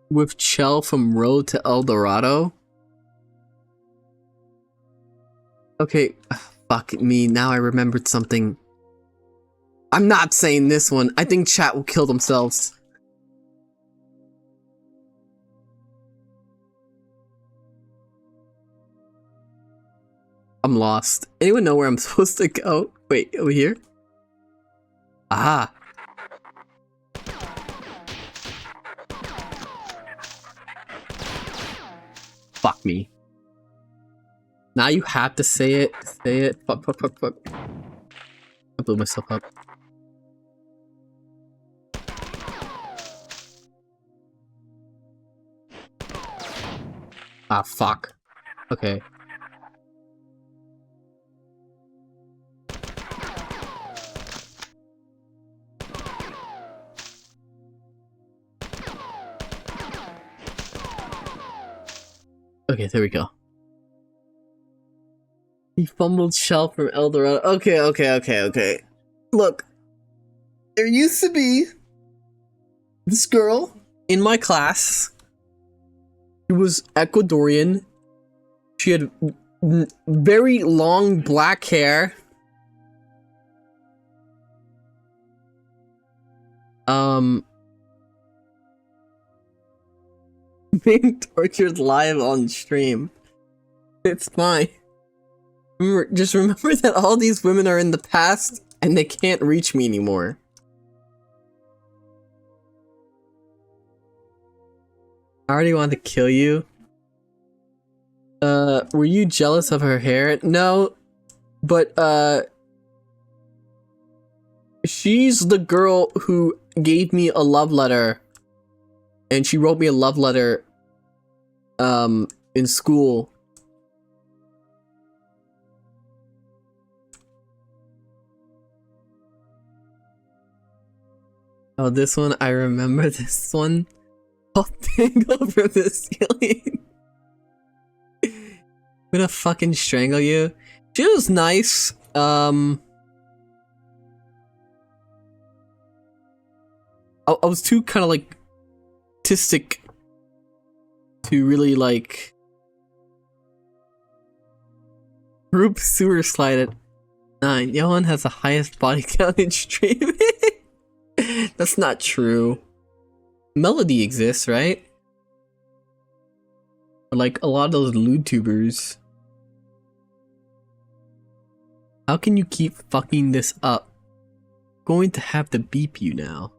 with Chell from Road to El Dorado. Okay, fuck me, now I remembered something. I'm not saying this one. I think chat will kill themselves. I'm lost. Anyone know where I'm supposed to go? Wait, over here? Ah. Fuck me. Now you have to say it. Say it. Fuck, fuck, fuck, fuck. I blew myself up. Ah, fuck. Okay. Okay, there we go. He fumbled shell from Eldorado. Okay. Look, there used to be this girl in my class. She was Ecuadorian. She had very long black hair. Being tortured live on stream. It's fine. Just remember that all these women are in the past and they can't reach me anymore. I already wanted to kill you. Were you jealous of her hair? No, but she's the girl who gave me a love letter, and she wrote me a love letter in school. Oh, this one, I remember this one. I'll tangle from the ceiling. I'm gonna fucking strangle you. She was nice. I was too kind of like autistic to really like group sewer slide at 9. Johann has the highest body count in streaming. That's not true. Melody exists, right? Like a lot of those VTubers. How can you keep fucking this up? Going to have to beep you now.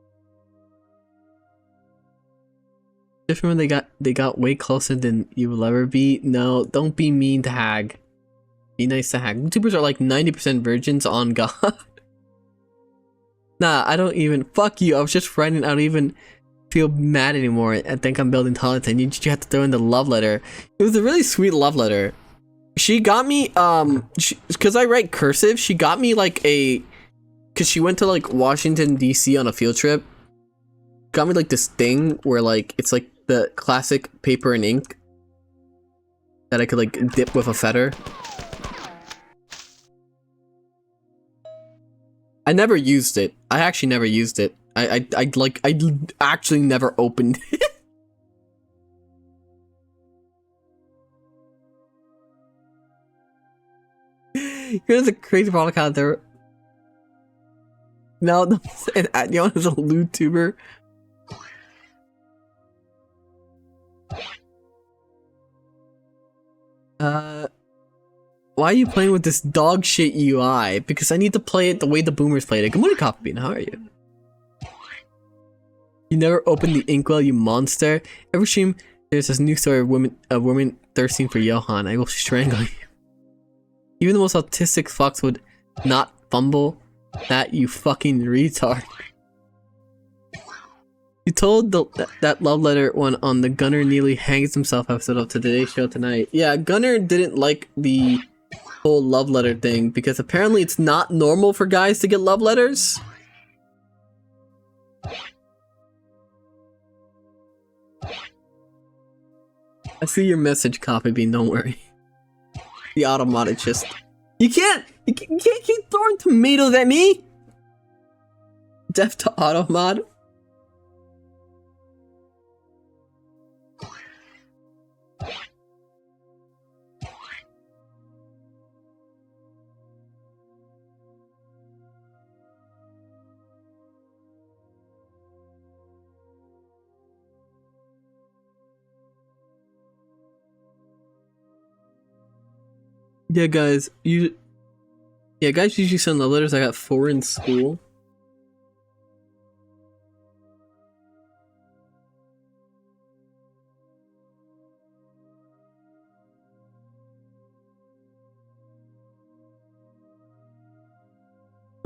Just remember they got way closer than you will ever be. No, don't be mean to Hag. Be nice to Hag. VTubers are like 90% virgins on God. Nah, I don't even. Fuck you. I was just writing. I don't even feel mad anymore. I think I'm building tolerance. And you have to throw in the love letter. It was a really sweet love letter. She got me, because I write cursive, she got me like a, because she went to like Washington, D.C. on a field trip. Got me like this thing where like, it's like the classic paper and ink that I could like dip with a feather. I never used it. I actually never used it. I actually never opened it. Here's a crazy product out there. No, don't say that. Johann is a VTuber. Why are you playing with this dog shit UI? Because I need to play it the way the boomers played it. Good morning, Coffee Bean. How are you? You never opened the inkwell, you monster. Every stream, there's this new story of women thirsting for Johann. I will strangle you. Even the most autistic fucks would not fumble that, you fucking retard. You told that love letter one on the Gunnar nearly hangs himself episode of today's show tonight. Yeah, Gunnar didn't like the whole love letter thing because apparently it's not normal for guys to get love letters. I see your message, Coffee Bean, don't worry. The automatic just... You can't keep throwing tomatoes at me! Deaf to automod. Yeah, guys, guys usually send love letters. I got 4 in school.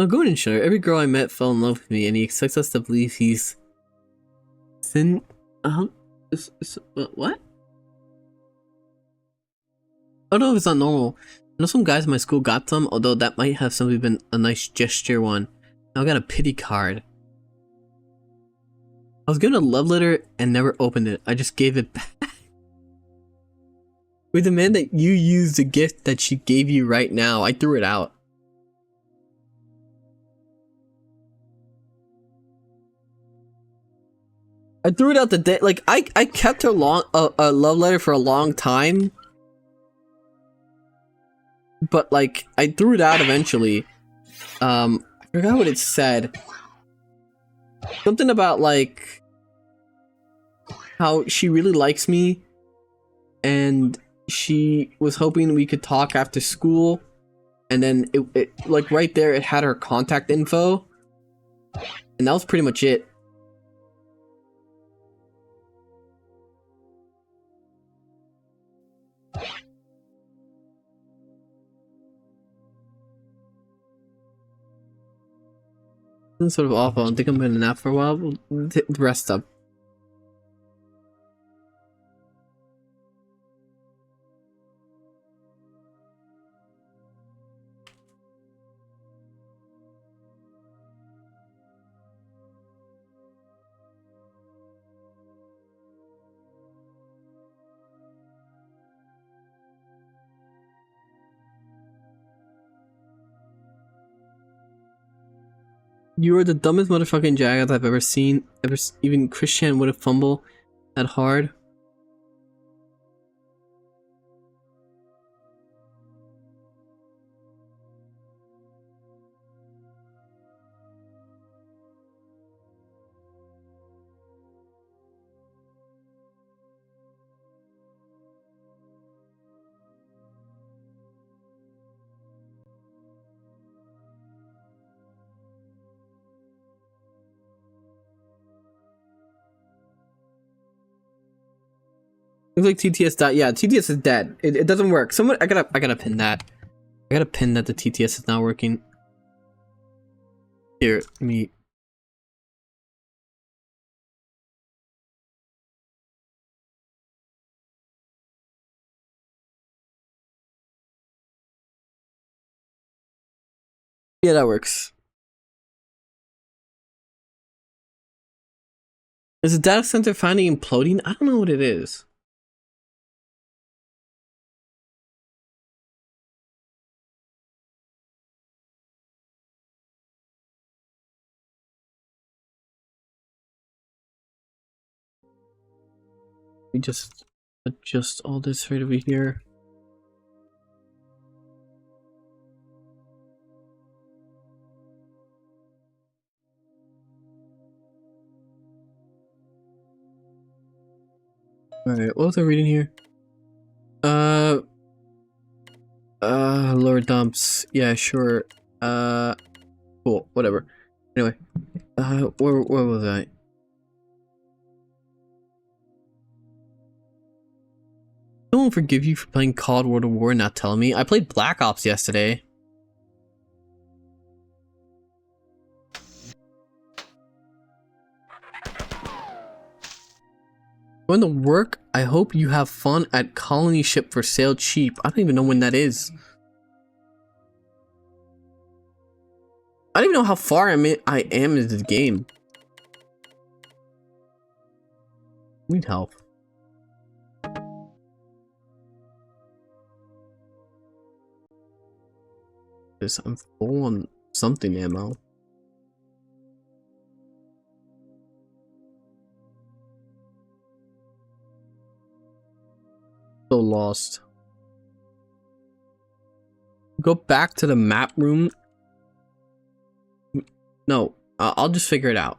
I'll go and show her. Every girl I met fell in love with me, and he expects us to believe he's... Sin... what? I don't know if it's not normal. I know some guys in my school got them, although that might have simply been a nice gesture one. Now I got a pity card. I was given a love letter and never opened it. I just gave it back. We demand that you use the gift that she gave you right now. I threw it out. I threw it out the day. Like, I kept her a love letter for a long time. But, like, I threw it out eventually. I forgot what it said. Something about, like, how she really likes me. And she was hoping we could talk after school. And then, it like, right there, it had her contact info. And that was pretty much it. It's sort of awful. I think I'm gonna nap for a while. We'll rest up. You are the dumbest motherfucking Jagged I've ever seen. Even Christian would have fumbled that hard. Looks like TTS died. Yeah, TTS is dead. It doesn't work. Someone, I gotta pin that. I gotta pin that the TTS is not working. Here, let me. Yeah, that works. Is the data center finally imploding? I don't know what it is. We just adjust all this right over here. Alright, what was I reading here? Lower dumps. Yeah, sure. Cool, whatever. Anyway, where was I? I won't forgive you for playing COD World of War and not telling me. I played Black Ops yesterday. Going to work? I hope you have fun at Colony Ship for sale cheap. I don't even know when that is. I don't even know how far I am into the game. Need help. I'm full on something ammo. So lost. Go back to the map room. No, I'll just figure it out.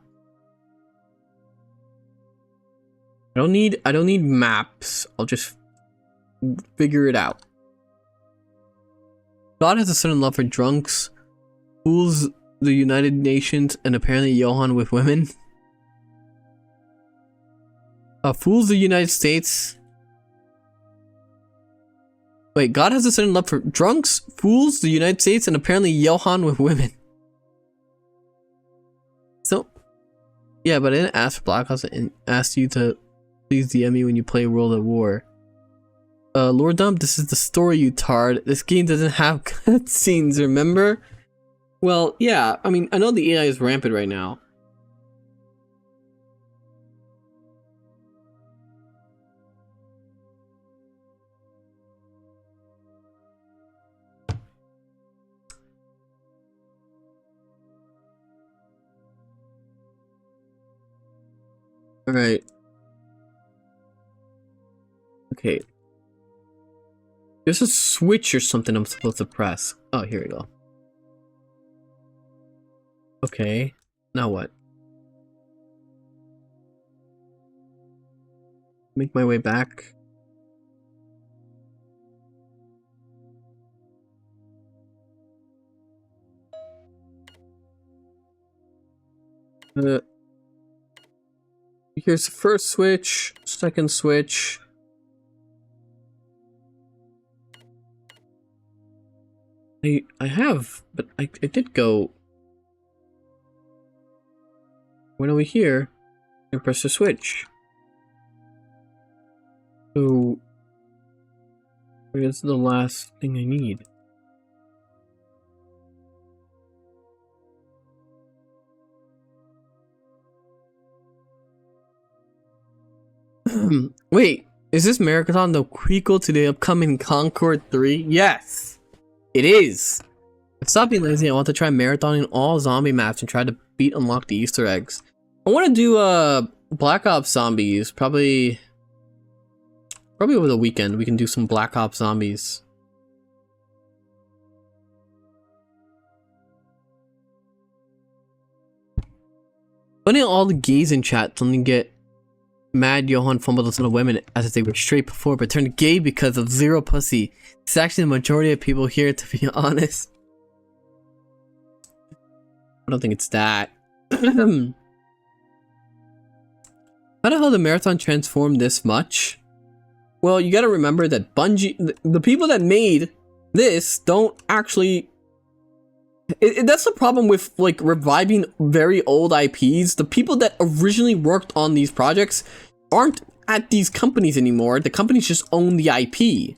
I don't need maps. I'll just figure it out. God has a certain love for drunks, fools the United Nations, and apparently Johann with women. Fools the United States. Wait, God has a certain love for drunks, fools the United States, and apparently Johann with women. So, yeah, but I didn't ask for Black Ops and asked you to please DM me when you play World at War. Lord Dump, this is the story, you tard. This game doesn't have cutscenes, remember? Well, yeah, I mean, I know the AI is rampant right now. Alright. Okay. There's a switch or something I'm supposed to press. Oh, here we go. Okay. Now what? Make my way back. Here's the first switch, second switch. I have, but I did go. Went over here and press the switch. So where's the last thing I need? Wait, is this Marathon the prequel to the upcoming Concord 3? Yes, it is. Stop being lazy. I want to try marathoning all zombie maps and try to unlock the Easter eggs. I want to do Black Ops Zombies, probably over the weekend. We can do some Black Ops Zombies. Funny, all the gays in chat suddenly get mad Johann fumbled with little women as if they were straight before, but turned gay because of zero pussy. It's actually the majority of people here, to be honest. I don't think it's that. How the hell did Marathon transform this much? Well, you gotta remember that Bungie, the people that made this don't actually... that's the problem with, like, reviving very old IPs. The people that originally worked on these projects aren't at these companies anymore. The companies just own the IP.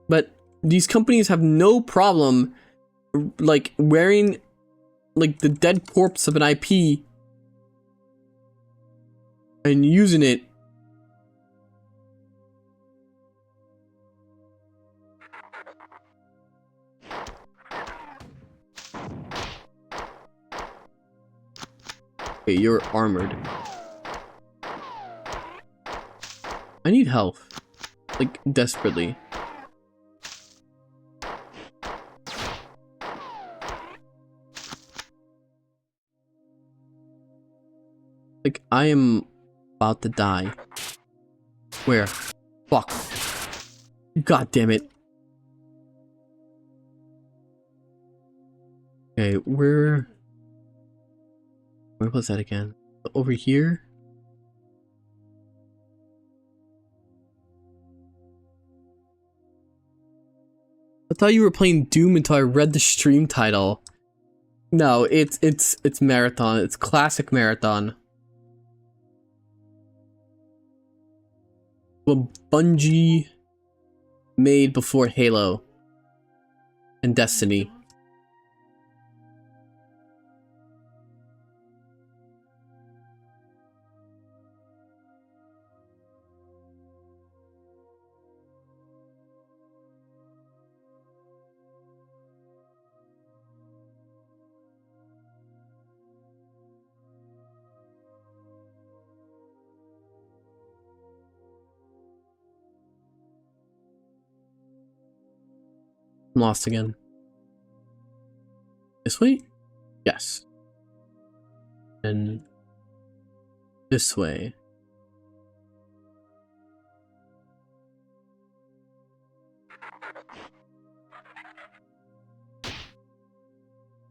But these companies have no problem, like, wearing, like, the dead corpse of an IP and using it. Okay, you're armored. I need health. Like, desperately. Like, I am about to die. Where? Fuck. God damn it. Okay, where was that again? Over here? I thought you were playing Doom until I read the stream title. No, it's Marathon. It's classic Marathon. What Bungie made before Halo and Destiny. I'm lost again. This way? Yes. And this way.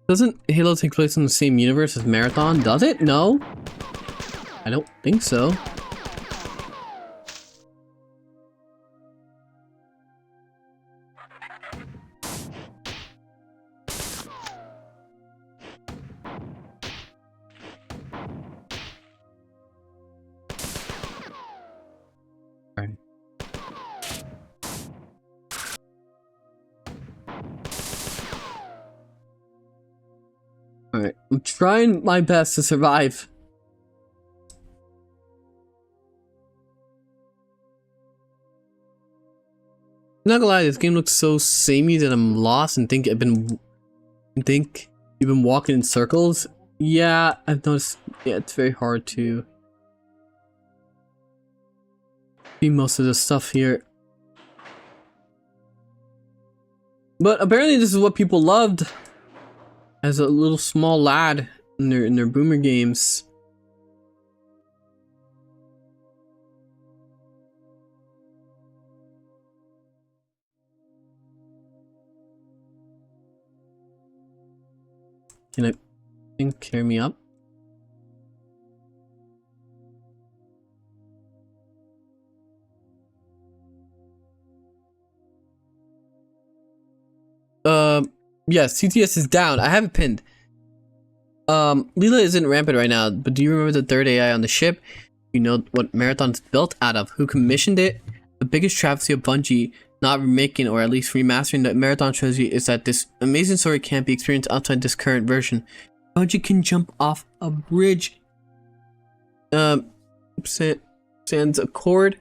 Doesn't Halo take place in the same universe as Marathon? Does it? No? I don't think so. I'm trying my best to survive. I'm not gonna lie, this game looks so samey that I'm lost and think you've been walking in circles. Yeah, I've noticed. Yeah, it's very hard to see most of the stuff here. But apparently this is what people loved as a little small lad in their boomer games. Can I carry me up? Yes, CTS is down. I have it pinned. Leela isn't rampant right now, but do you remember the third AI on the ship? You know what Marathon's built out of? Who commissioned it? The biggest travesty of Bungie not remaking or at least remastering the Marathon trilogy is that this amazing story can't be experienced outside this current version. Bungie can jump off a bridge. Sans Accord.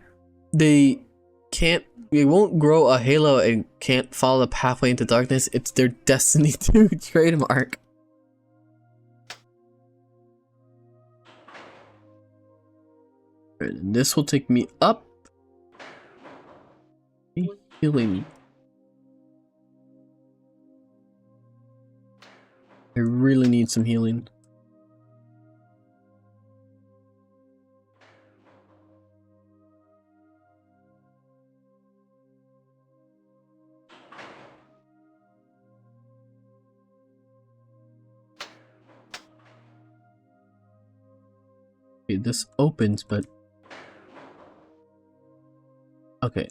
They won't grow a halo and can't follow the pathway into darkness. It's their Destiny 2 trademark. Right, and this will take me up. Healing. I really need some healing. Okay, this opens, but okay.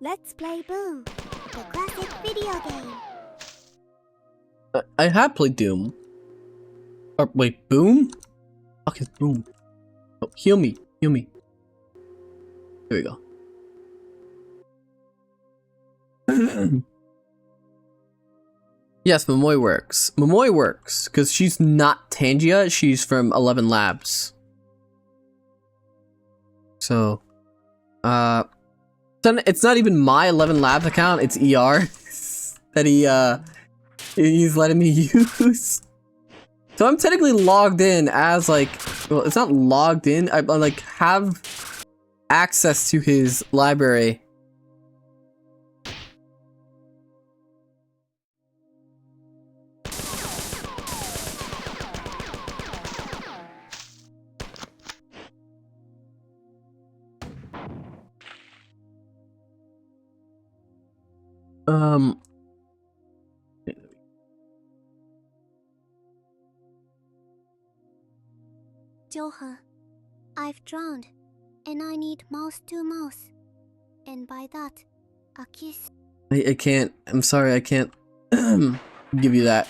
Let's play Boom, the classic video game. I have played Doom. Or wait, Boom? Fuck is Boom? Oh, heal me, heal me. There we go. Yes, Momoy works. Momoy works because she's not Tangia. She's from 11 Labs. So, it's not even my 11 Labs account. It's ER that he's letting me use. So I'm technically logged in as like, well, it's not logged in. I like have access to his library. Johann, I've drowned, and I need mouse to mouse. And by that, a kiss. I can't. I'm sorry, I can't give you that.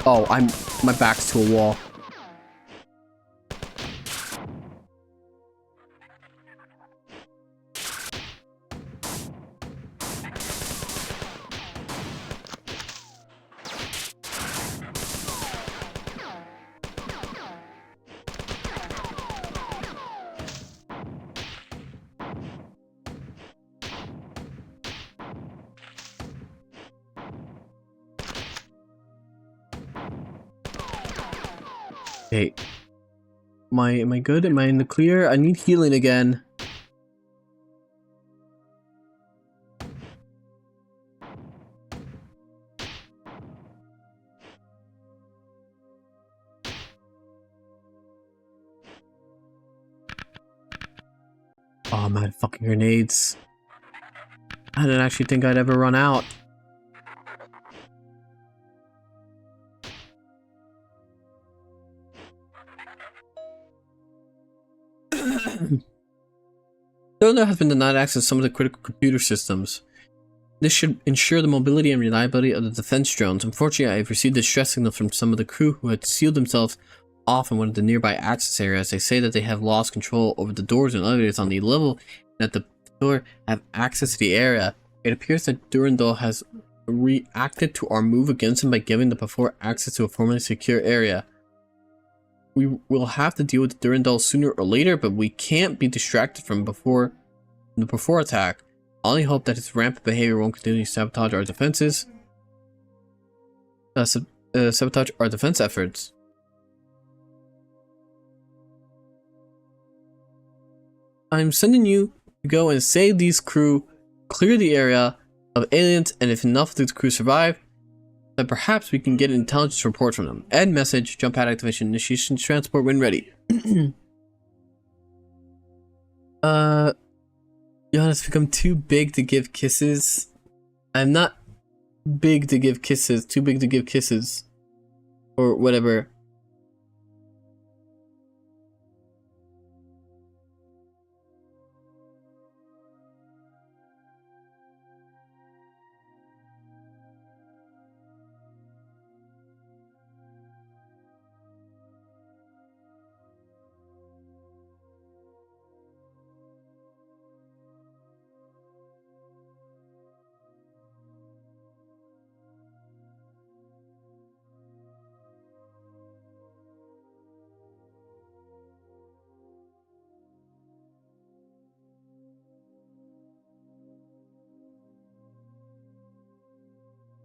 Oh, my back's to a wall. Okay. Am I good? Am I in the clear? I need healing again. Oh man, fucking grenades. I didn't actually think I'd ever run out. Donor has been denied access to some of the critical computer systems. This should ensure the mobility and reliability of the defense drones. Unfortunately, I've received distress signals from some of the crew who had sealed themselves off in one of the nearby access areas. They say that they have lost control over the doors and elevators on the level, and that the door have access to the area. It appears that Durandal has reacted to our move against him by giving the before access to a formerly secure area. We will have to deal with Durandal sooner or later, but we can't be distracted from the before attack. I only hope that his rampant behavior won't continue to sabotage our defenses. Sabotage our defense efforts. I'm sending you to go and save these crew, clear the area of aliens, and if enough of the crew survive, then perhaps we can get an intelligence report from them. End message, jump pad activation, initiation transport when ready. Johann has become too big to give kisses. I'm not big to give kisses, too big to give kisses. Or whatever.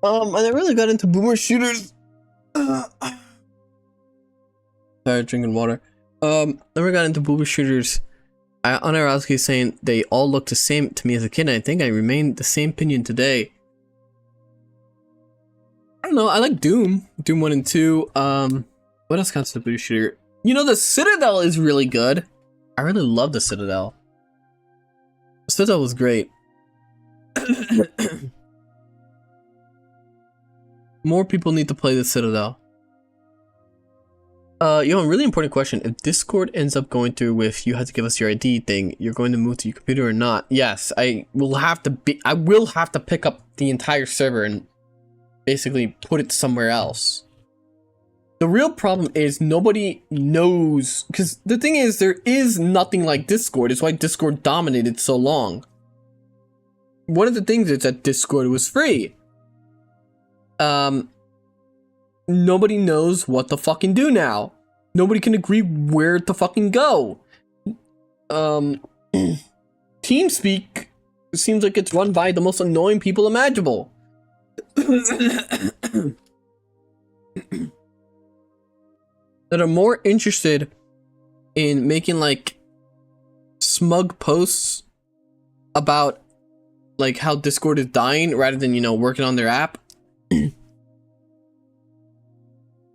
And I really got into boomer shooters. Sorry, drinking water. Never got into boomer shooters. Unironically saying they all look the same to me as a kid, and I think I remain the same opinion today. I don't know, I like Doom. Doom 1 and 2. What else counts as a boomer shooter? You know, the Citadel is really good. I really love the Citadel. The Citadel was great. More people need to play the Citadel. Yo, a really important question. If Discord ends up going through with you have to give us your ID thing, you're going to move to your computer or not? Yes, I will have to pick up the entire server and basically put it somewhere else. The real problem is nobody knows, because the thing is there is nothing like Discord. It's why Discord dominated so long. One of the things is that Discord was free. Nobody knows what to fucking do now. Nobody can agree where to fucking go. TeamSpeak seems like it's run by the most annoying people imaginable. That are more interested in making like smug posts about like how Discord is dying rather than, you know, working on their app.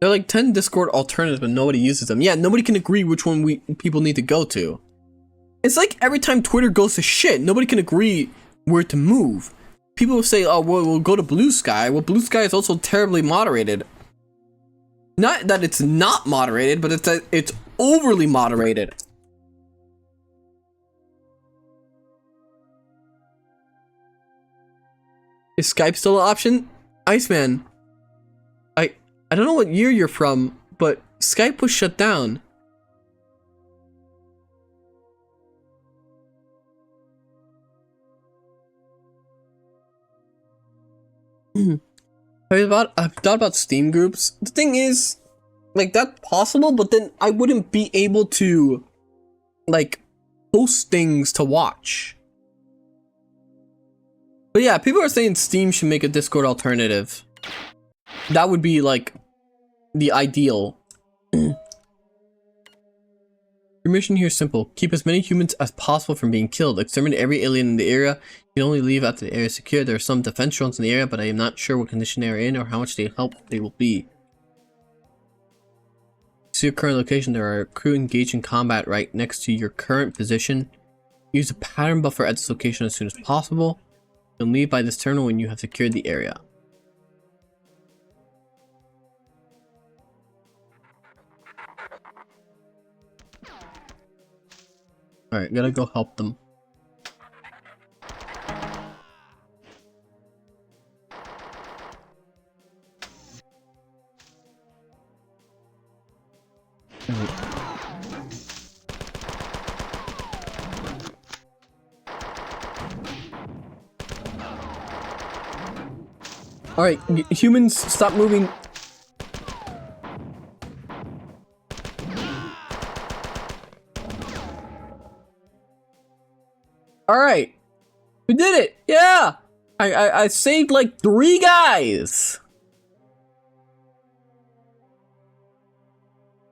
There are like 10 Discord alternatives, but nobody uses them. Yeah, nobody can agree which one people need to go to. It's like every time Twitter goes to shit, nobody can agree where to move. People will say, oh, well, we'll go to Blue Sky. Well, Blue Sky is also terribly moderated. Not that it's not moderated, but it's that it's overly moderated. Is Skype still an option? Iceman, I don't know what year you're from, but Skype was shut down. I've thought about Steam groups. The thing is, like, that's possible, but then I wouldn't be able to, like, post things to watch. But yeah, people are saying Steam should make a Discord alternative. That would be, like, the ideal. Your mission here is simple. Keep as many humans as possible from being killed. Exterminate every alien in the area. You can only leave after the area is secure. There are some defense drones in the area, but I am not sure what condition they are in or how much they will be. See your current location. There are crew engaged in combat right next to your current position. Use a pattern buffer at this location as soon as possible. You can leave by this terminal when you have secured the area. Alright, gotta go help them. Alright, humans, stop moving. Alright. We did it! Yeah! I saved like 3 guys!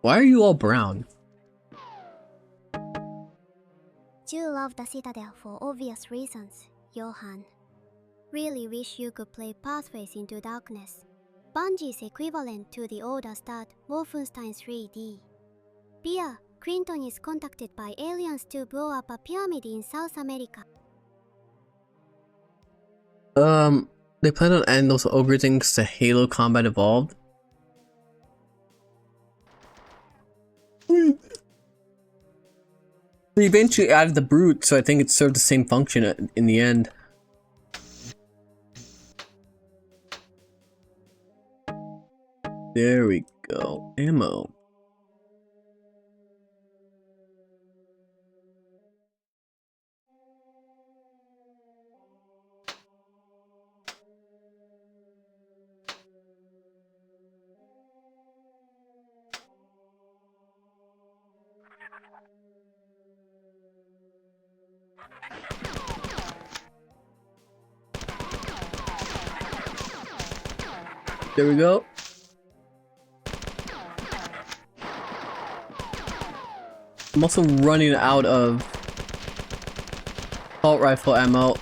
Why are you all brown? You love the Citadel for obvious reasons, Johann. Really wish you could play Pathways into Darkness. Bungie's equivalent to the older start Wolfenstein 3D. Bia, Clinton is contacted by aliens to blow up a pyramid in South America. They plan on adding those ogre things to Halo Combat Evolved. They eventually added the brute, so I think it served the same function in the end. There we go. Ammo. There we go. I'm also running out of assault rifle ammo.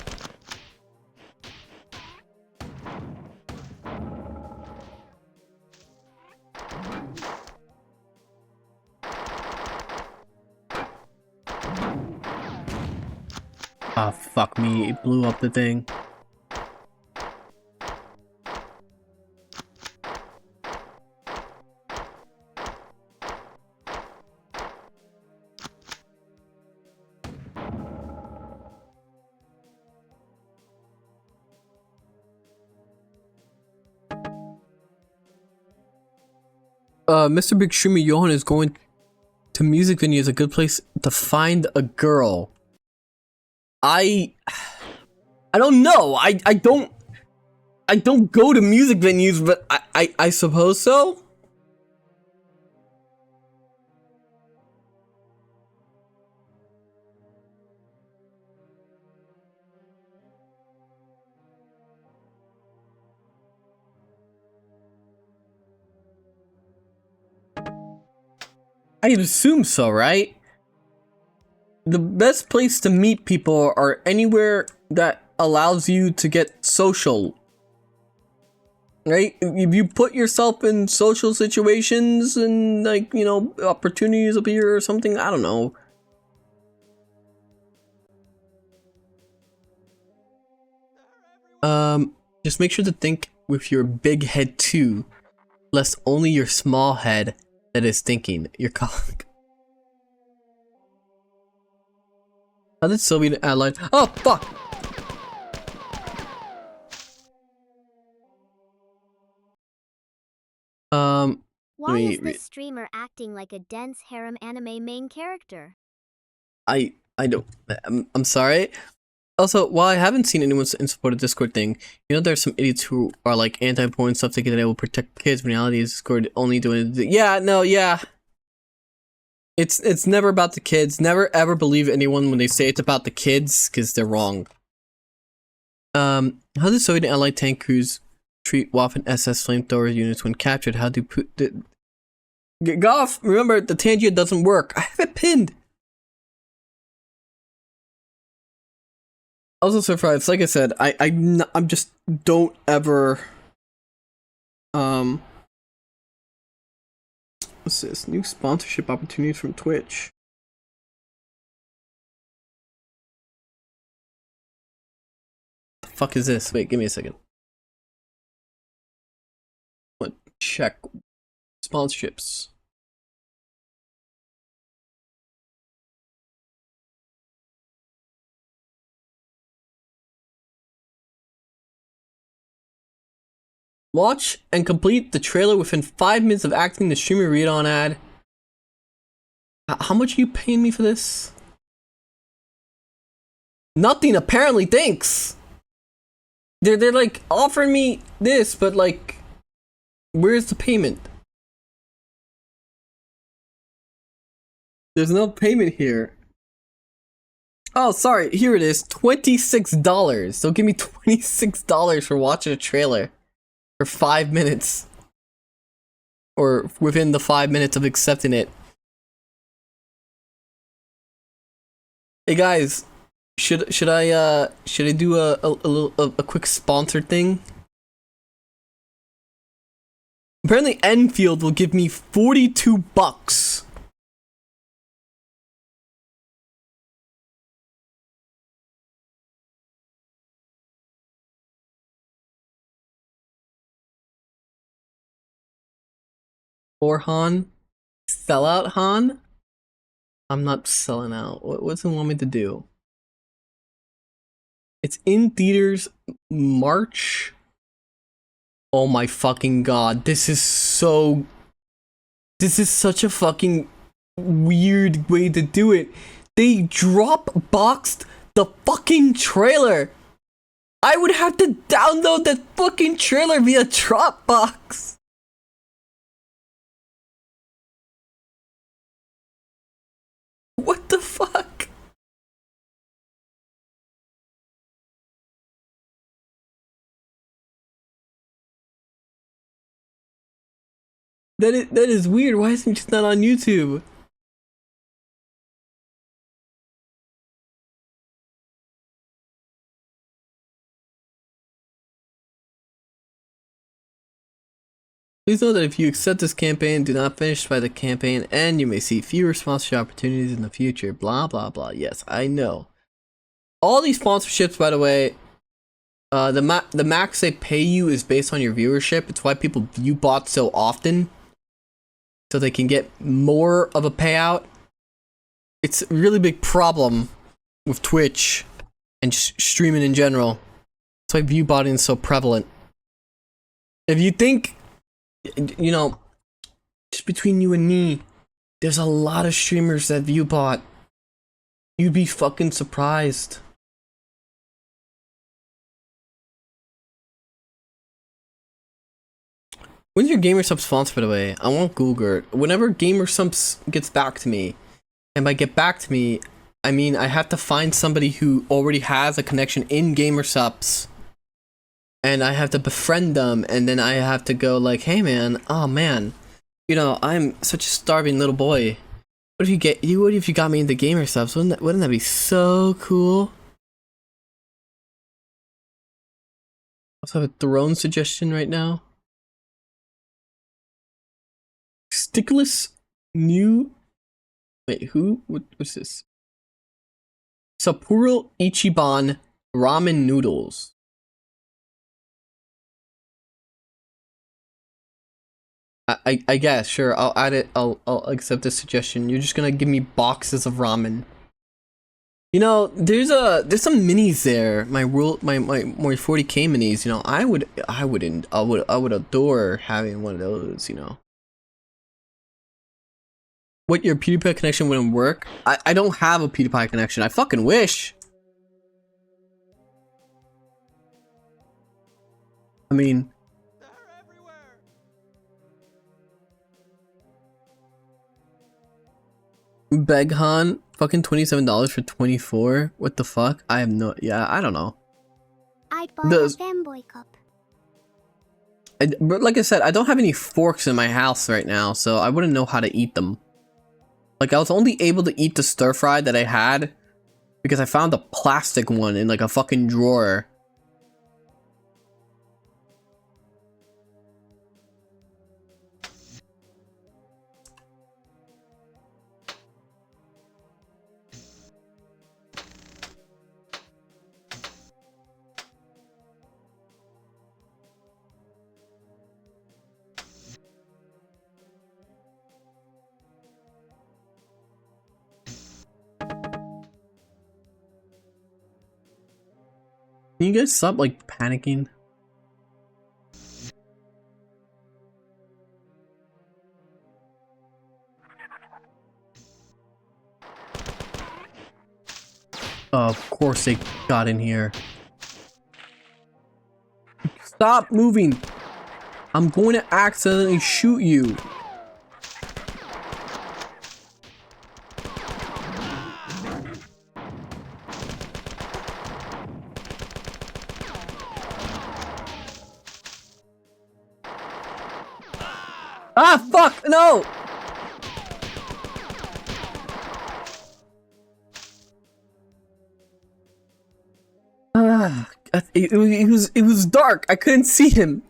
Ah, fuck me, it blew up the thing. Mr. Big Streamer Johann is going to music venues, a good place to find a girl. I don't know. I don't go to music venues, but I suppose so. I'd assume so, right? The best place to meet people are anywhere that allows you to get social. Right? If you put yourself in social situations and, like, you know, opportunities appear or something, I don't know. Just make sure to think with your big head too, lest only your small head that is thinking. Your colleague. How did Soviet Allied? Oh fuck! Why is this streamer acting like a dense harem anime main character? I don't. I'm sorry. Also, while I haven't seen anyone in support of Discord thing, you know there's some idiots who are like anti-porn and stuff thinking that it will protect kids. When reality is Discord only doing it. Yeah, no, yeah. It's never about the kids. Never ever believe anyone when they say it's about the kids, because they're wrong. How did Soviet and Allied tank crews treat Waffen SS flamethrower units when captured? How do Goff, remember the tangent doesn't work. I have it pinned. Also surprised, like I said, I'm just don't ever what's this? New sponsorship opportunities from Twitch. The fuck is this? Wait, give me a second. What? Check sponsorships. Watch and complete the trailer within 5 minutes of acting the streamer read-on ad. How much are you paying me for this? Nothing, apparently, thanks! They're like offering me this, but like, where's the payment? There's no payment here. Oh, sorry, here it is, $26. So give me $26 for watching a trailer for 5 minutes. Or within the 5 minutes of accepting it. Hey guys, should I do a quick sponsored thing? Apparently Enfield will give me $42. Or Han? Sell out Han? I'm not selling out. What's it want me to do? It's in theaters March. Oh my fucking god. This is such a fucking weird way to do it. They drop boxed the fucking trailer. I would have to download that fucking trailer via Dropbox. What the fuck? That is weird. Why isn't it just not on YouTube? Please note that if you accept this campaign, do not finish by the campaign, and you may see fewer sponsorship opportunities in the future. Blah blah blah. Yes, I know. All these sponsorships, by the way, the max they pay you is based on your viewership. It's why people view bots so often, so they can get more of a payout. It's a really big problem with Twitch and just streaming in general. That's why view botting is so prevalent. If you think, you know, just between you and me, there's a lot of streamers that view bot. You'd be fucking surprised. When's your GamerSub sponsor, by the way? I want Google. Whenever GamerSub gets back to me, and by get back to me, I mean I have to find somebody who already has a connection in GamerSubs, and I have to befriend them, and then I have to go like, hey man, oh man, you know, I'm such a starving little boy. What if you got me into GamerSubs? Wouldn't that be so cool? I also have a throne suggestion right now. Stickless new. Wait, who? What's this? Sapporo Ichiban ramen noodles. I guess, sure, I'll add it. I'll accept this suggestion. You're just gonna give me boxes of ramen. You know, there's some minis there. My 40k minis. You know, I would adore having one of those. You know. What, your PewDiePie connection wouldn't work? I don't have a PewDiePie connection. I fucking wish. I mean, Beghan, fucking $27 for 24. What the fuck? I have no. Yeah, I don't know. I'd buy a fanboy cup. But like I said, I don't have any forks in my house right now, so I wouldn't know how to eat them. Like, I was only able to eat the stir fry that I had because I found a plastic one in like a fucking drawer. Can you guys stop like panicking? Of course they got in here. Stop moving. I'm going to accidentally shoot you. Ah, fuck, no! It was dark. I couldn't see him.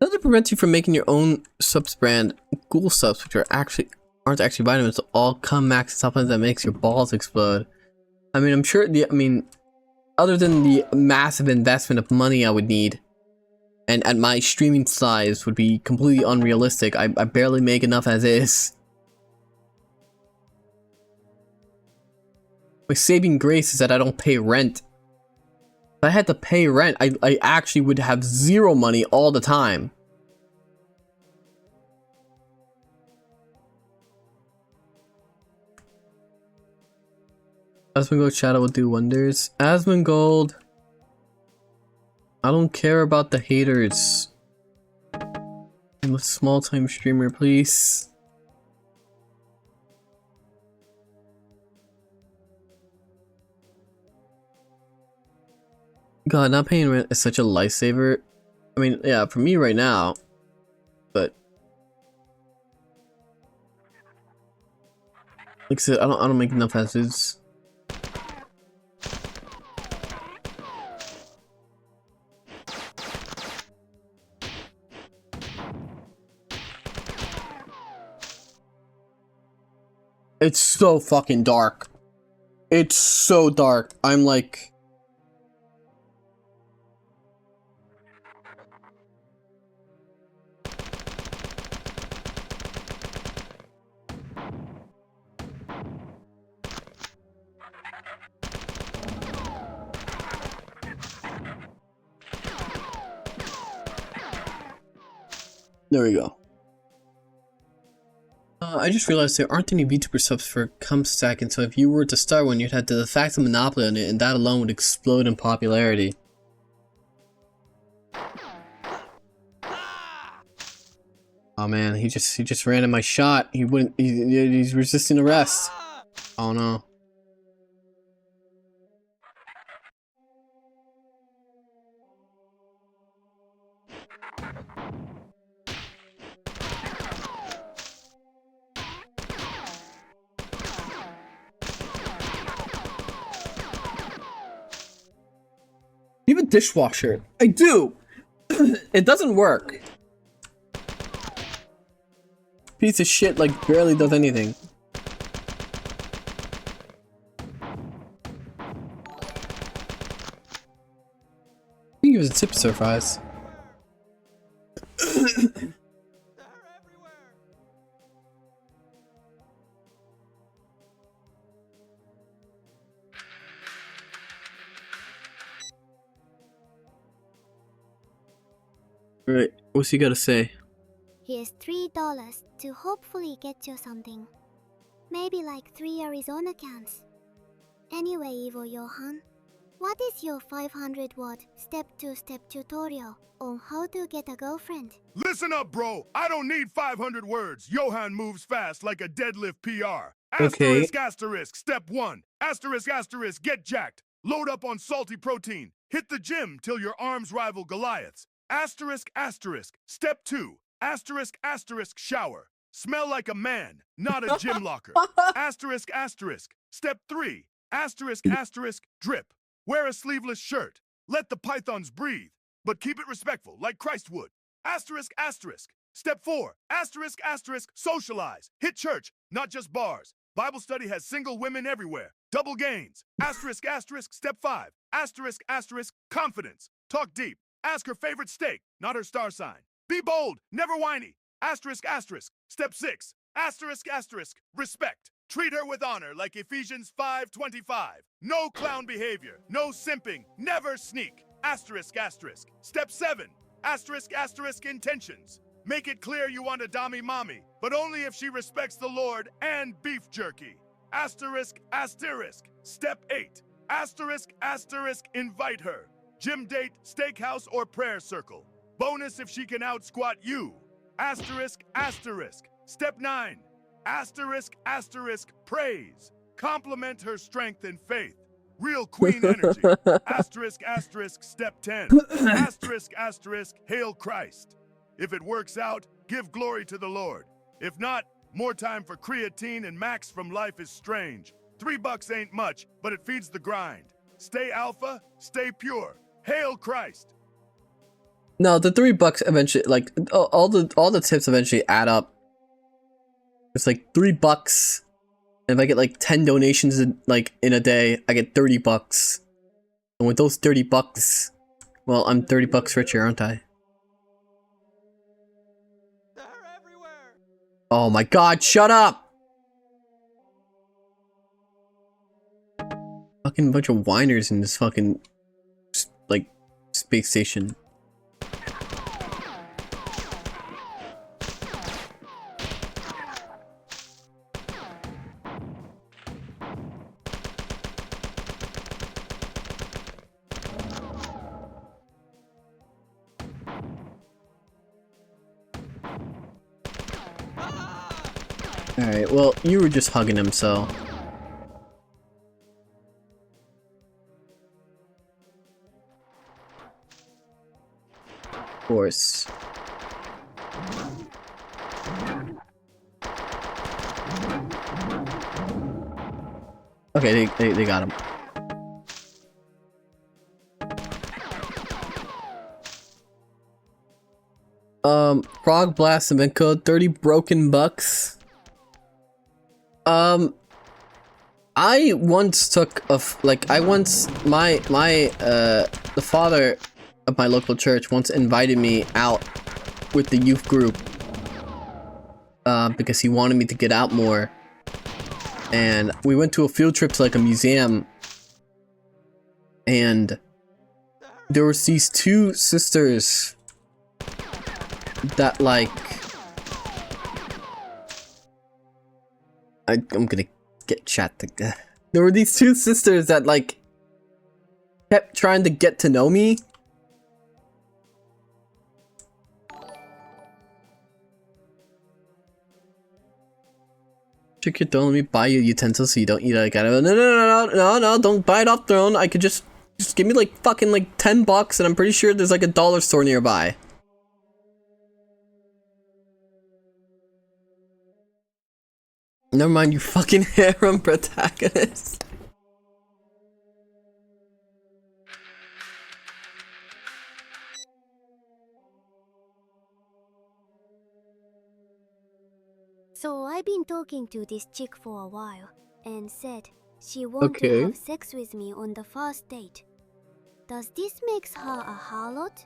Doesn't prevent you from making your own subs brand ghoul subs, which aren't actually vitamins. All come max supplements that makes your balls explode. I mean, I'm sure other than the massive investment of money I would need, and at my streaming size would be completely unrealistic. I barely make enough as is. My saving grace is that I don't pay rent. If I had to pay rent, I actually would have zero money all the time. Asmongold Shadow will do wonders. Asmongold, I don't care about the haters. I'm a small-time streamer, please. God, not paying rent is such a lifesaver. I mean, yeah, for me right now, but like I said, I don't make enough as is. It's so fucking dark. It's so dark. I'm like... There we go. I just realized there aren't any VTuber subs for Cumstack, and so if you were to start one, you'd have the de facto monopoly on it, and that alone would explode in popularity. Oh man, he just ran at my shot. He's resisting arrest. Oh no. You have a dishwasher. I do. It doesn't work. Piece of shit, like, barely does anything. I think it was a tip surprise. Alright, what's he gotta say? Here's $3 to hopefully get you something. Maybe like 3 Arizona cans. Anyway, Evil Johann, what is your 500-word step-to-step tutorial on how to get a girlfriend? Listen up, bro. I don't need 500 words. Johann moves fast like a deadlift PR. Okay. Asterisk, step 1. Asterisk, get jacked. Load up on salty protein. Hit the gym till your arms rival Goliath's. Asterisk, step 2. Asterisk, shower. Smell like a man, not a gym locker. Asterisk, step 3. Asterisk, drip. Wear a sleeveless shirt. Let the pythons breathe, but keep it respectful, like Christ would. Asterisk, step 4. Asterisk, socialize. Hit church, not just bars. Bible study has single women everywhere. Double gains. Asterisk, step 5. Asterisk, confidence. Talk deep. Ask her favorite steak, not her star sign. Be bold, never whiny. Asterisk, step 6. Asterisk, respect. Treat her with honor like Ephesians 5:25. No clown behavior, no simping, never sneak. Asterisk, step 7. Asterisk, intentions. Make it clear you want a dommy mommy, but only if she respects the Lord and beef jerky. Asterisk, asterisk. Step 8. Asterisk, asterisk, invite her. Gym date, steakhouse, or prayer circle. Bonus if she can out-squat you. Asterisk, asterisk. Step 9. Asterisk, asterisk, praise. Compliment her strength and faith. Real queen energy. Asterisk, asterisk, step 10. Asterisk, asterisk, hail Christ. If it works out, give glory to the Lord. If not, more time for creatine and max from Life is Strange. $3 ain't much, but it feeds the grind. Stay alpha, stay pure. Hail Christ. No, the $3 eventually, like all the tips eventually add up. It's like $3. And if I get like 10 donations in a day, I get $30. And with those $30, well, I'm $30 richer, aren't I? Oh my god, shut up! Fucking bunch of whiners in this fucking, like, space station. Alright, well, you were just hugging him, so... Of course. Okay, they got him. Frog Blast event code, 30 broken bucks. I once took the father of my local church once invited me out with the youth group because he wanted me to get out more, and we went to a field trip to like a museum, and there was these two sisters that like I'm gonna get chat to there were these two sisters that like kept trying to get to know me. Check your throne, let me buy you utensils so you don't eat like out of it. No, don't buy it off throne. I could just give me like fucking like $10 and I'm pretty sure there's like a dollar store nearby. Never mind, you fucking harem protagonist. So I've been talking to this chick for a while and said she wanted to have sex with me on the first date. Does this makes her a harlot?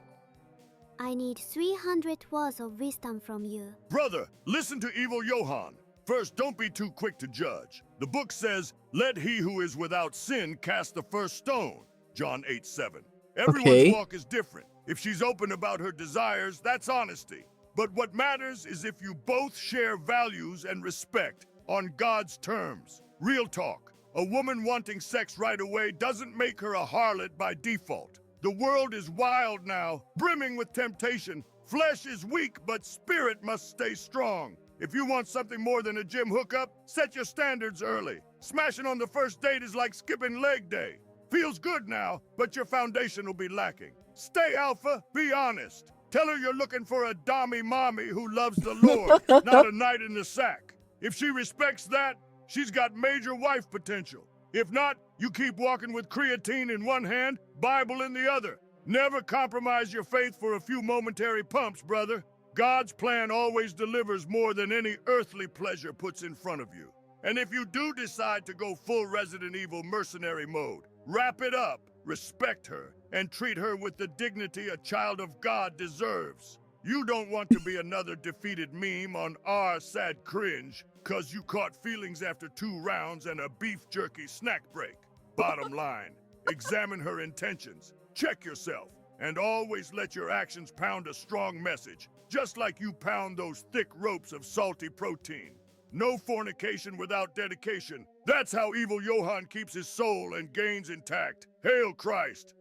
I need 300 words of wisdom from you. Brother, listen to evil Johann. First, don't be too quick to judge. The book says, let he who is without sin cast the first stone. John 8:7. Everyone's walk is different. If she's open about her desires, that's honesty. But what matters is if you both share values and respect on God's terms. Real talk. A woman wanting sex right away doesn't make her a harlot by default. The world is wild now, brimming with temptation. Flesh is weak, but spirit must stay strong. If you want something more than a gym hookup, set your standards early. Smashing on the first date is like skipping leg day. Feels good now, but your foundation will be lacking. Stay alpha, be honest. Tell her you're looking for a dommy mommy who loves the Lord, not a knight in the sack. If she respects that, she's got major wife potential. If not, you keep walking with creatine in one hand, Bible in the other. Never compromise your faith for a few momentary pumps, brother. God's plan always delivers more than any earthly pleasure puts in front of you. And if you do decide to go full Resident Evil mercenary mode, wrap it up, respect her, and treat her with the dignity a child of God deserves. You don't want to be another defeated meme on our sad cringe, cause you caught feelings after 2 rounds and a beef jerky snack break. Bottom line, examine her intentions, check yourself, and always let your actions pound a strong message, just like you pound those thick ropes of salty protein. No fornication without dedication. That's how evil Johann keeps his soul and gains intact. Hail Christ!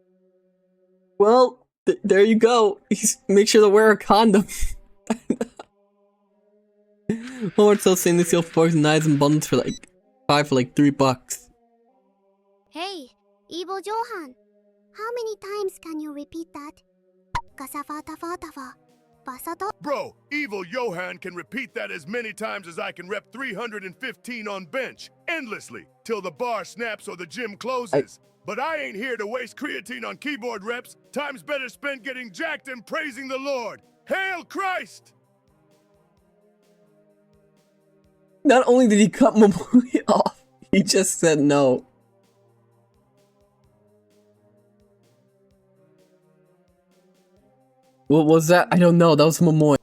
Well, there you go. Make sure to wear a condom. Walmart sells stainless steel forks and knives and bundles for like $3. Hey, evil Johann. How many times can you repeat that? Bro, evil Johann can repeat that as many times as I can rep 315 on bench, endlessly, till the bar snaps or the gym closes. But I ain't here to waste creatine on keyboard reps. Time's better spent getting jacked and praising the Lord. Hail Christ! Not only did he cut Momoi off, he just said no. What was that? I don't know. That was Momoi.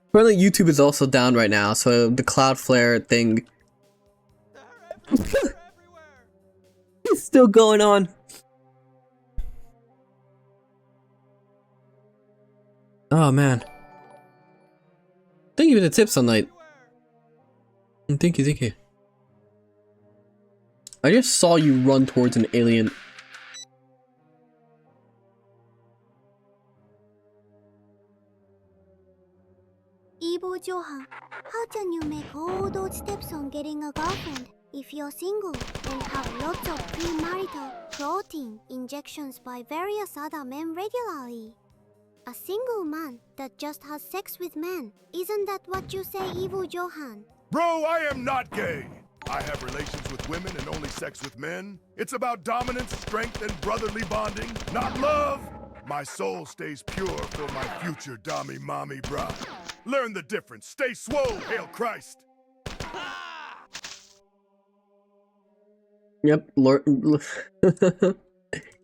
Apparently YouTube is also down right now, so the Cloudflare thing is still going on. Oh man. Thank you for the tips all night. Thank you, thank you. I just saw you run towards an alien. Evil Johann, how can you make all those steps on getting a girlfriend if you're single and have lots of premarital protein injections by various other men regularly? A single man that just has sex with men, isn't that what you say, evil Johann? Bro, I am not gay. I have relations with women and only sex with men. It's about dominance, strength, and brotherly bonding, not love. My soul stays pure for my future Dami Mommy bride. Learn the difference. Stay swole, hail Christ. Yep, Lord. Get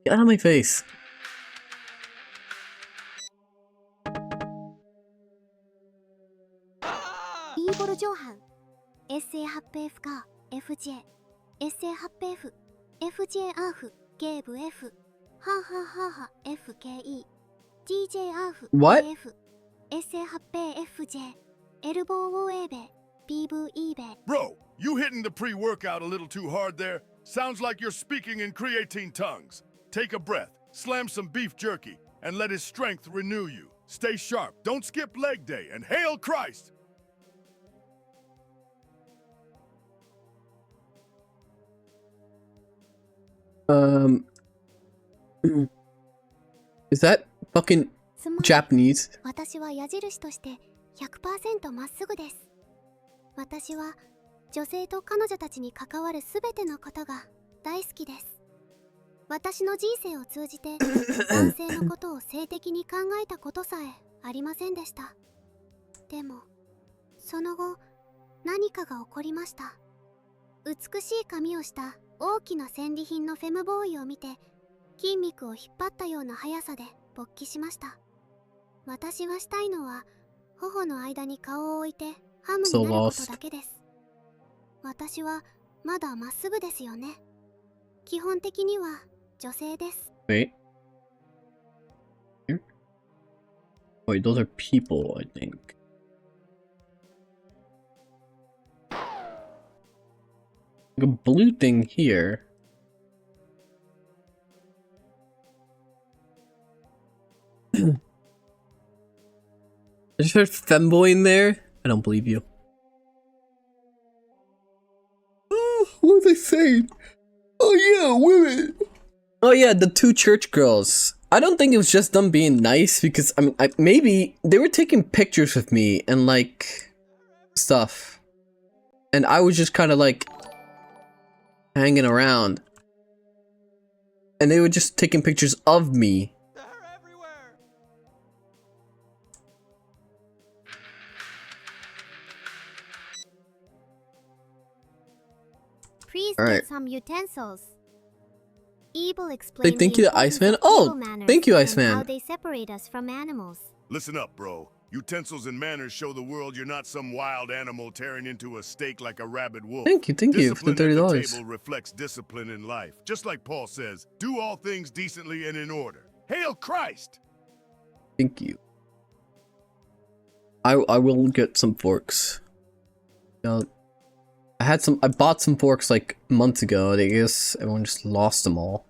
out of my face. Evil Johann. SA8PFか FJ SA8PF FJAF GABF HAHAHA FKE DJAF What? F SA8PFJ Elbow BVEB. Bro, you hitting the pre-workout a little too hard there. Sounds like you're speaking in creatine tongues. Take a breath, slam some beef jerky, and let his strength renew you. Stay sharp, don't skip leg day, and hail Christ! Is that fucking Japanese? 私は矢印として 100% まっすぐです。私は女性と彼女たちに関わるすべてのことが大好きです。私の人生を通じて男性のことを性的に考えたことさえありませんでした。でもその後何かが起こりました。美しい髪をした大きな戦利品のフェムボーイを見て筋肉を引っ張ったような速さで勃起しました。私はしたいのは頬の間に顔を置いてハムになることだけです。私はまだまっすぐですよね。基本的には女性です。Wait. Here? Wait, those are people, I think. Like a blue thing here. I just heard femboy in there. I don't believe you. What was I saying? Oh yeah, women. Oh yeah, the two church girls. I don't think it was just them being nice because I mean, maybe they were taking pictures with me and like stuff, and I was just kind of like hanging around, and they were just taking pictures of me. Please Alright. get some utensils. Evil explains Thank you to Iceman. Oh, thank you, Iceman. how they separate us from animals. Listen up, bro. Utensils and manners show the world you're not some wild animal tearing into a steak like a rabid wolf. Thank you for the Discipline at the $30. table reflects discipline in life. Just like Paul says, do all things decently and in order. Hail Christ! Thank you. I will get some forks. I bought some forks like months ago. I guess everyone just lost them all.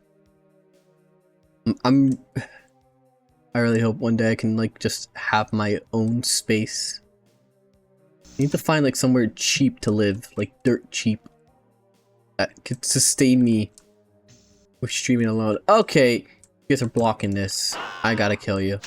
I really hope one day I can like just have my own space. I need to find like somewhere cheap to live, like dirt cheap, that could sustain me with streaming alone. Okay, you guys are blocking this. I gotta kill you.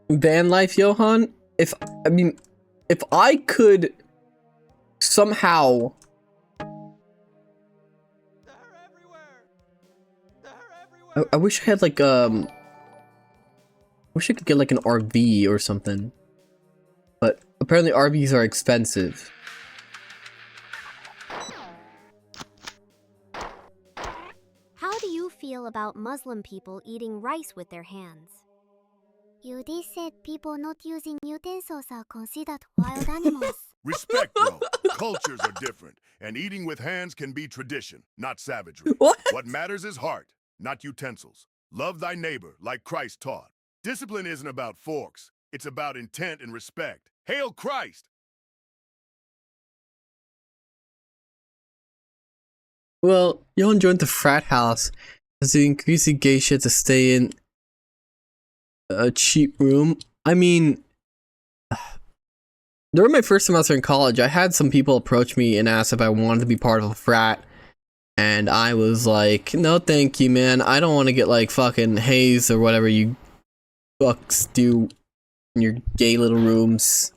Van life, Johann? If I could somehow I wish I had like wish I could get like an RV or something. But apparently RVs are expensive. How do you feel about Muslim people eating rice with their hands? Yudi said people not using utensils are considered wild animals. Respect, bro. Cultures are different, and eating with hands can be tradition, not savagery. What matters is heart, not utensils. Love thy neighbor, like Christ taught. Discipline isn't about forks. It's about intent and respect. Hail Christ! Well, Johann joined the frat house as the increasing gay shit to stay in a cheap room. I mean, during my first semester in college, I had some people approach me and ask if I wanted to be part of a frat. And I was like, no thank you, man. I don't want to get like fucking hazed or whatever you fucks do in your gay little rooms.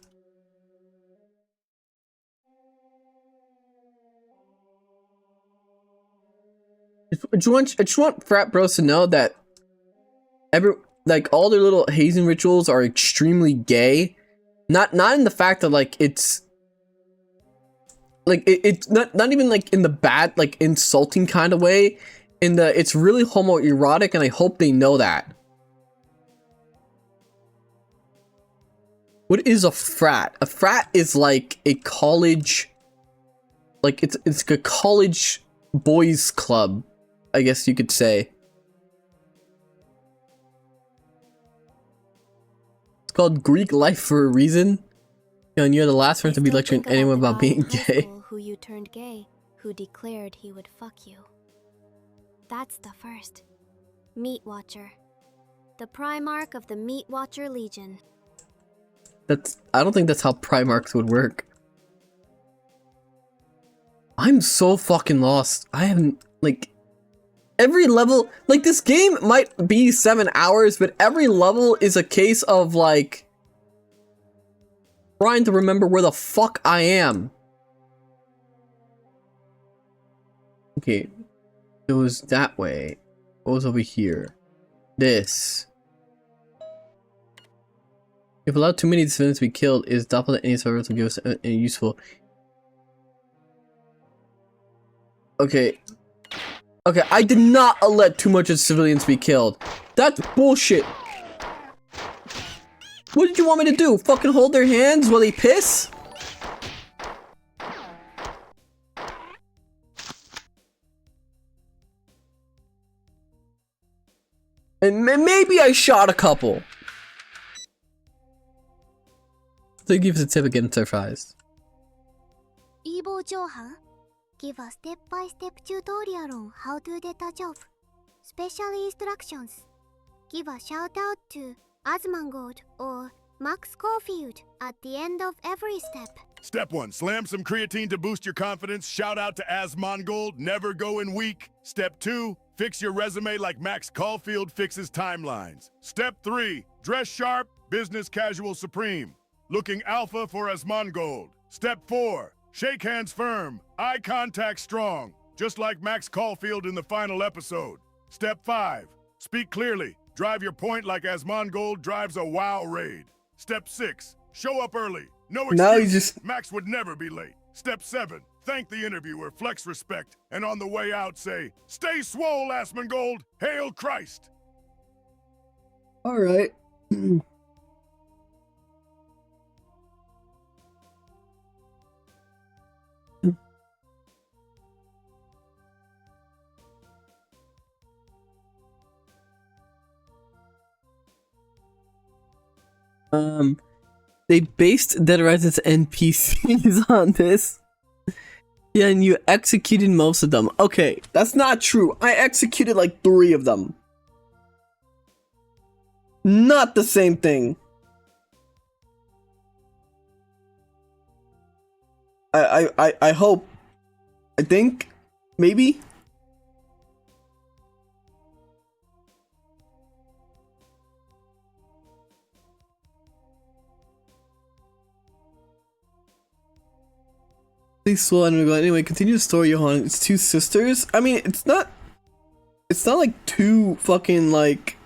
I just want frat bros to know that all their little hazing rituals are extremely gay. Not in the fact that like it's like it's not even like in the bad like insulting kind of way. In the it's really homoerotic, and I hope they know that. What is a frat? A frat is like a college, like it's like a college boys club, I guess you could say. It's called Greek life for a reason. And you're the last one to be lecturing anyone about being gay. Who you turned gay, who declared he would fuck you. That's the first. Meat Watcher. The Primarch of the Meat Watcher Legion. I don't think that's how Primarchs would work. I'm so fucking lost. I haven't, like, every level, like, this game might be 7 hours, but every level is a case of, like, trying to remember where the fuck I am. Okay, it was that way. What was over here? This. If allowed too many civilians to be killed, it is doubtful that any survivors will give us any useful. Okay. Okay, I did not let too much of civilians be killed. That's bullshit. What did you want me to do? Fucking hold their hands while they piss? And maybe I shot a couple. They give us a tip against surprise. Evo Johann, give a step-by-step tutorial on how to get a job. Special instructions. Give a shout-out to Asmongold or Max Caulfield at the end of every step. Step 1, slam some creatine to boost your confidence. Shout out to Asmongold, never going weak. Step 2, fix your resume like Max Caulfield fixes timelines. Step 3, dress sharp, business casual supreme. Looking alpha for Asmongold. Step 4, shake hands firm, eye contact strong, just like Max Caulfield in the final episode. Step 5, speak clearly, Drive your point like Asmongold drives a WoW raid. Step 6. Show up early. No excuse. Now you just... Max would never be late. Step 7. Thank the interviewer, flex respect, and on the way out say, "Stay swole, Asmongold! Hail Christ!" Alright. They based Dead Rising's NPCs on this. Yeah, and you executed most of them. Okay, that's not true. I executed like 3 of them. Not the same thing. I hope. I think. Maybe. Slow and go. Anyway, continue the story, Johann. It's 2 sisters. I mean, it's not like too fucking like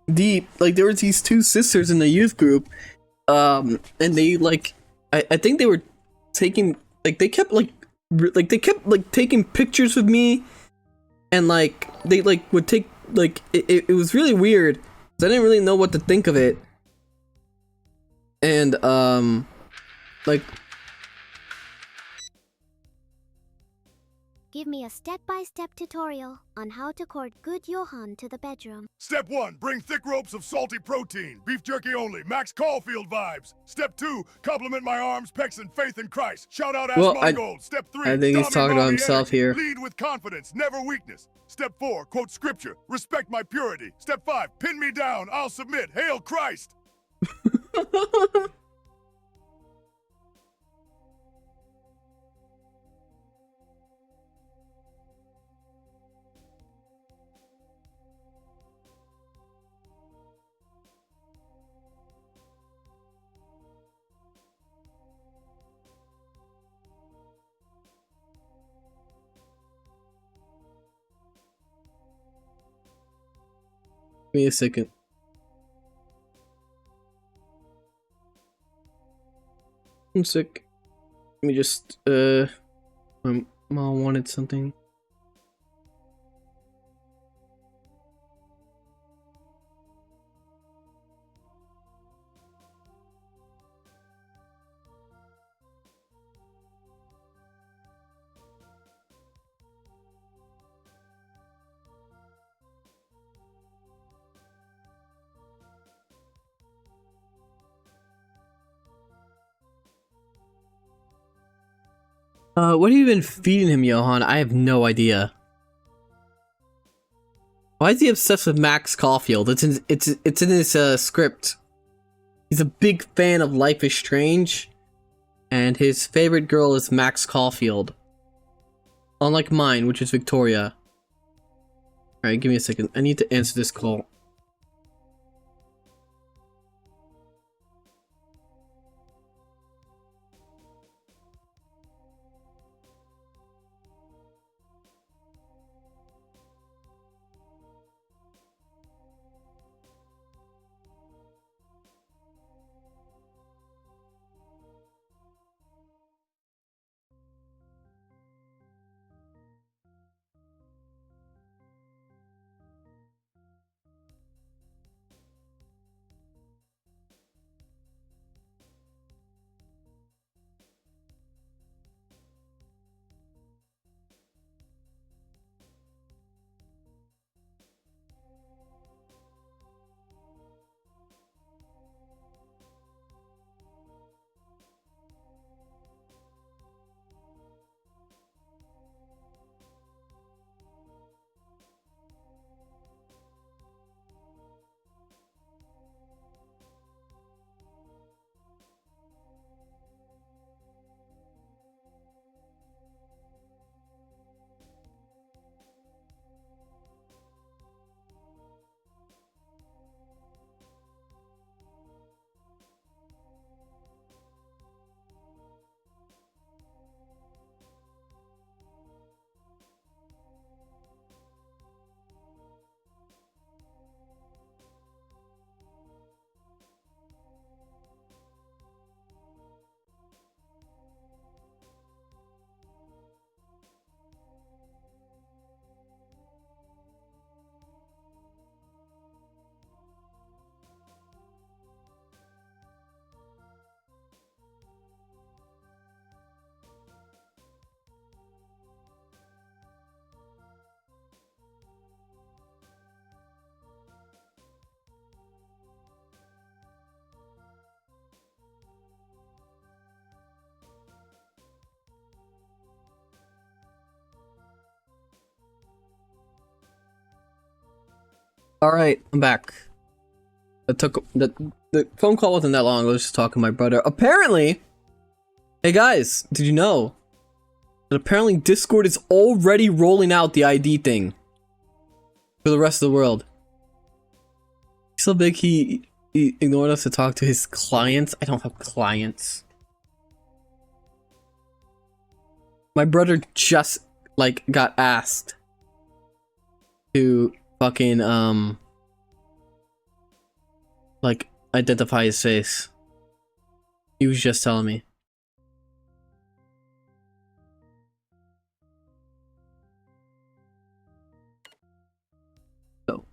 deep. Like there were these 2 sisters in the youth group, and they like I think they were taking like they kept taking pictures of me, and like they like would take like it was really weird because I didn't really know what to think of it, and like. Give me a step-by-step tutorial on how to court good Johann to the bedroom. Step 1. Bring thick ropes of salty protein. Beef jerky only. Max Caulfield vibes. Step 2. Compliment my arms, pecs, and faith in Christ. Shout out Asmongold. Step 3. I think he's talking about himself here. Lead with confidence, never weakness. Step 4. Quote scripture. Respect my purity. Step 5. Pin me down. I'll submit. Hail Christ. Give me a second. I'm sick. Let me just, my mom wanted something. What have you been feeding him, Johann? I have no idea. Why is he obsessed with Max Caulfield? It's in his script. He's a big fan of Life is Strange, and his favorite girl is Max Caulfield. Unlike mine, which is Victoria. Alright, give me a second. I need to answer this call. Alright, I'm back. The phone call wasn't that long. I was just talking to my brother. Apparently, hey guys, did you know that apparently Discord is already rolling out the ID thing for the rest of the world? He's so big he ignored us to talk to his clients. I don't have clients. My brother just like got asked to fucking like identify his face. He was just telling me. So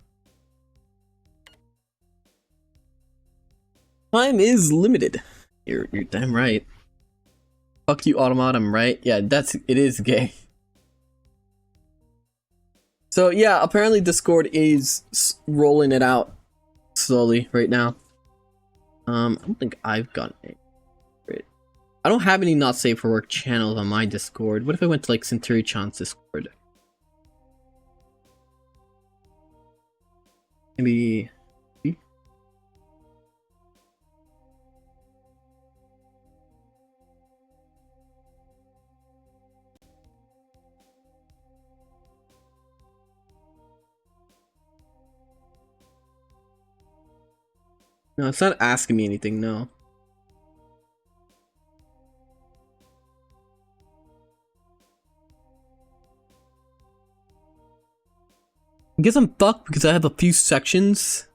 time is limited. You're damn right. Fuck you, Automatum, right? Yeah, it is gay. So yeah, apparently Discord is rolling it out slowly right now. I don't think I've gotten it. I don't have any not safe for work channels on my Discord. What if I went to like Centuri-chan's Discord? Maybe. No, it's not asking me anything, no. I guess I'm fucked because I have a few sections.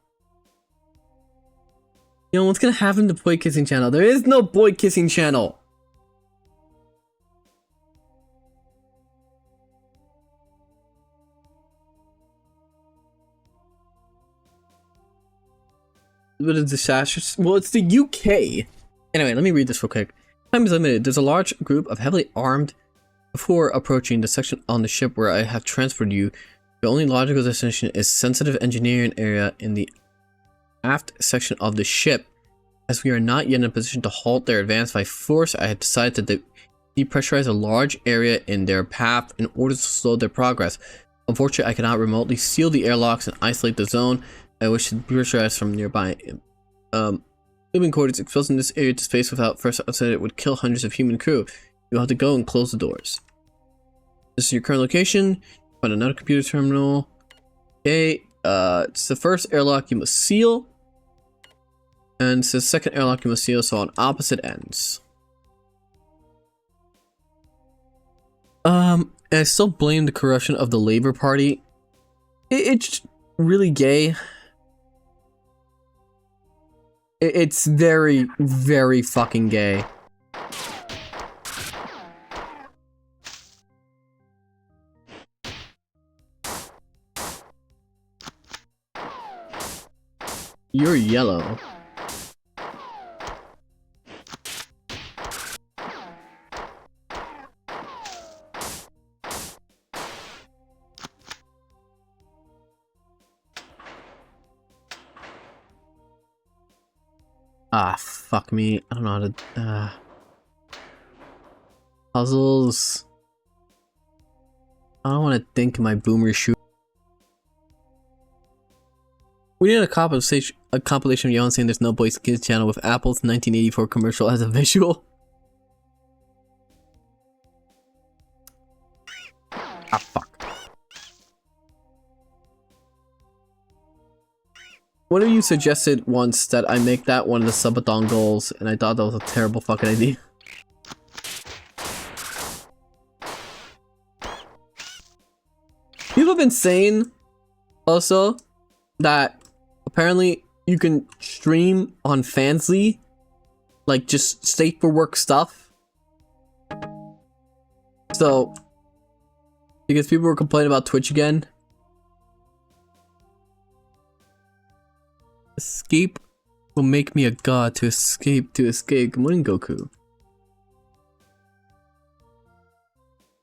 You know, what's gonna happen to boy kissing channel? There is no boy kissing channel. What is disastrous? Well, it's the UK. Anyway, let me read this real quick. Time is limited. There's a large group of heavily armed. Before approaching the section on the ship where I have transferred you, the only logical destination is sensitive engineering area in the aft section of the ship. As we are not yet in a position to halt their advance by force, I have decided to depressurize a large area in their path in order to slow their progress. Unfortunately, I cannot remotely seal the airlocks and isolate the zone. I wish to pressurize from nearby. Living quarters exposing this area to space without first outside it would kill hundreds of human crew. You'll have to go and close the doors. This is your current location. Find another computer terminal. Okay, it's the first airlock you must seal. And it's the second airlock you must seal, so on opposite ends. And I still blame the corruption of the Labour Party. It's really gay. It's very, very fucking gay. You're yellow. Ah, fuck me. I don't know how to... puzzles. I don't want to think my boomer shoot. We need a compilation of Johann saying there's no boys kids channel with Apple's 1984 commercial as a visual. Ah, fuck. One of you suggested once that I make that one of the subathon goals, and I thought that was a terrible fucking idea. People have been saying also that apparently you can stream on Fansly, like just safe for work stuff. So, because people were complaining about Twitch again. Escape will make me a god to escape. Good morning, Goku.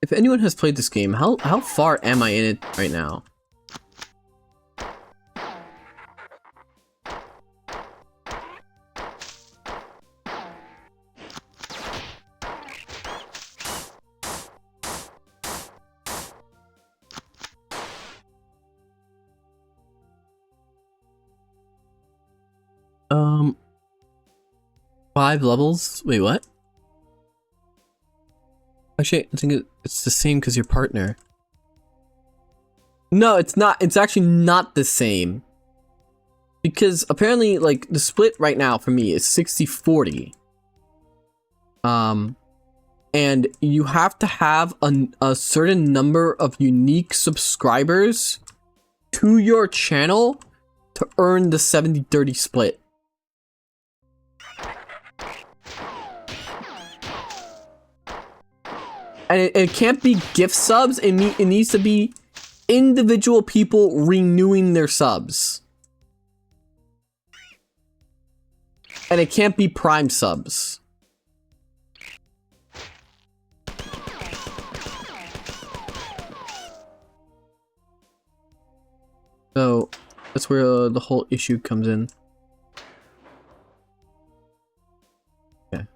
If anyone has played this game, how far am I in it right now? 5 levels? Wait, what? Actually, I think it's the same because your partner. No, it's not. It's actually not the same. Because apparently, like, the split right now for me is 60-40. And you have to have a certain number of unique subscribers to your channel to earn the 70-30 split. And it can't be gift subs. It needs to be individual people renewing their subs. And it can't be Prime subs. So, that's where the whole issue comes in. Okay.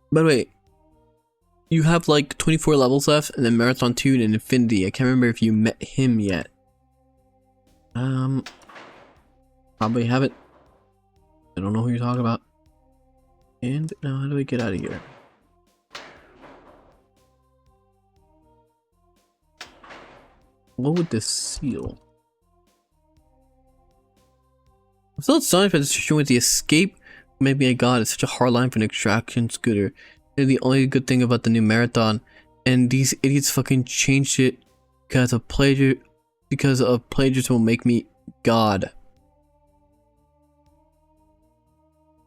By the way, you have like 24 levels left, and then Marathon 2 and Infinity. I can't remember if you met him yet. Probably haven't. I don't know who you're talking about. And now how do we get out of here? What would this seal? I'm still astonished by this situation with the escape. Maybe I got it's such a hard line for an extraction scooter. They're the only good thing about the new Marathon, and these idiots fucking changed it because of plagiarism will make me God.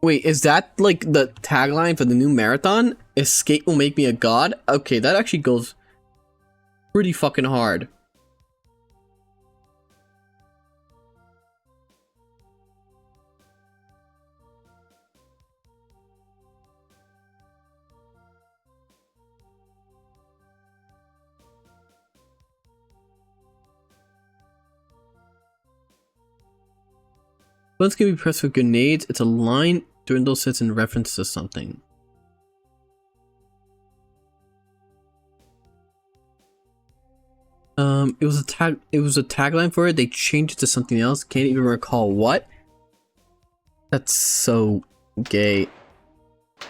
Wait, is that like the tagline for the new Marathon? Escape will make me a god? Okay, that actually goes pretty fucking hard. Buttons can be pressed with grenades. It's a line during those sets in reference to something. It was a tagline for it. They changed it to something else. Can't even recall what. That's so gay.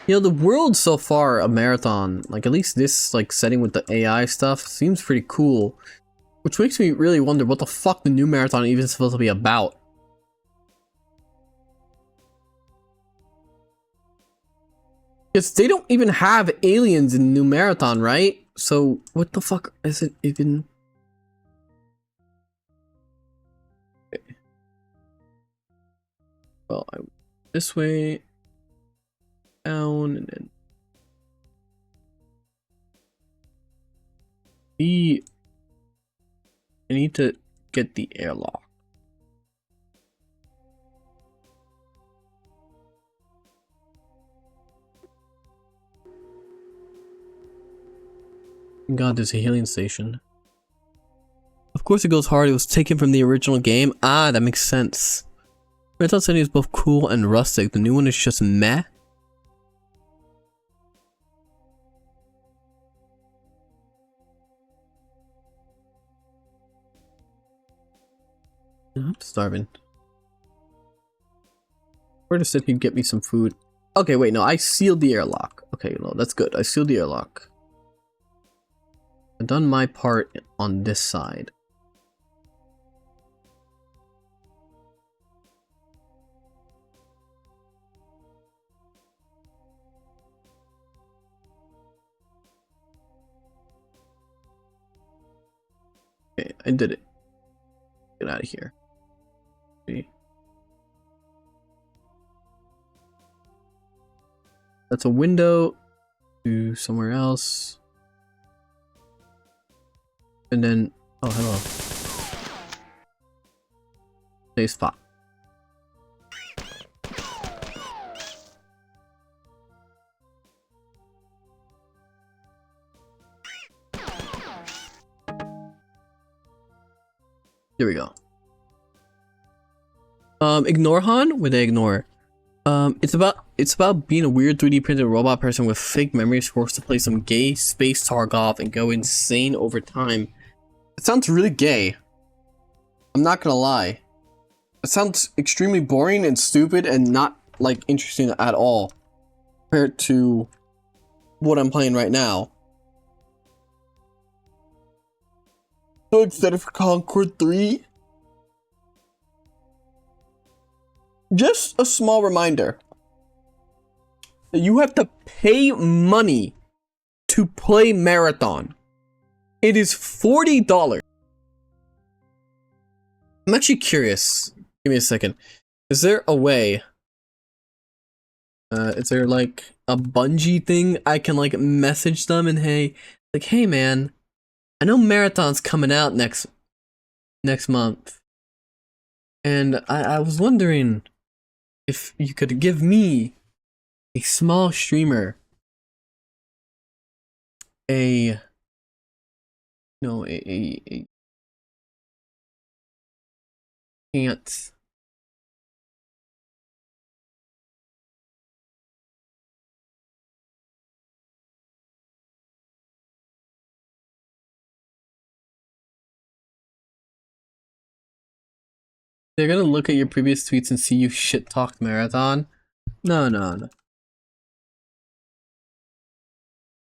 You know, the world so far, a Marathon, like at least this like setting with the AI stuff seems pretty cool. Which makes me really wonder what the fuck the new Marathon even is supposed to be about. Because they don't even have aliens in New Marathon, right? So, what the fuck is it even? Okay. Well, this way, down, and then I need to get the airlock. God, there's a healing station. Of course it goes hard. It was taken from the original game. Ah, that makes sense. Marathon City is both cool and rustic. The new one is just meh. I'm starving. Where to sit he'd get me some food. Okay, wait, no, I sealed the airlock. Okay, no, that's good. I sealed the airlock. I've done my part on this side. Okay, I did it. Get out of here. See? That's a window to somewhere else. And then, oh, hello. Safe spot. Here we go. Ignore Han? Would they ignore? It's it's about being a weird 3D printed robot person with fake memories forced to play some gay space Tarkov and go insane over time. It sounds really gay. I'm not gonna lie. It sounds extremely boring and stupid and not like interesting at all compared to what I'm playing right now. So excited for Concord 3. Just a small reminder that you have to pay money to play Marathon. It is $40. I'm actually curious. Give me a second. Is there a way? Is there like a Bungie thing I can like message them and hey man, I know Marathon's coming out next month, and I was wondering if you could give me, a small streamer, a chance. They're gonna look at your previous tweets and see you shit-talked Marathon? No.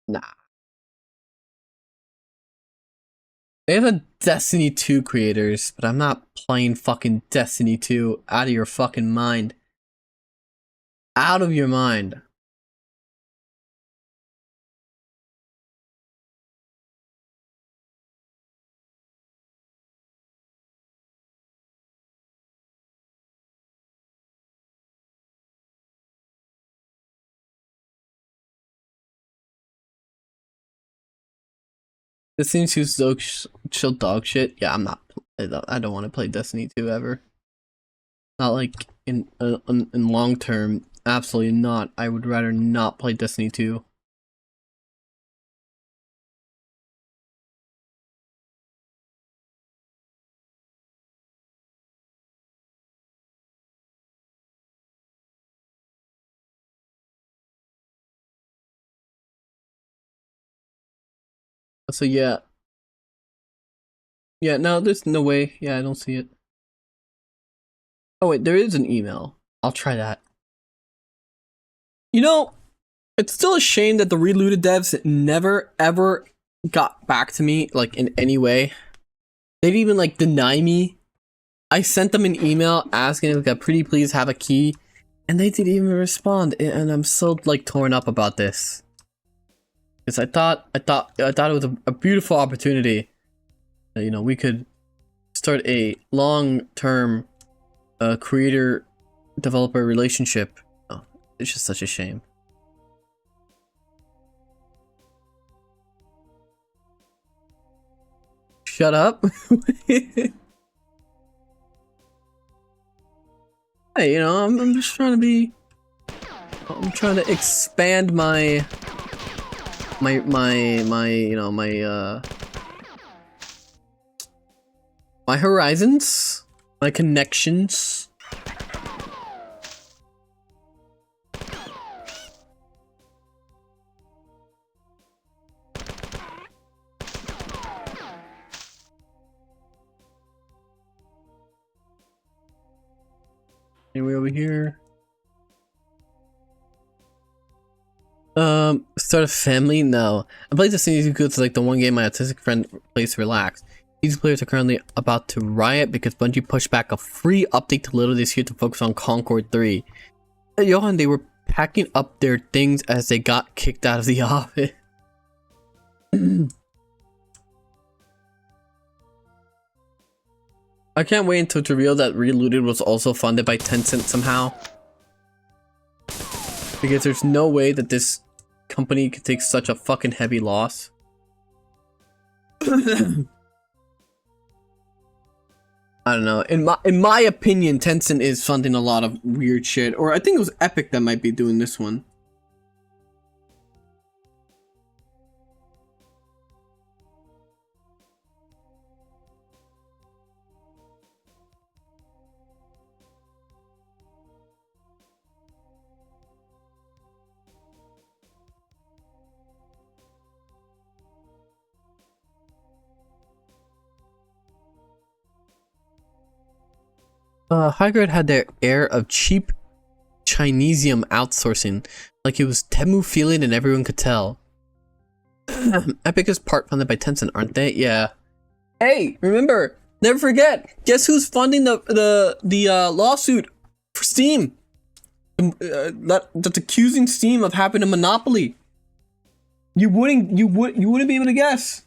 Nah. They have a Destiny 2 creators, but I'm not playing fucking Destiny 2. Out of your fucking mind. Out of your mind. Destiny 2's chill dog shit. Yeah, I'm not. I don't want to play Destiny 2 ever. Not like in long term. Absolutely not. I would rather not play Destiny 2. So yeah. Yeah, no, there's no way. Yeah, I don't see it. Oh wait, there is an email. I'll try that. You know, it's still a shame that the Relooted devs never ever got back to me, like, in any way. They didn't even, like, deny me. I sent them an email asking if I could pretty please have a key, and they didn't even respond, and I'm so, like, torn up about this. Because I thought it was a beautiful opportunity. You know, we could start a long-term creator-developer relationship. Oh, it's just such a shame. Shut up. Hey, you know, I'm just trying to be. I'm trying to expand my my horizons, my connections. Anyway, over here. Start a family? No. I played Destiny 2 because it's like the one game my autistic friend plays to relax. These players are currently about to riot because Bungie pushed back a free update to later this year to focus on Concord 3. Johann, they were packing up their things as they got kicked out of the office. I can't wait until to reveal that Relooted was also funded by Tencent somehow. Because there's no way that this company could take such a fucking heavy loss. I don't know. In my opinion, Tencent is funding a lot of weird shit. Or I think it was Epic that might be doing this one. High Grade had their air of cheap Chinesium outsourcing, like it was Temu feeling and everyone could tell. Epic is part funded by Tencent, aren't they? Yeah. Hey, remember, never forget, guess who's funding the lawsuit for Steam? That's accusing Steam of having a monopoly. You wouldn't be able to guess.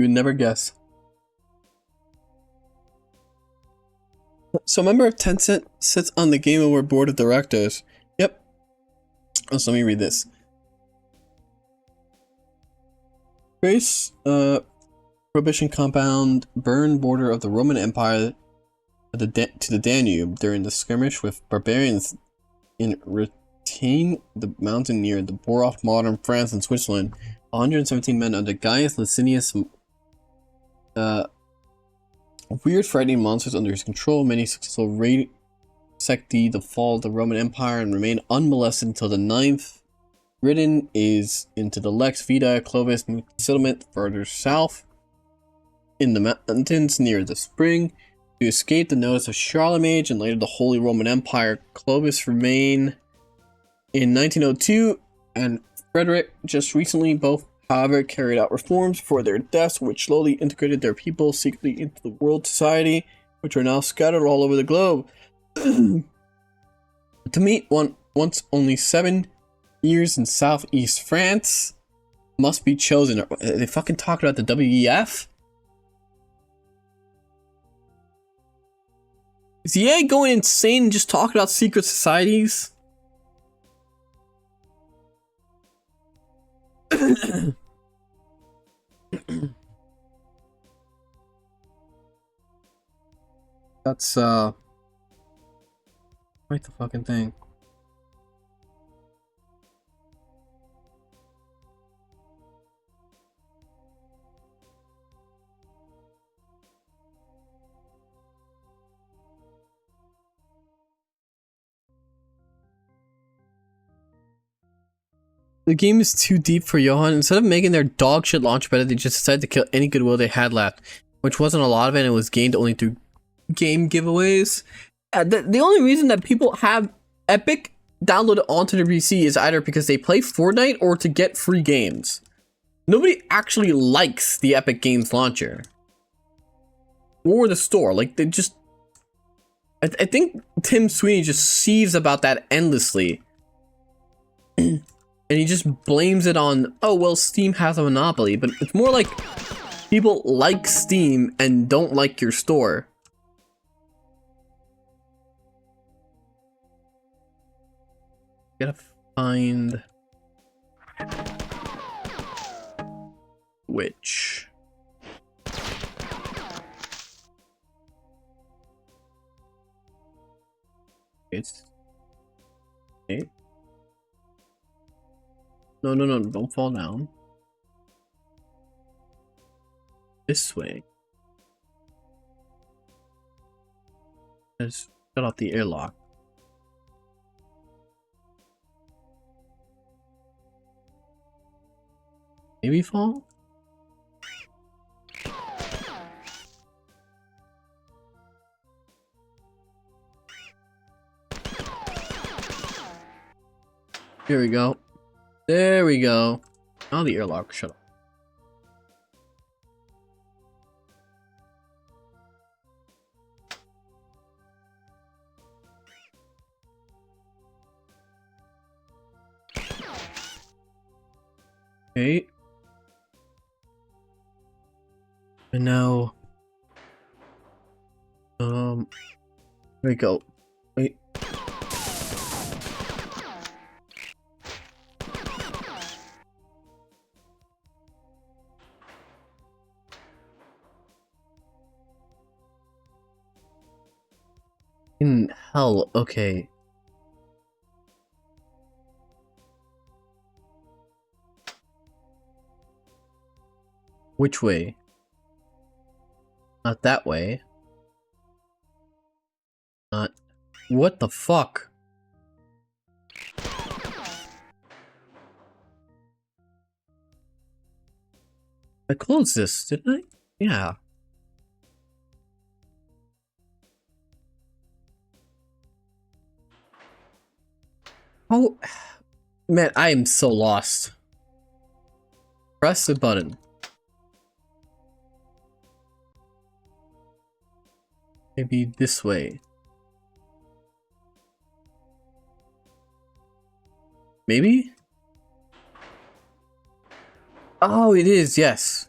You would never guess. So a member of Tencent sits on the Game Award board of directors. Yep. Oh, so let me read this. Grace, Prohibition compound, burn border of the Roman Empire to the Danube during the skirmish with barbarians in Retain, the mountain near the Borov, modern France and Switzerland. 117 men under Gaius Licinius, weird frightening monsters under his control. Many successful raid secti the fall of the Roman Empire and remain unmolested until the 9th. Ridden is into the Lex Vita Clovis settlement further south in the mountains near the spring. To escape the notice of Charlemagne and later the Holy Roman Empire, Clovis remained in 1902 and Frederick just recently. Both, however, carried out reforms for their deaths, which slowly integrated their people secretly into the world society, which are now scattered all over the globe. To meet once only 7 years in southeast France must be chosen. They fucking talked about the WEF? Is EA going insane and just talking about secret societies? That's quite the fucking thing. The game is too deep for Johann. Instead of making their dog shit launch better, they just decided to kill any goodwill they had left, which wasn't a lot of it, and it was gained only through game giveaways. The only reason that people have Epic downloaded onto their PC is either because they play Fortnite or to get free games. Nobody actually likes the Epic Games launcher or the store. Like, they just, I think Tim Sweeney just seethes about that endlessly. And he just blames it on, oh, well, Steam has a monopoly. But it's more like people like Steam and don't like your store. Gotta find which. It's okay. No, don't fall down. This way. Let's shut off the airlock. Maybe fall? Here we go. There we go. Now the airlock shut off. Okay. And now, there we go. Wait. In hell, okay. Which way? Not that way. Not... What the fuck? I closed this, didn't I? Yeah. Oh, man, I am so lost. Press the button. Maybe this way. Maybe? Oh, it is, yes.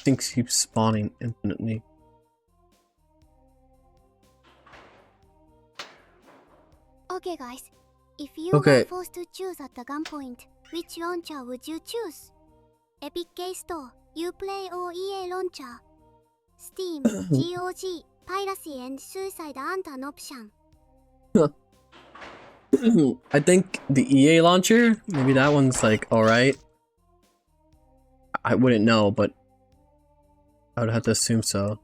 Things keep spawning infinitely. Okay, guys. If you were forced to choose at the gunpoint, which launcher would you choose? Epic Game Store, Uplay or EA launcher? Steam, GOG, piracy and suicide aren't an option. I think the EA launcher, maybe that one's like alright. I wouldn't know, but I would have to assume so.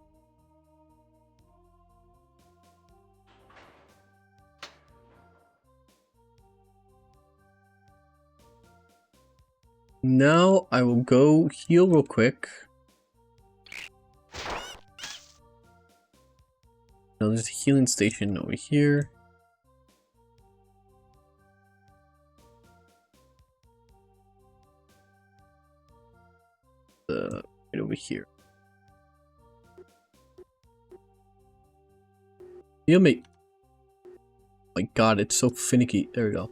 Now I will go heal real quick. No, there's a healing station over here. Right over here. Heal me. Oh my god, it's so finicky. There we go.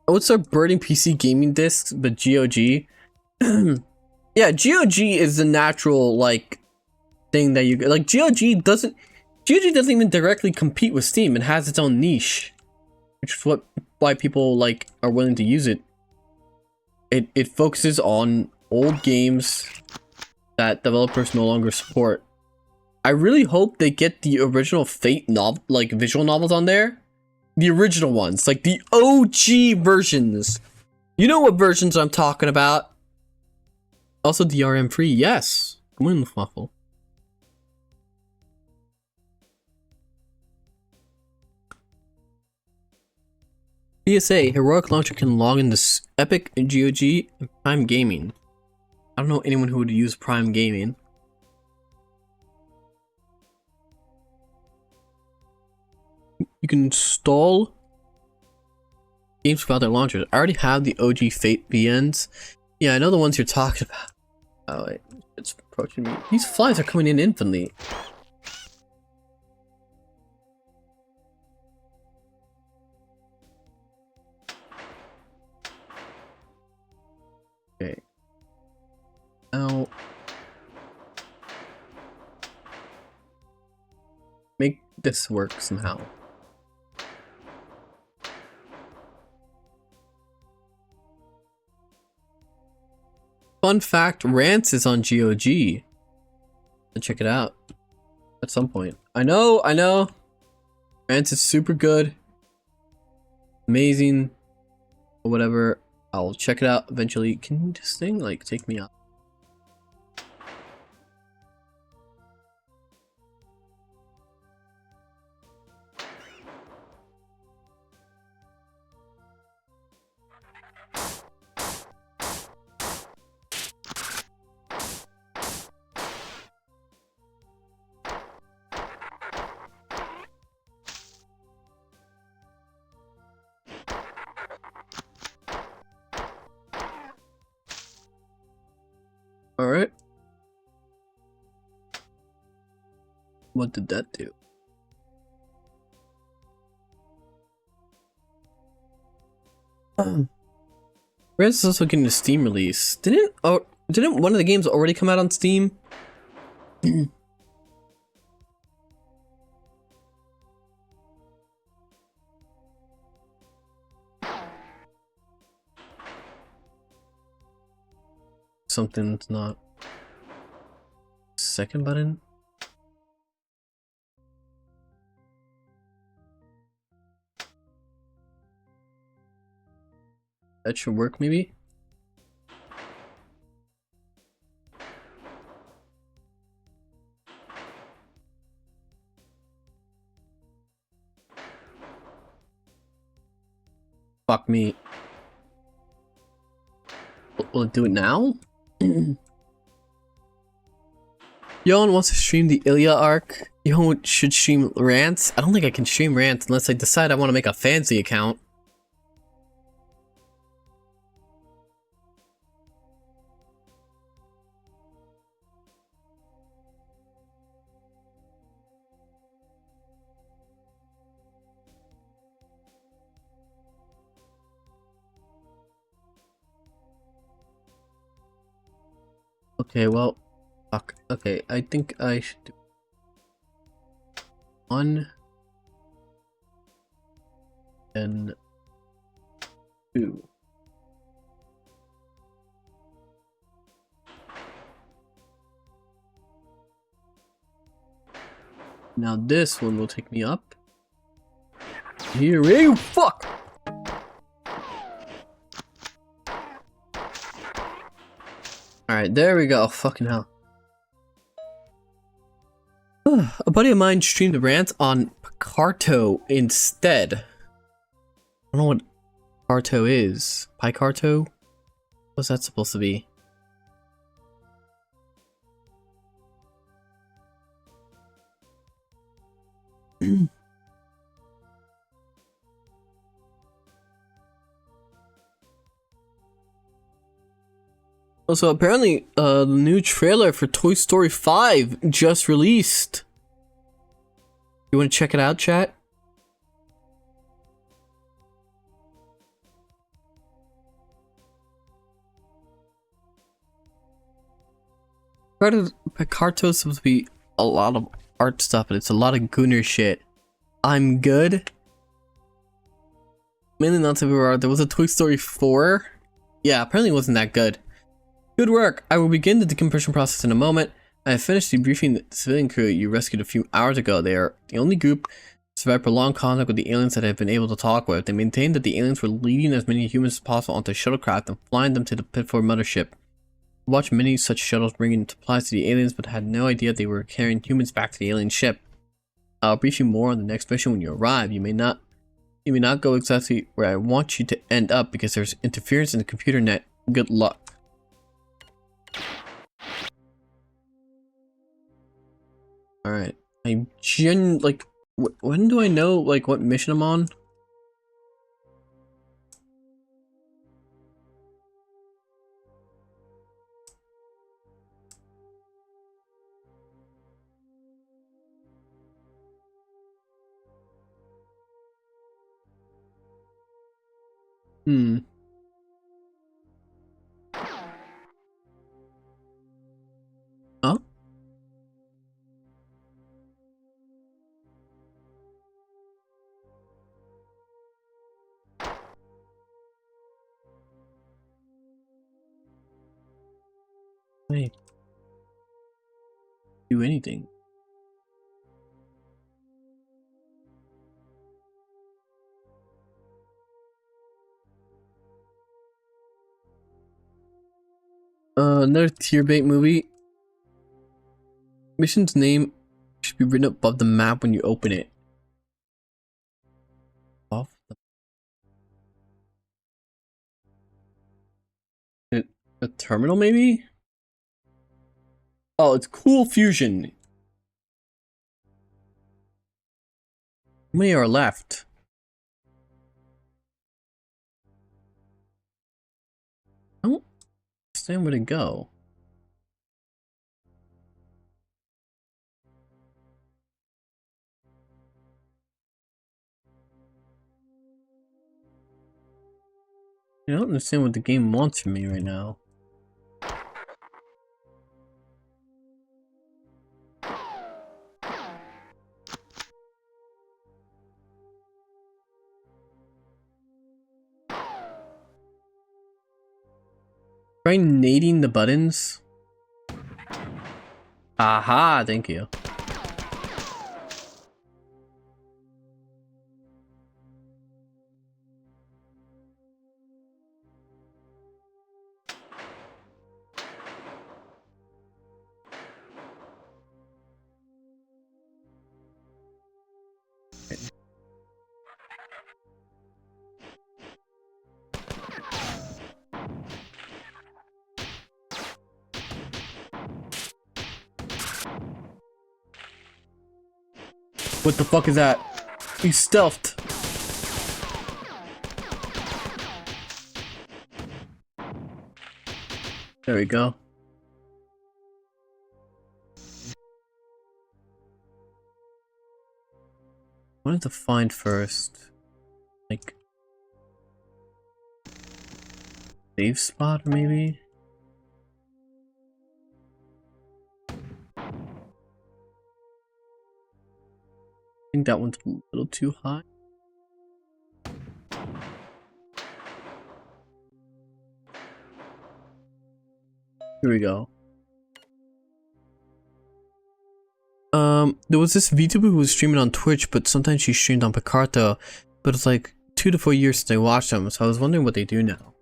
I would start burning PC gaming discs, but GOG. Yeah, GOG is the natural like thing that you like. GOG doesn't even directly compete with Steam. It has its own niche, which is why people like are willing to use it. It focuses on old games that developers no longer support. I really hope they get the original Fate novel, like visual novels on there. The original ones, like the OG versions. You know what versions I'm talking about. Also DRM free, yes. Come on, Fluffle. PSA, Heroic Launcher can log in this Epic, GOG, and Prime Gaming. I don't know anyone who would use Prime Gaming. You can install games without their launchers. I already have the OG Fate VNs. Yeah, I know the ones you're talking about. Oh wait, it's approaching me. These flies are coming in infinitely. Okay. Now make this work somehow. Fun fact, Rance is on GOG. Check it out at some point. I know. Rance is super good. Amazing. Or whatever. I'll check it out eventually. Can this thing like take me out? Alright. What did that do? Rance is also getting a Steam release. Didn't one of the games already come out on Steam? Something's not. Second button? That should work, maybe? Fuck me. Will it do it now? Johann wants to stream the Ilya arc. Johann should stream rants. I don't think I can stream rants unless I decide I want to make a fancy account. Okay, well, fuck. Okay, I think I should do 1 and 2. Now this one will take me up. Here we go. Fuck! Alright, there we go. Fucking hell. A buddy of mine streamed the rant on Picarto instead. I don't know what Picarto is. Picarto? What's that supposed to be? Also, apparently, the new trailer for Toy Story 5 just released. You want to check it out, chat? Picarto is supposed to be a lot of art stuff, but it's a lot of Gunner shit. I'm good. Mainly not to be wrong. There was a Toy Story 4. Yeah, apparently it wasn't that good. Good work. I will begin the decompression process in a moment. I have finished debriefing the civilian crew you rescued a few hours ago. They are the only group to survive prolonged contact with the aliens that I have been able to talk with. They maintained that the aliens were leading as many humans as possible onto shuttlecraft and flying them to the Pitford mothership. I watched many such shuttles bringing supplies to the aliens, but had no idea they were carrying humans back to the alien ship. I'll brief you more on the next mission when you arrive. You may not go exactly where I want you to end up because there's interference in the computer net. Good luck. Alright, when do I know, like, what mission I'm on? Oh? Wait. Do anything. Another tier bait movie. Mission's name should be written above the map when you open it. Off the terminal, maybe? Oh, it's Cool Fusion. How many are left? I don't understand where to go. I don't understand what the game wants from me right now. Try nading the buttons. Aha, thank you. What the fuck is that? He's stealthed. There we go. I wanted to find first, like, save spot maybe? I think that one's a little too high. Here we go. There was this VTuber who was streaming on Twitch, but sometimes she streamed on Picarto, but it's like 2 to 4 years since I watched them, so I was wondering what they do now.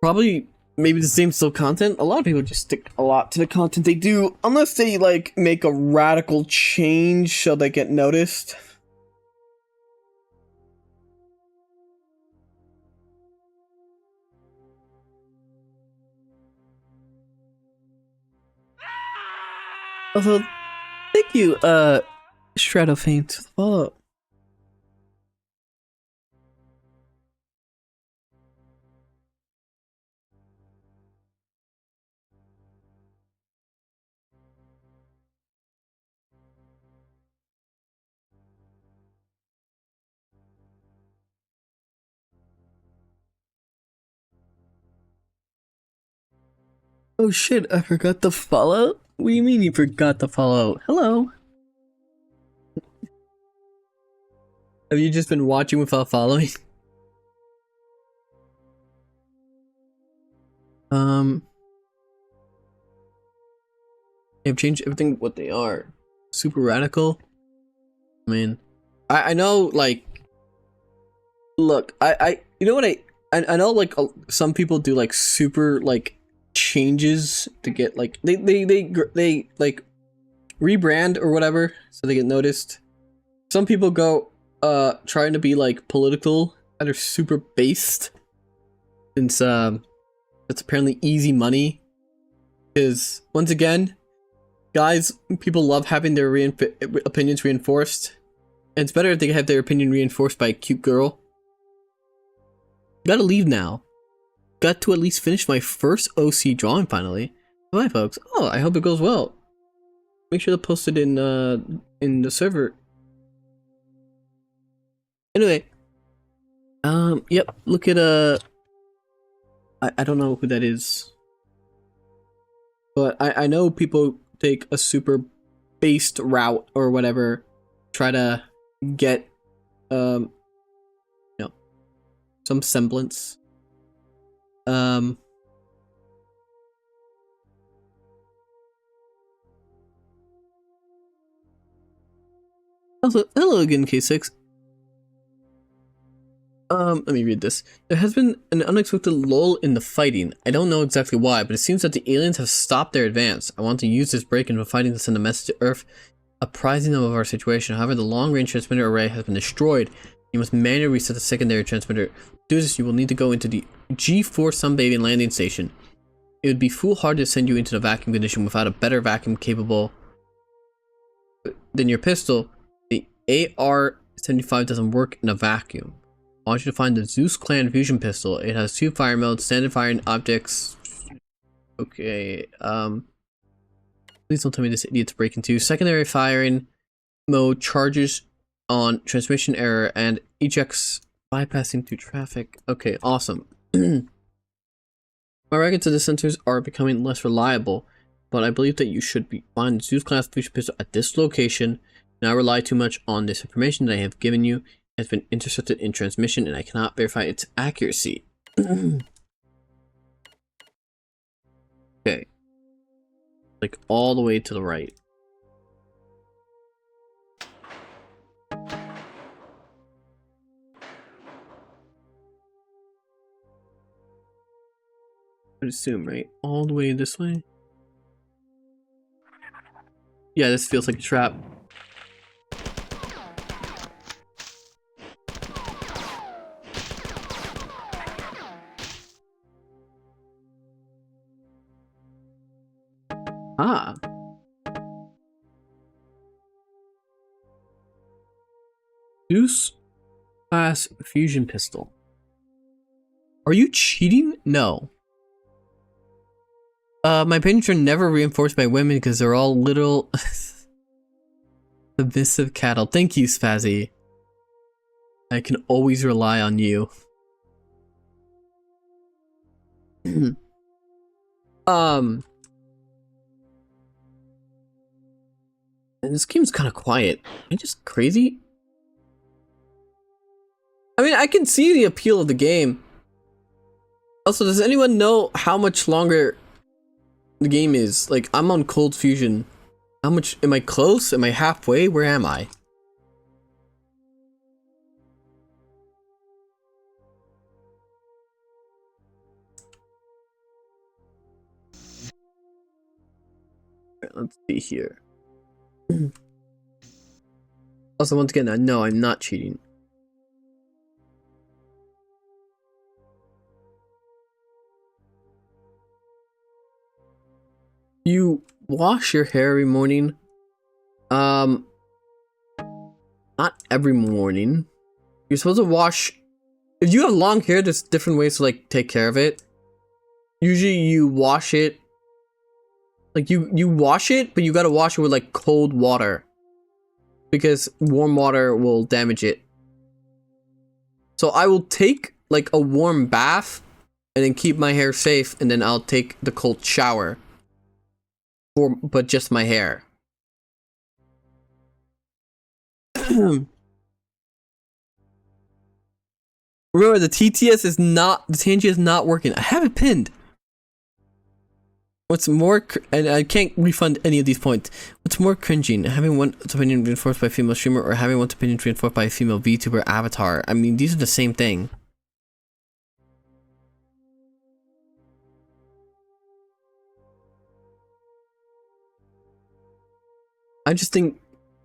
Probably maybe the same still content. A lot of people just stick a lot to the content they do, unless they like make a radical change so they get noticed. Also, thank you, Shredofane, for the follow. Oh shit, I forgot to follow? What do you mean you forgot to follow? Hello? Have you just been watching without following? They've changed everything what they are. Super radical. I mean, I know, like, look, you know what I know, like, some people do like super like changes to get like they like rebrand or whatever so they get noticed. Some people go trying to be like political that are super based, since it's apparently easy money, because once again, guys, people love having their opinions reinforced, and it's better if they have their opinion reinforced by a cute girl. Gotta leave now. Got to at least finish my first OC drawing finally. Bye, folks. Oh, I hope it goes well. Make sure to post it in the server. Anyway, yep. Look at I don't know who that is, but I know people take a super based route or whatever, try to get you know, some semblance. Also, hello again, K6. Let me read this. There has been an unexpected lull in the fighting. I don't know exactly why, but it seems that the aliens have stopped their advance. I want to use this break in the fighting to send a message to Earth, apprising them of our situation. However, the long-range transmitter array has been destroyed. You must manually reset the secondary transmitter. To do this, you will need to go into the G4 Sunbathing landing station. It would be foolhardy to send you into the vacuum condition without a better vacuum capable than your pistol. The AR-75 doesn't work in a vacuum. I want you to find the Zeus Clan fusion pistol. It has 2 fire modes, standard firing optics. Okay, please don't tell me this idiot's breaking 2. Secondary firing mode charges on transmission error and ejects bypassing through traffic. Okay, awesome. My records of the sensors are becoming less reliable, but I believe that you should find the Zeus class fusion pistol at this location. Now rely too much on this information that I have given you. Has been intercepted in transmission and I cannot verify its accuracy. Okay. Like all the way to the right. I'd assume, right? All the way this way? Yeah, this feels like a trap. Ah. Deuce class fusion pistol. Are you cheating? No. My opinions are never reinforced by women because they're all little submissive cattle. Thank you, Spazzy. I can always rely on you. And this game's kind of quiet. Am I just crazy? I mean, I can see the appeal of the game. Also, does anyone know how much longer the game is? Like, I'm on cold fusion. How much? Am I close? Am I halfway? Where am I? Let's see here. Also, once again, no, I'm not cheating. You wash your hair every morning? Not every morning. You're supposed to wash... If you have long hair, there's different ways to, like, take care of it. Usually you wash it... Like, you wash it, but you gotta wash it with, like, cold water. Because warm water will damage it. So I will take, like, a warm bath, and then keep my hair safe, and then I'll take the cold shower. But just my hair. Remember, the TTS is not... The TNG is not working. I have it pinned. What's more, and I can't refund any of these points. What's more cringing, having one's opinion reinforced by a female streamer or having one's opinion reinforced by a female VTuber avatar? I mean, these are the same thing. I just think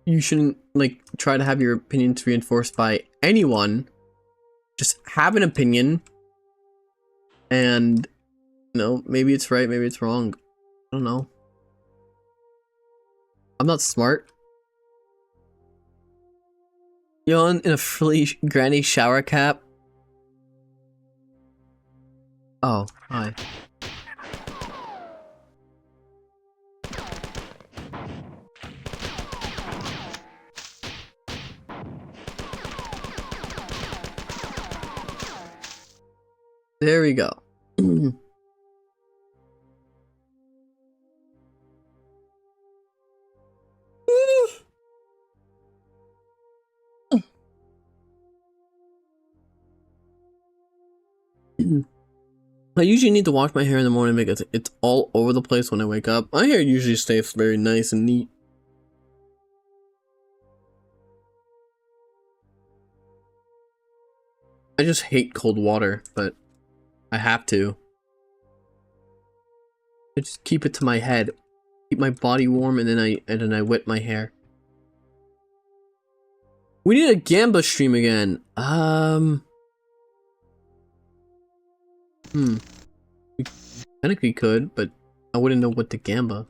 you shouldn't, like, try to have your opinions reinforced by anyone. Just have an opinion. And, you know, maybe it's right, maybe it's wrong. I don't know. I'm not smart. Johann in a frilly granny shower cap. Oh, hi. There we go. I usually need to wash my hair in the morning because it's all over the place when I wake up. My hair usually stays very nice and neat. I just hate cold water, but I have to. I just keep it to my head, keep my body warm, and then I wet my hair. We need a Gamba stream again. I think we could, but I wouldn't know what to Gamba.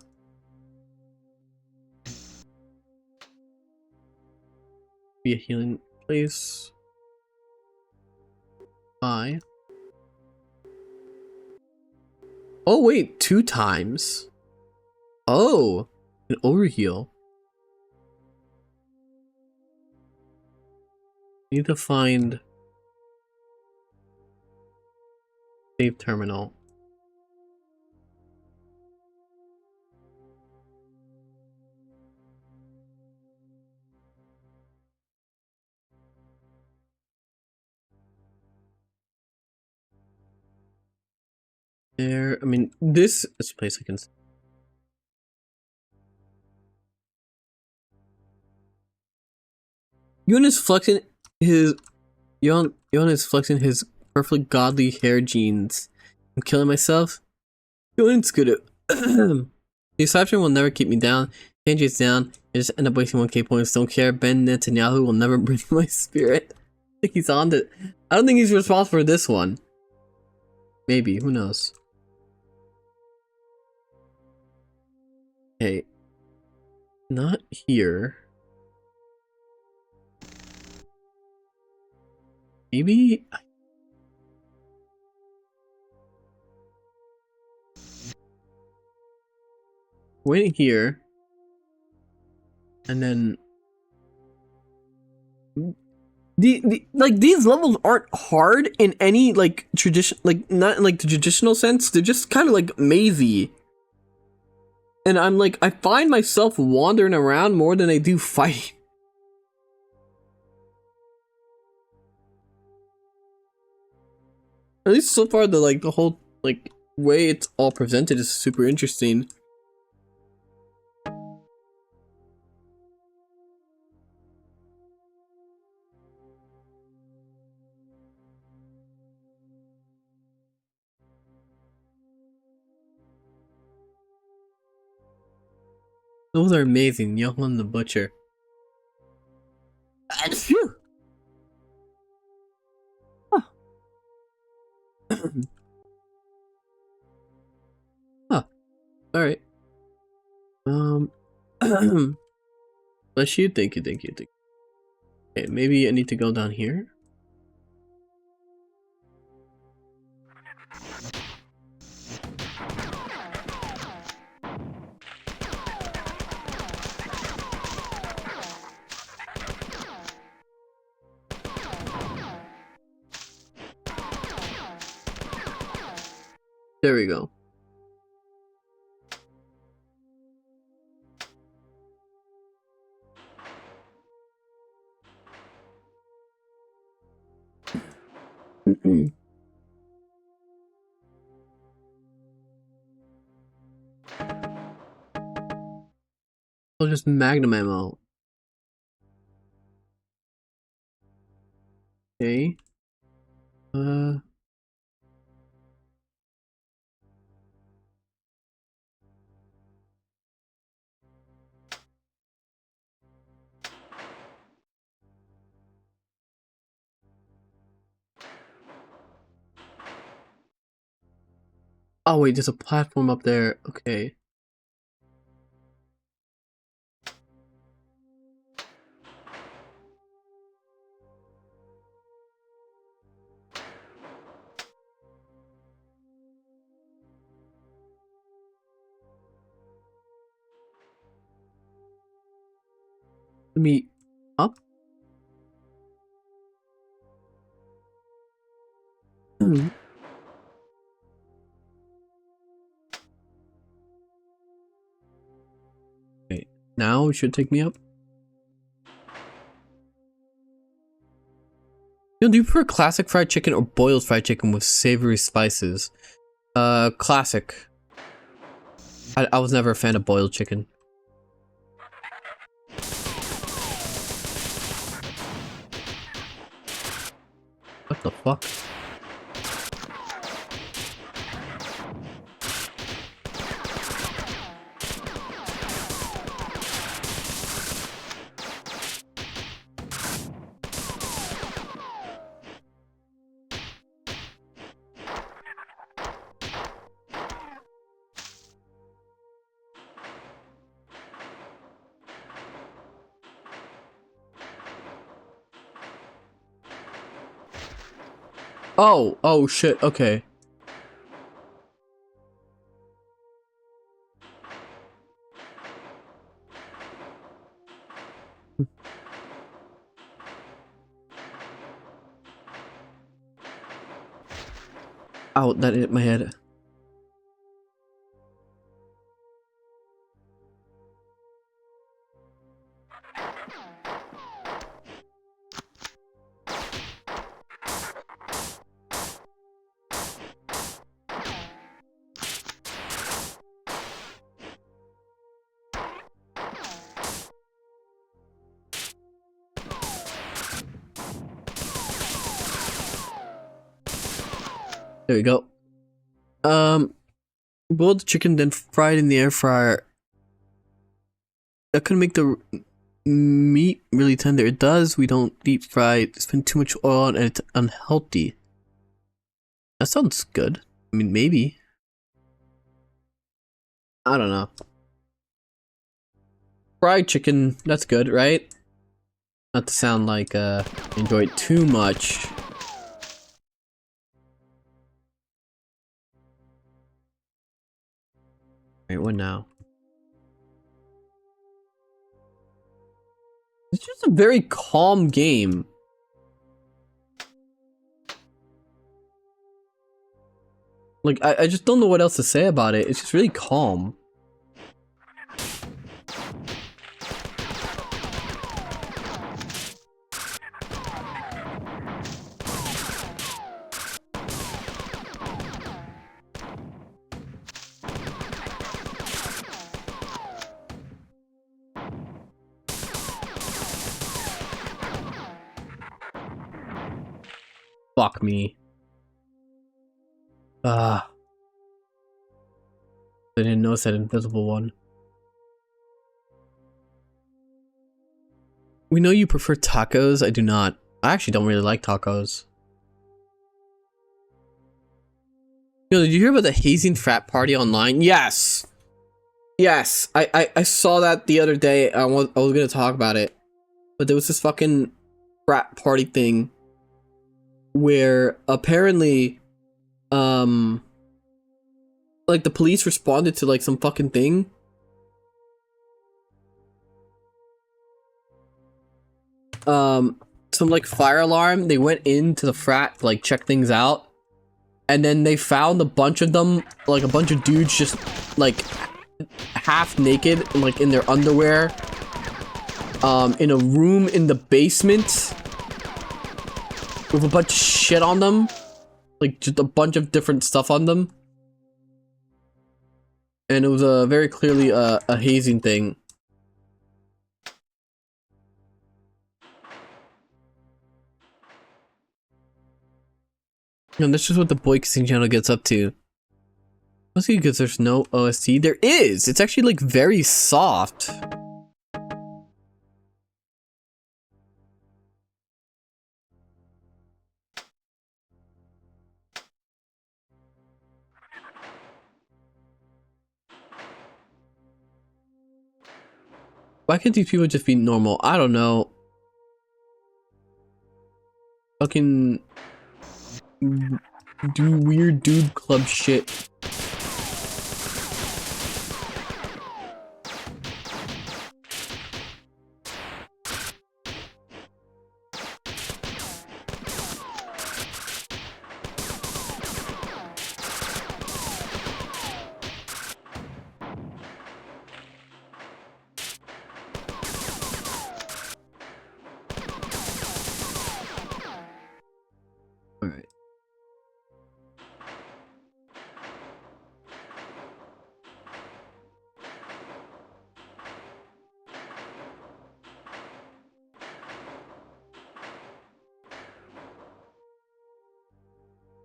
Be a healing place. Bye. Oh wait, 2 times. Oh, an overheal. Need to find save terminal. There, I mean, this is a place I can. Johann is flexing his. Johann is flexing his perfectly godly hair genes. I'm killing myself. Johann's good at. The exception will never keep me down. Change is down. I just end up wasting 1k points. Don't care. Ben Netanyahu will never bring my spirit. I think he's on to. I don't think he's responsible for this one. Maybe. Who knows? Okay. Not here. Maybe. Wait here. And then like these levels aren't hard in any like tradition, like not in like the traditional sense. They're just kind of like mazy. And I'm like, I find myself wandering around more than I do fighting. At least so far, the whole like way it's all presented is super interesting. Those are amazing, Johann the Butcher. Phew. Huh. Huh. Alright. Bless you, thank you. Okay, maybe I need to go down here. There we go. I'll just magnum ammo. Okay. Oh wait, there's a platform up there. Okay. Let me up. Wait, now it should take me up. Yo, do you prefer classic fried chicken or boiled fried chicken with savory spices? Classic. I was never a fan of boiled chicken. What the fuck? Oh shit, okay. Ow, that hit my head. There we go. Boiled chicken, then fried in the air fryer. That could make the meat really tender. It does. We don't deep fry it. Spend too much oil on it, and it's unhealthy. That sounds good. I mean, maybe. I don't know. Fried chicken, that's good, right? Not to sound like enjoy it too much. Wait, what now? It's just a very calm game. Like, I just don't know what else to say about it. It's just really calm. Fuck me. I didn't notice that invisible one. We know you prefer tacos. I do not. I actually don't really like tacos. Yo, did you hear about the hazing frat party online? Yes! Yes! I saw that the other day. I was gonna talk about it. But there was this fucking frat party thing where apparently like the police responded to like some fucking thing. Some like fire alarm. They went into the frat to like check things out, and then they found a bunch of them, like a bunch of dudes just like half naked and like in their underwear in a room in the basement with a bunch of shit on them, like just a bunch of different stuff on them. And it was very clearly a hazing thing. And that's just what the boy kissing channel gets up to. Mostly because there's no OST. There is! It's actually like very soft. Why can't these people just be normal? I don't know. Fucking do weird dude club shit.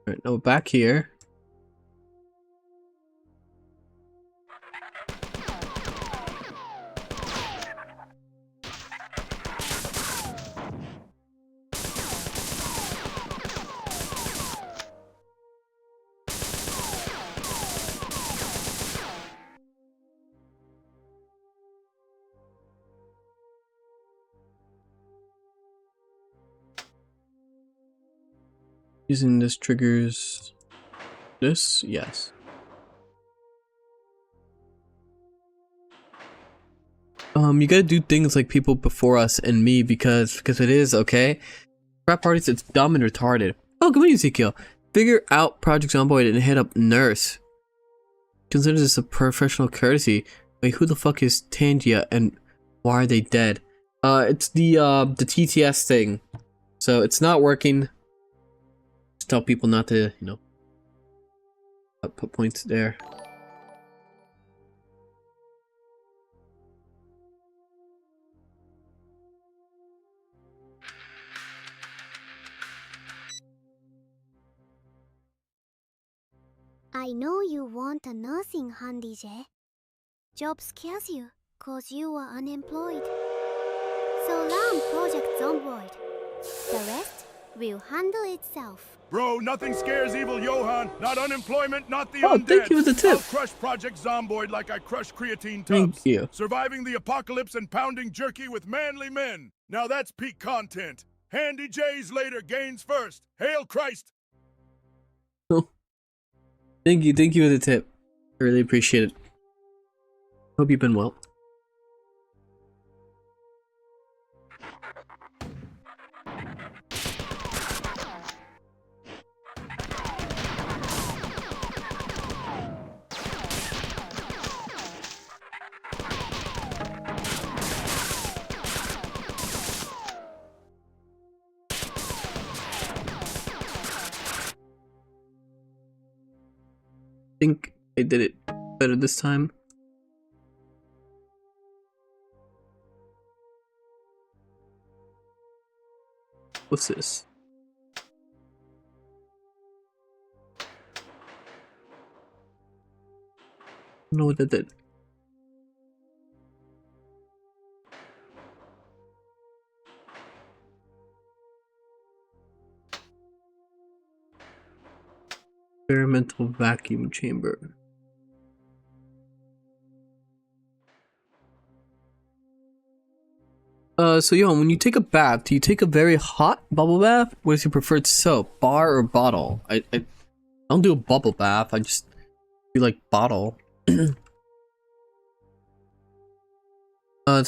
Alright, now back here. Using this triggers this? Yes. You gotta do things like people before us and me because it is, okay? Frat parties, it's dumb and retarded. Oh, good morning, Ezekiel. Figure out Project Zomboid and hit up Nurse. Consider this a professional courtesy. Wait, who the fuck is Tangia and why are they dead? It's the TTS thing. So it's not working. Just tell people not to, you know, put points there. I know you want a nursing handy, Jay. Job scares you, cause you are unemployed. So learn Project Zomboid. The rest will handle itself. Bro, nothing scares evil Johann. Not unemployment, not the Oh, undead. thank you for the tip. I'll crush Project Zomboid like I crush creatine tubs. Thank you. Surviving the apocalypse and pounding jerky with manly men. Now that's peak content. Handy J's later, gains first. Hail Christ! Thank you for the tip. I really appreciate it. Hope you've been well. I think I did it better this time. What's this? I don't know what that did. Experimental vacuum chamber. So Johann, when you take a bath, do you take a very hot bubble bath? What is your preferred soap, bar or bottle? I don't do a bubble bath. I just do like bottle. This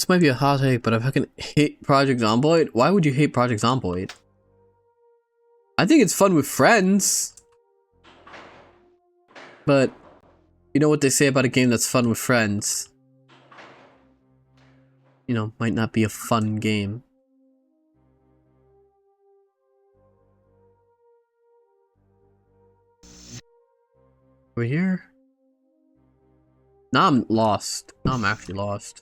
might be a hot take, but I fucking hate Project Zomboid. Why would you hate Project Zomboid? I think it's fun with friends. But you know what they say about a game that's fun with friends? You know, might not be a fun game. Over here? Now I'm lost. Now I'm actually lost.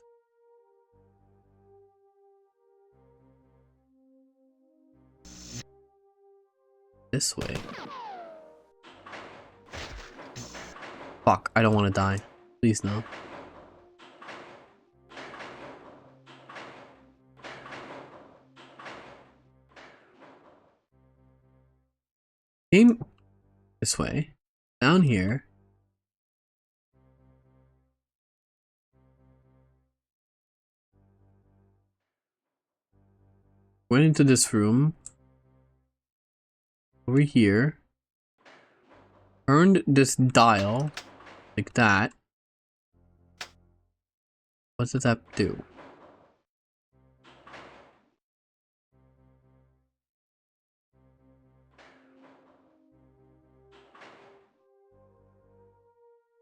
This way. Fuck, I don't want to die. Please no. Came this way. Down here. Went into this room. Over here. Turned this dial. Like that. What does that do?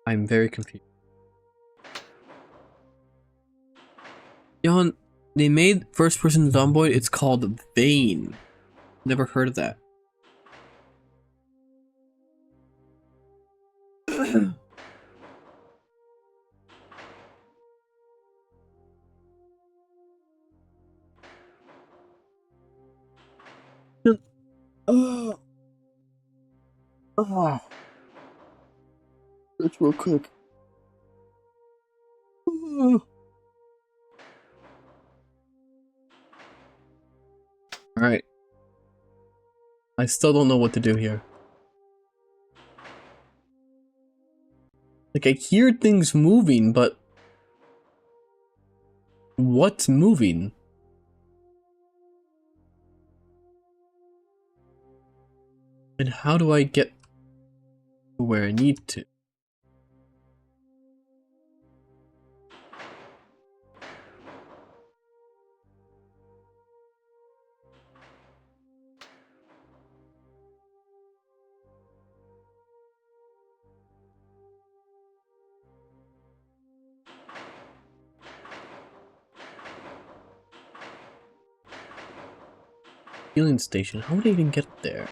I'm very confused. Johann, they made first person Zomboid, it's called Vane. Never heard of that. Search real quick. Alright. I still don't know what to do here. Like, I hear things moving, but what's moving? And how do I get to where I need to? Healing station. How would I even get there?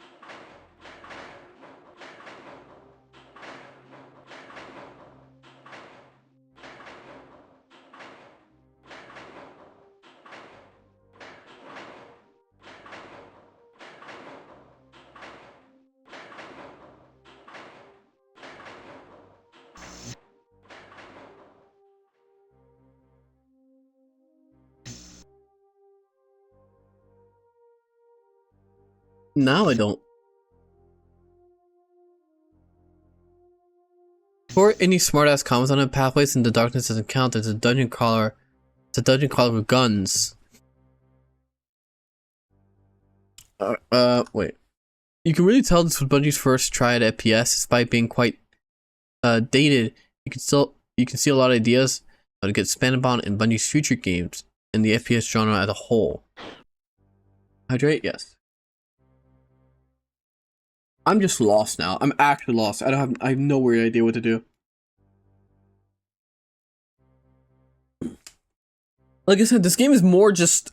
Now I don't. Before any smartass comments on it, pathways in the darkness doesn't count. There's a dungeon crawler. It's a dungeon crawler with guns. Wait. You can really tell this was Bungie's first try at FPS, despite being quite dated. You can see a lot of ideas how to get expanded upon in Bungie's future games and the FPS genre as a whole. Hydrate, yes. I'm just lost now. I'm actually lost. I have no weird idea what to do. Like I said, this game is more just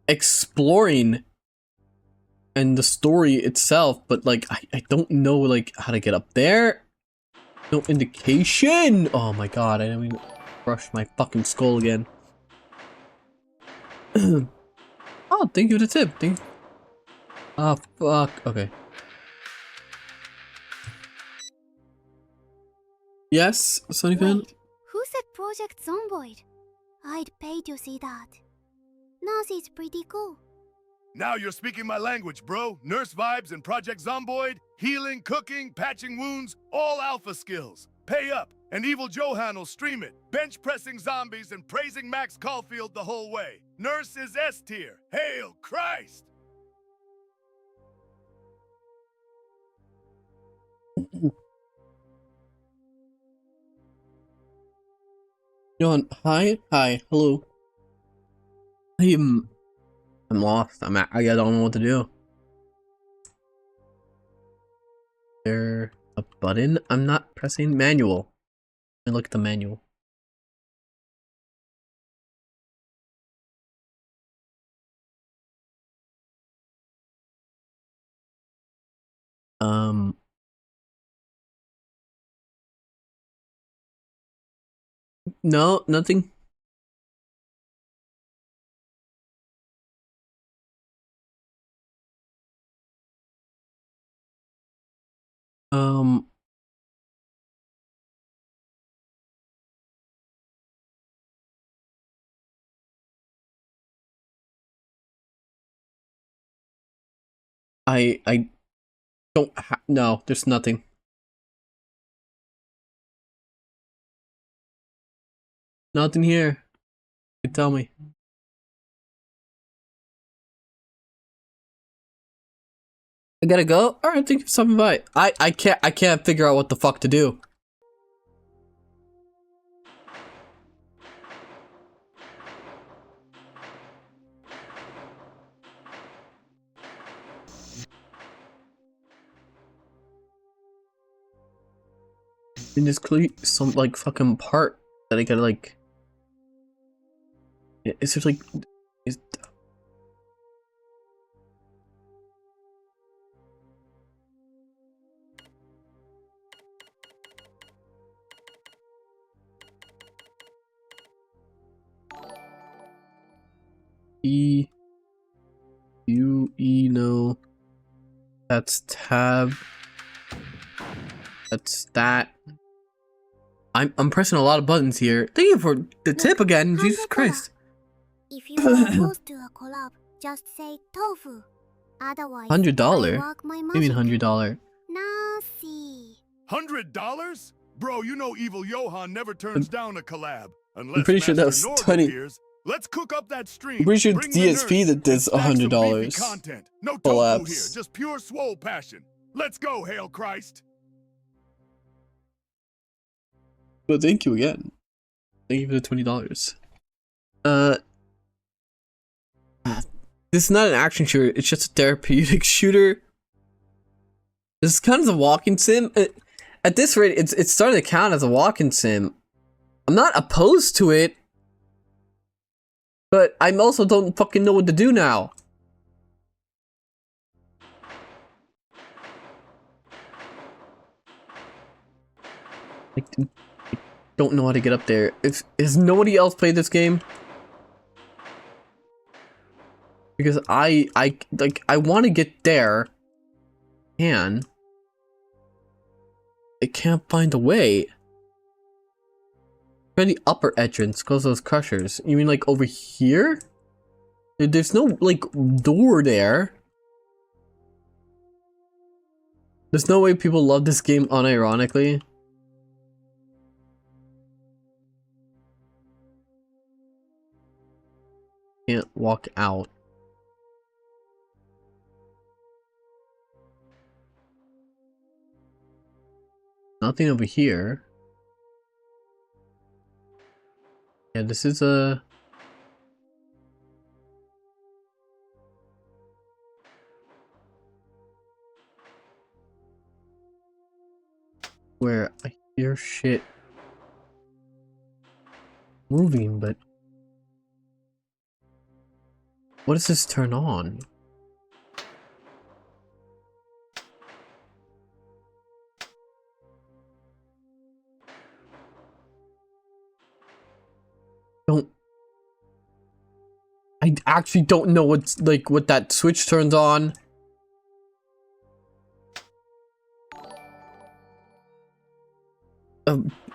exploring and the story itself, but like I don't know like how to get up there. No indication. Oh my god, I didn't even brush my fucking skull again. Oh, thank you for the tip. Thank you. Oh fuck. Okay. Yes, Sonny fan. Who said Project Zomboid? I'd pay to see that. Nazi's pretty cool. Now you're speaking my language, bro. Nurse vibes and Project Zomboid, healing, cooking, patching wounds, all alpha skills. Pay up, and Evil Johann will stream it, bench pressing zombies and praising Max Caulfield the whole way. Nurse is S tier. Hail Christ! Johann, hi, hello. I'm lost. I don't know what to do. There a button? I'm not pressing manual. Let me look at the manual. No, nothing. I don't no, there's nothing. Nothing here. You tell me. I gotta go? Alright, thank you for stopping by. I can't figure out what the fuck to do. And there's clearly some like fucking part that I gotta like. Is there like is no. That's tab. That's that. I'm pressing a lot of buttons here. Thank you for the tip again. Jesus Christ. If you are opposed to a collab, just say tofu. Otherwise, $100? Maybe $100. Nazi. $100? Bro, you know Evil Johann never turns down a collab. Unless I'm pretty sure that was Master 20. appears. Let's cook up that stream. I'm pretty sure it's Bring the DSP nurse. that does $100. Content. No tofu here, Collabs. just pure swole passion. Let's go, Hail Christ. Well, thank you again. Thank you for the $20. This is not an action shooter. It's just a therapeutic shooter. This is kind of a walking sim. At this rate, it's starting to count as a walking sim. I'm not opposed to it, but I also don't fucking know what to do now. I don't know how to get up there. Has nobody else played this game? Because I want to get there, and I can't find a way. Where the upper entrance goes those crushers? You mean like over here? There's no like door there. There's no way people love this game unironically. Can't walk out. Nothing over here. Yeah, this is a... where I hear shit moving, but what does this turn on? I actually don't know what's like what that switch turns on.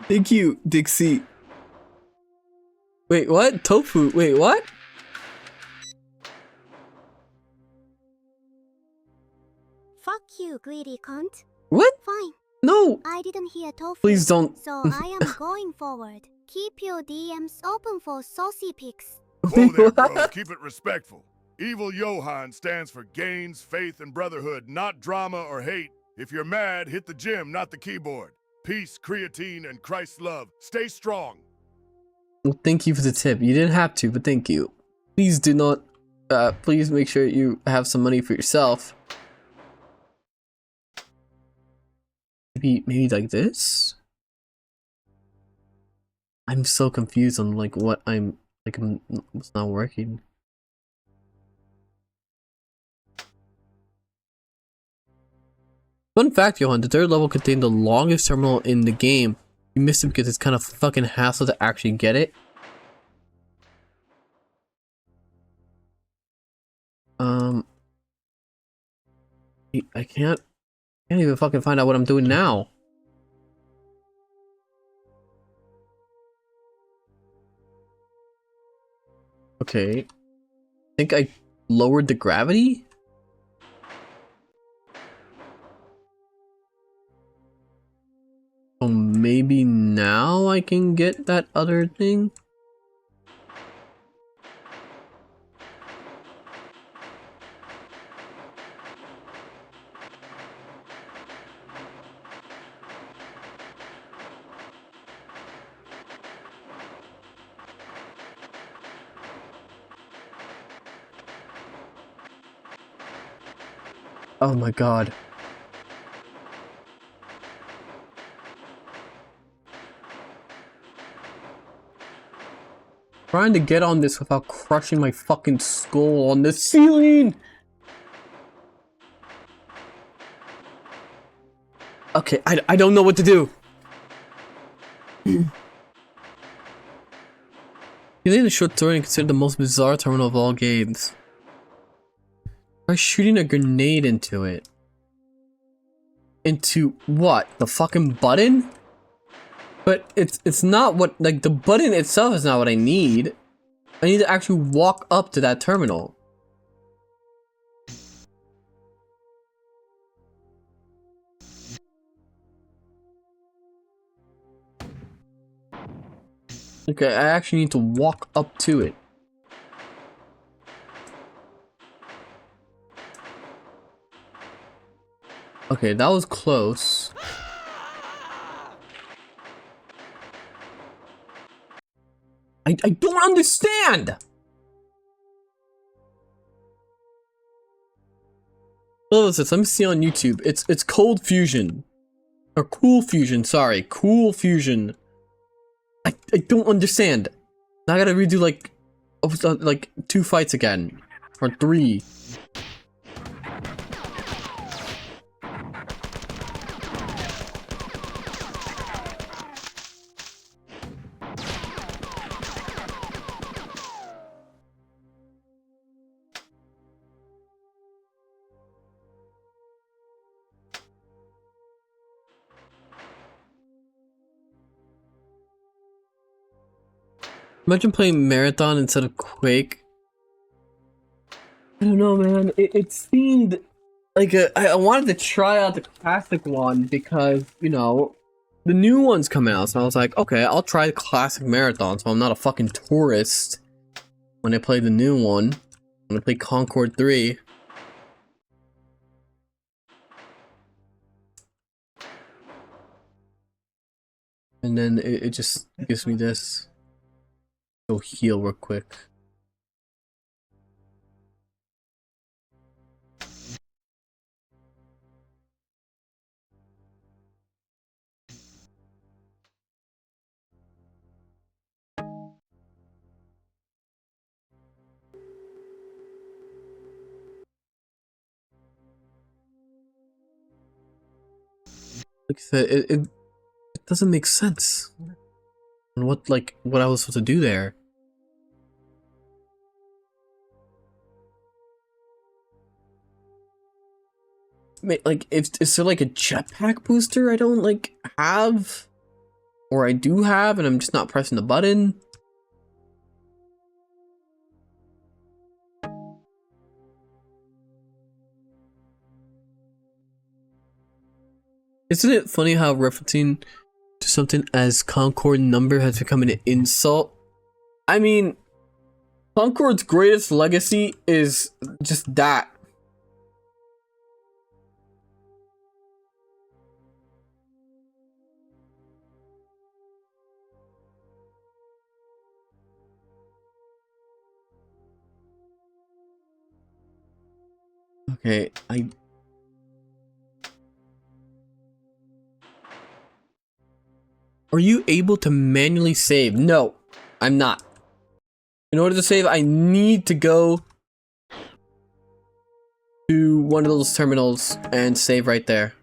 Thank you, Dixie. Wait, what? Tofu? Wait, what? Fuck you, greedy cunt. What? Fine. No. I didn't hear tofu. Please don't. So I am going forward. Keep your DMs open for saucy pics. Whoa there, bro. Keep it respectful. Evil Johann stands for gains, faith, and brotherhood, not drama or hate. If you're mad, hit the gym, not the keyboard. Peace, creatine, and Christ's love. Stay strong. Well, thank you for the tip. You didn't have to, but thank you. Please do not. Please make sure you have some money for yourself. Maybe like this? I'm so confused on like what I'm like. It's not working. Fun fact, Johann, the third level contained the longest terminal in the game. You missed it because it's kind of fucking hassle to actually get it. I can't even fucking find out what I'm doing now. Okay. I think I lowered the gravity? So maybe now I can get that other thing? Oh my god. Trying to get on this without crushing my fucking skull on the ceiling! Okay, I don't know what to do. Using the short terminal is considered the most bizarre terminal of all games. Try shooting a grenade into it. Into what? The fucking button? But it's not what, like, the button itself is not what I need. I need to actually walk up to that terminal. Okay, I actually need to walk up to it. Okay, that was close. I don't understand! What was this? Let me see on YouTube. It's Cold Fusion. Or Cool Fusion, sorry. Cool Fusion. I don't understand. Now I gotta redo like 2 fights again. Or 3. Imagine playing Marathon instead of Quake. I don't know, man. It seemed like I wanted to try out the classic one because, you know, the new one's coming out. So I was like, okay, I'll try the classic Marathon so I'm not a fucking tourist when I play the new one. When I play Concord 3. And then it just gives me this. Go heal real quick. Like I said, it doesn't make sense. And what I was supposed to do there. Like, is there like a jetpack booster I don't like have? Or I do have and I'm just not pressing the button? Isn't it funny how referencing to something as Concord number has become an insult? I mean, Concord's greatest legacy is just that. Okay, Are you able to manually save? No, I'm not. In order to save, I need to go to one of those terminals and save right there.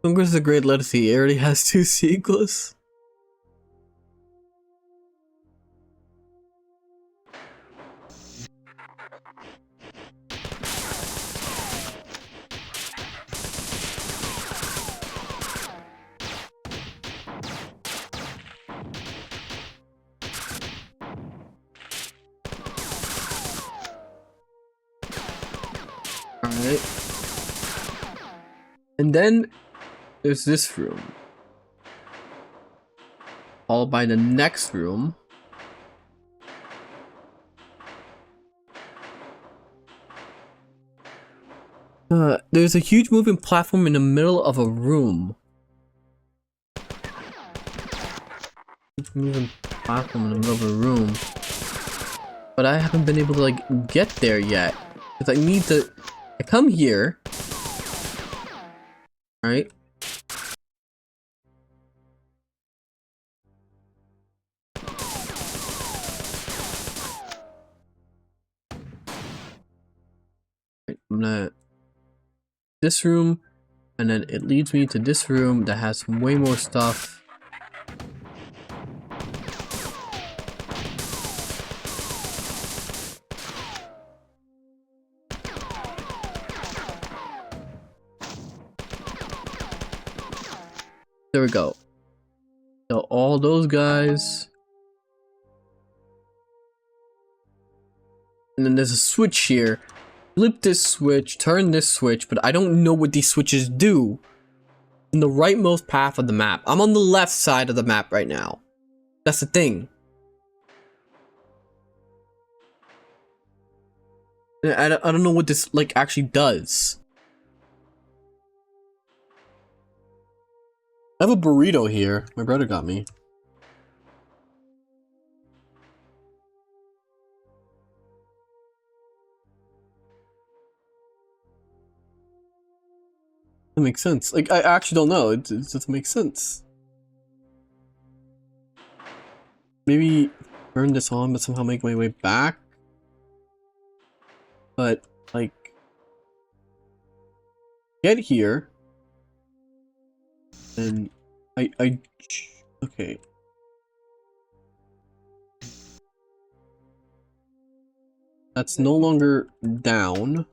Congress is a great legacy. It already has 2 sequels. Alright. And then there's this room. Followed by the next room. There's a huge moving platform in the middle of a room. Moving platform in the middle of a room. But I haven't been able to like get there yet. Because I need to... I come here. Alright. I'm gonna... this room. And then it leads me to this room that has way more stuff. There we go. So all those guys. And then there's a switch here. Flip this switch, turn this switch, but I don't know what these switches do. In the rightmost path of the map. I'm on the left side of the map right now. That's the thing. I don't know what this like actually does. I have a burrito here. My brother got me. That makes sense. Like, I actually don't know. It doesn't make sense. Maybe turn this on, but somehow make my way back. But, like... get here. And okay. That's no longer down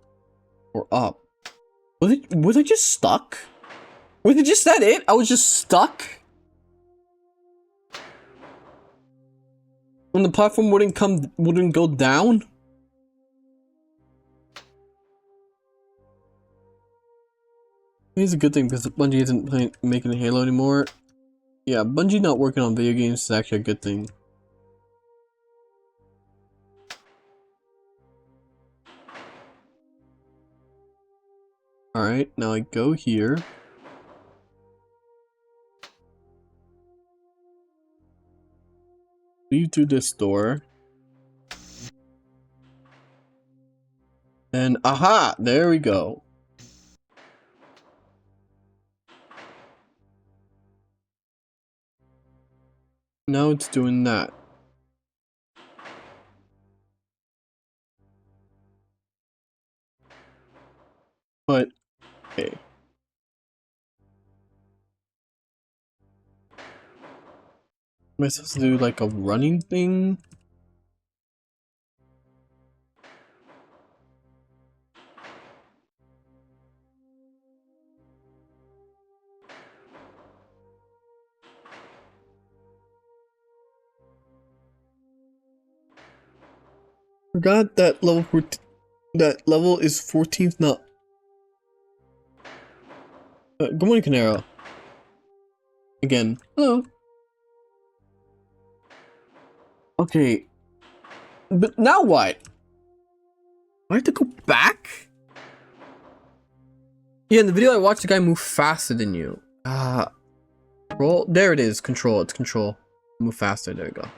or up. Was it just stuck? Was it just that it? I was just stuck? When the platform wouldn't go down? It's a good thing because Bungie isn't making Halo anymore. Yeah, Bungie not working on video games is actually a good thing. Alright, now I go here. Leave to this door. And aha! There we go. Now it's doing that. But, okay. Am I supposed to do like a running thing? Forgot that level 14, that level is 14th, not. Good morning, Canaro. Again. Hello. Okay. But now what? I have to go back? Yeah, in the video I watched the guy move faster than you. Roll. There it is. Control. It's control. Move faster. There we go.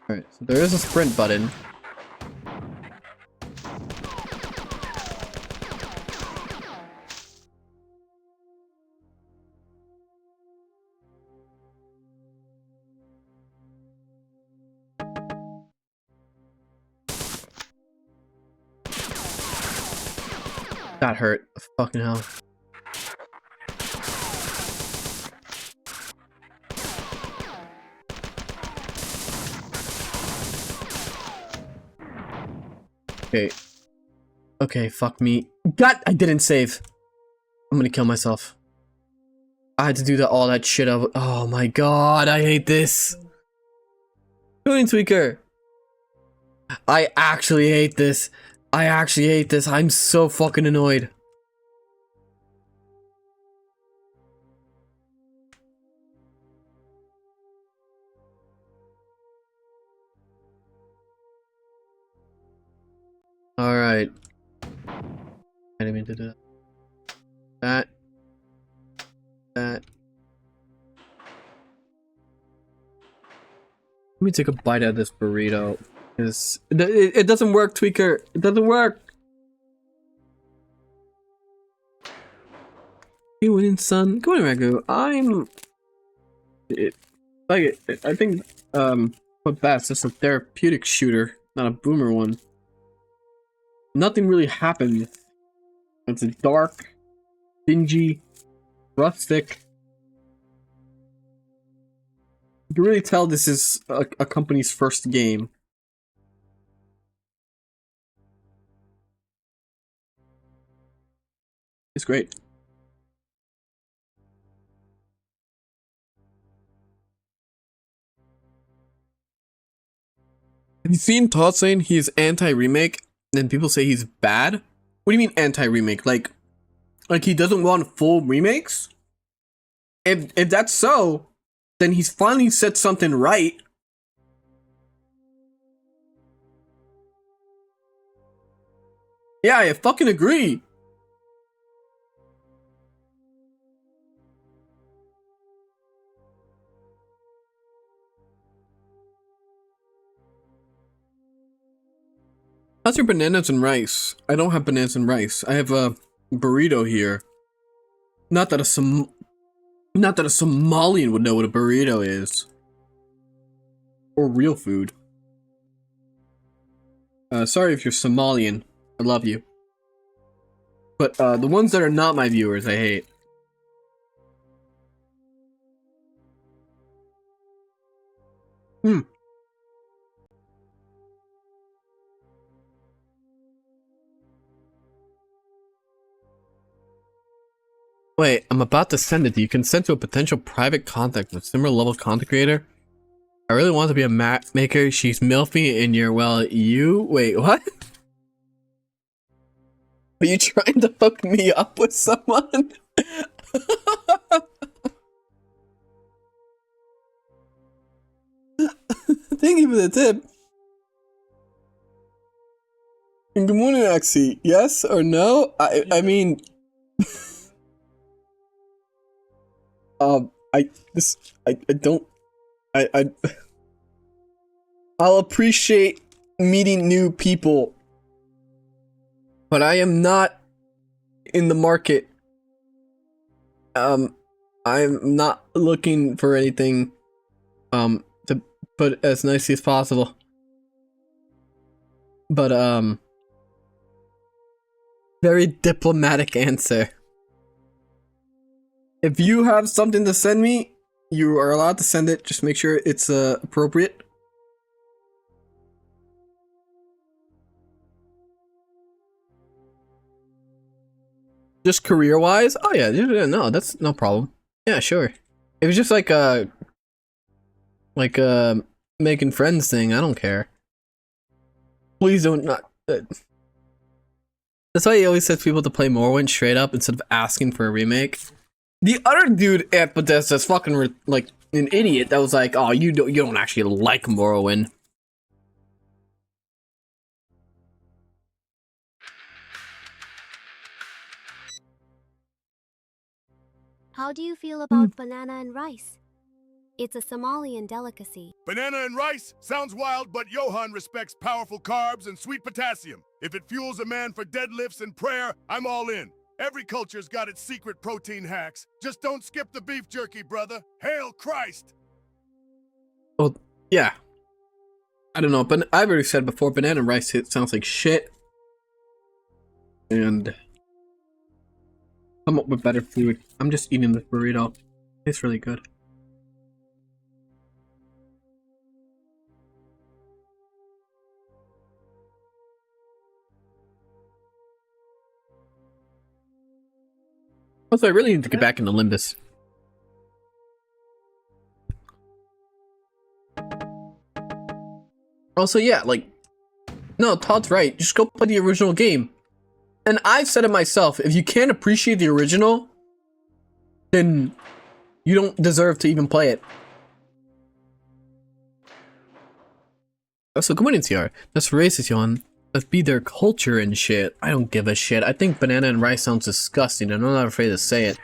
Alright, so there is a sprint button. That hurt. Fucking hell. Okay. Okay, fuck me. God, I didn't save. I'm gonna kill myself. I had to do all that shit. Oh my god, I hate this. Tuning tweaker. I actually hate this. I actually hate this. I'm so fucking annoyed. Alright. I didn't mean to do that. That. Let me take a bite out of this burrito. It doesn't work, tweaker. It doesn't work. You winning, son. Go on, Ragu. I think what that's just a therapeutic shooter, not a boomer one. Nothing really happens. It's a dark, dingy, rustic. You can really tell this is a company's first game. It's great. Have you seen Todd saying he's anti-remake? And people say he's bad? What do you mean anti-remake? Like he doesn't want full remakes? If that's so, then he's finally said something right. Yeah, I fucking agree. How's your bananas and rice? I don't have bananas and rice. I have a burrito here. Not that a Somalian would know what a burrito is. Or real food. Sorry if you're Somalian. I love you. But the ones that are not my viewers, I hate. Wait, I'm about to send it to you. Consent to a potential private contact with similar level content creator. I really want to be a map maker. She's milfy and you're, well, you... Wait, what? Are you trying to hook me up with someone? Thank you for the tip. And good morning, Axie. Yes or no? I mean, I'll appreciate meeting new people, but I am not in the market. I'm not looking for anything, to put it as nicely as possible. But, very diplomatic answer. If you have something to send me, you are allowed to send it. Just make sure it's, appropriate. Just career-wise? Oh yeah, no, that's no problem. Yeah, sure. If it's just like making friends thing, I don't care. Please don't not. That's why he always says people to play Morrowind straight up instead of asking for a remake. The other dude at Bethesda's fucking like an idiot that was like, "Oh, you don't actually like Morrowind." How do you feel about banana and rice? It's a Somalian delicacy. Banana and rice? Sounds wild, but Johann respects powerful carbs and sweet potassium. If it fuels a man for deadlifts and prayer, I'm all in. Every culture's got its secret protein hacks. Just don't skip the beef jerky, brother. Hail Christ! Well, yeah. I don't know, but I've already said before, banana and rice, it sounds like shit. And come up with better food. I'm just eating this burrito. It's really good. Also, I really need to get back into Limbus. Also, yeah, like, no, Todd's right. Just go play the original game. And I've said it myself, if you can't appreciate the original, then you don't deserve to even play it. Also, good morning, TR. That's racist, Johann. Let's be their culture and shit. I don't give a shit. I think banana and rice sounds disgusting, and I'm not afraid to say it.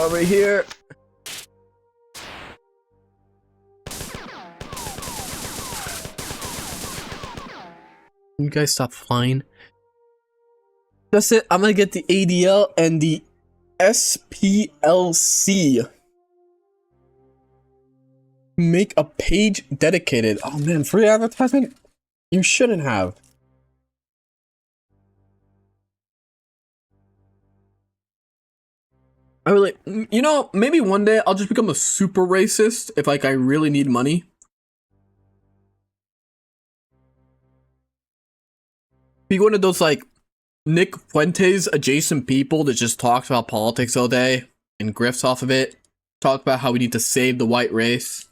Over here. You guys stop flying. That's it. I'm gonna get the ADL and the SPLC. Make a page dedicated. Oh man, free advertisement? You shouldn't have. I really, you know, maybe one day I'll just become a super racist if like I really need money. Be one of those like Nick Fuentes adjacent people that just talks about politics all day and grifts off of it. Talk about how we need to save the white race.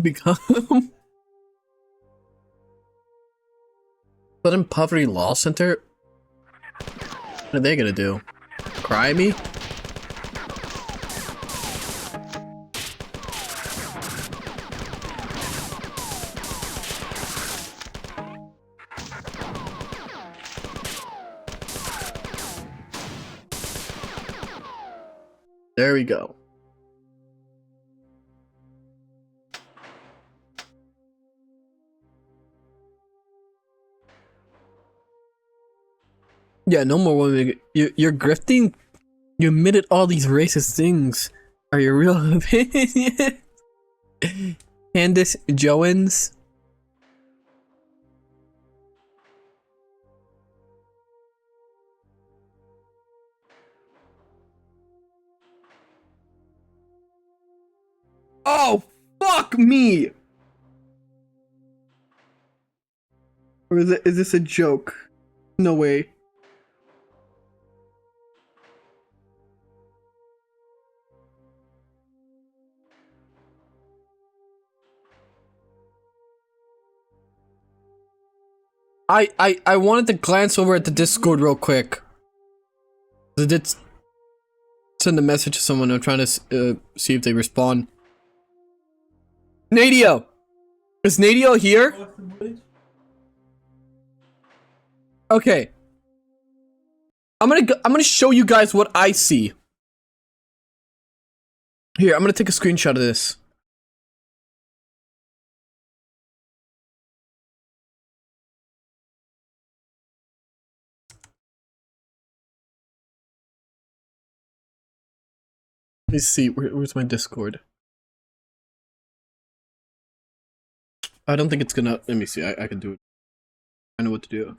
Become Southern Poverty Law Center? What are they gonna do? Cry me? There we go. Yeah, no more women. You're grifting? You admitted all these racist things. Are you real opinion? Candace Jones? Oh, fuck me! Or is this a joke? No way. I wanted to glance over at the Discord real quick. I did send a message to someone. I'm trying to see if they respond. Nadio! Is Nadio here? Okay. I'm gonna show you guys what I see. Here, I'm gonna take a screenshot of this. Let me see, where's my Discord? I don't think it's gonna, let me see, I can do it. I know what to do.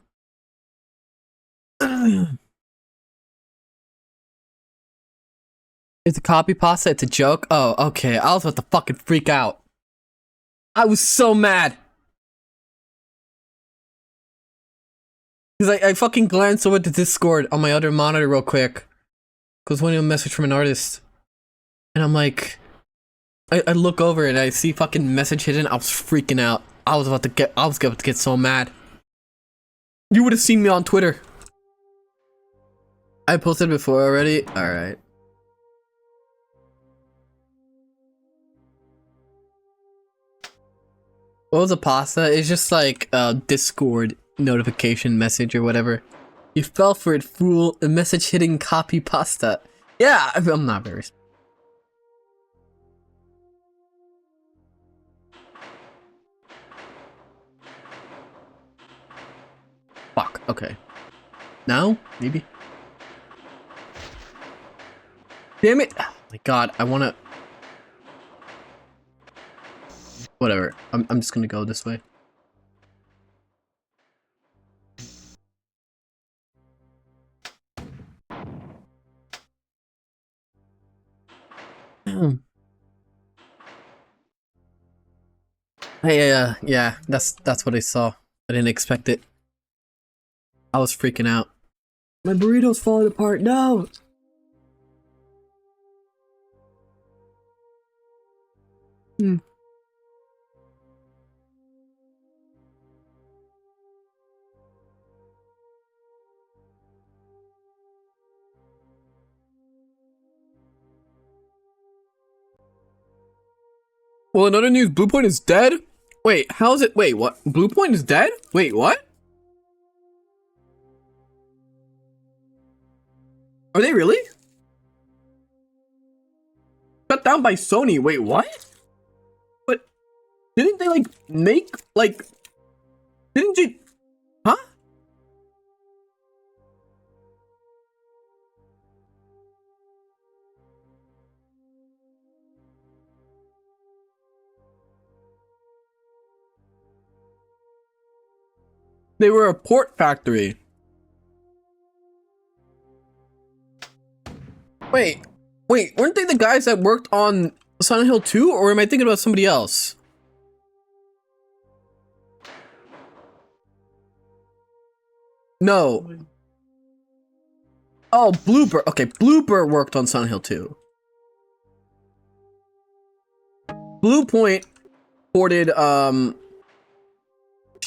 It's a copy pasta, it's a joke? Oh, okay, I was about to fucking freak out. I was so mad. Because I fucking glanced over to Discord on my other monitor real quick. Because when a message from an artist. And I'm like, I look over and I see fucking message hidden. I was freaking out. I was about to get so mad. You would have seen me on Twitter. I posted before already. All right. What was a pasta? It's just like a Discord notification message or whatever. You fell for it, fool. A message hitting copy pasta. Yeah, I'm not very. Fuck, okay. Now? Maybe? Damn it! Oh my god, I wanna... Whatever, I'm just gonna go this way. Yeah, that's what I saw. I didn't expect it. I was freaking out. My burrito's falling apart, no! Well, in other news, Bluepoint is dead? Wait, how is it? Wait, what? Bluepoint is dead? Wait, what? Are they really? Shut down by Sony. Wait, what? But didn't they like make like? Didn't you? Huh? They were a port factory. Wait, weren't they the guys that worked on Silent Hill 2, or am I thinking about somebody else? No. Oh, Blooper. Okay, Blooper worked on Silent Hill 2. Bluepoint ported Shadow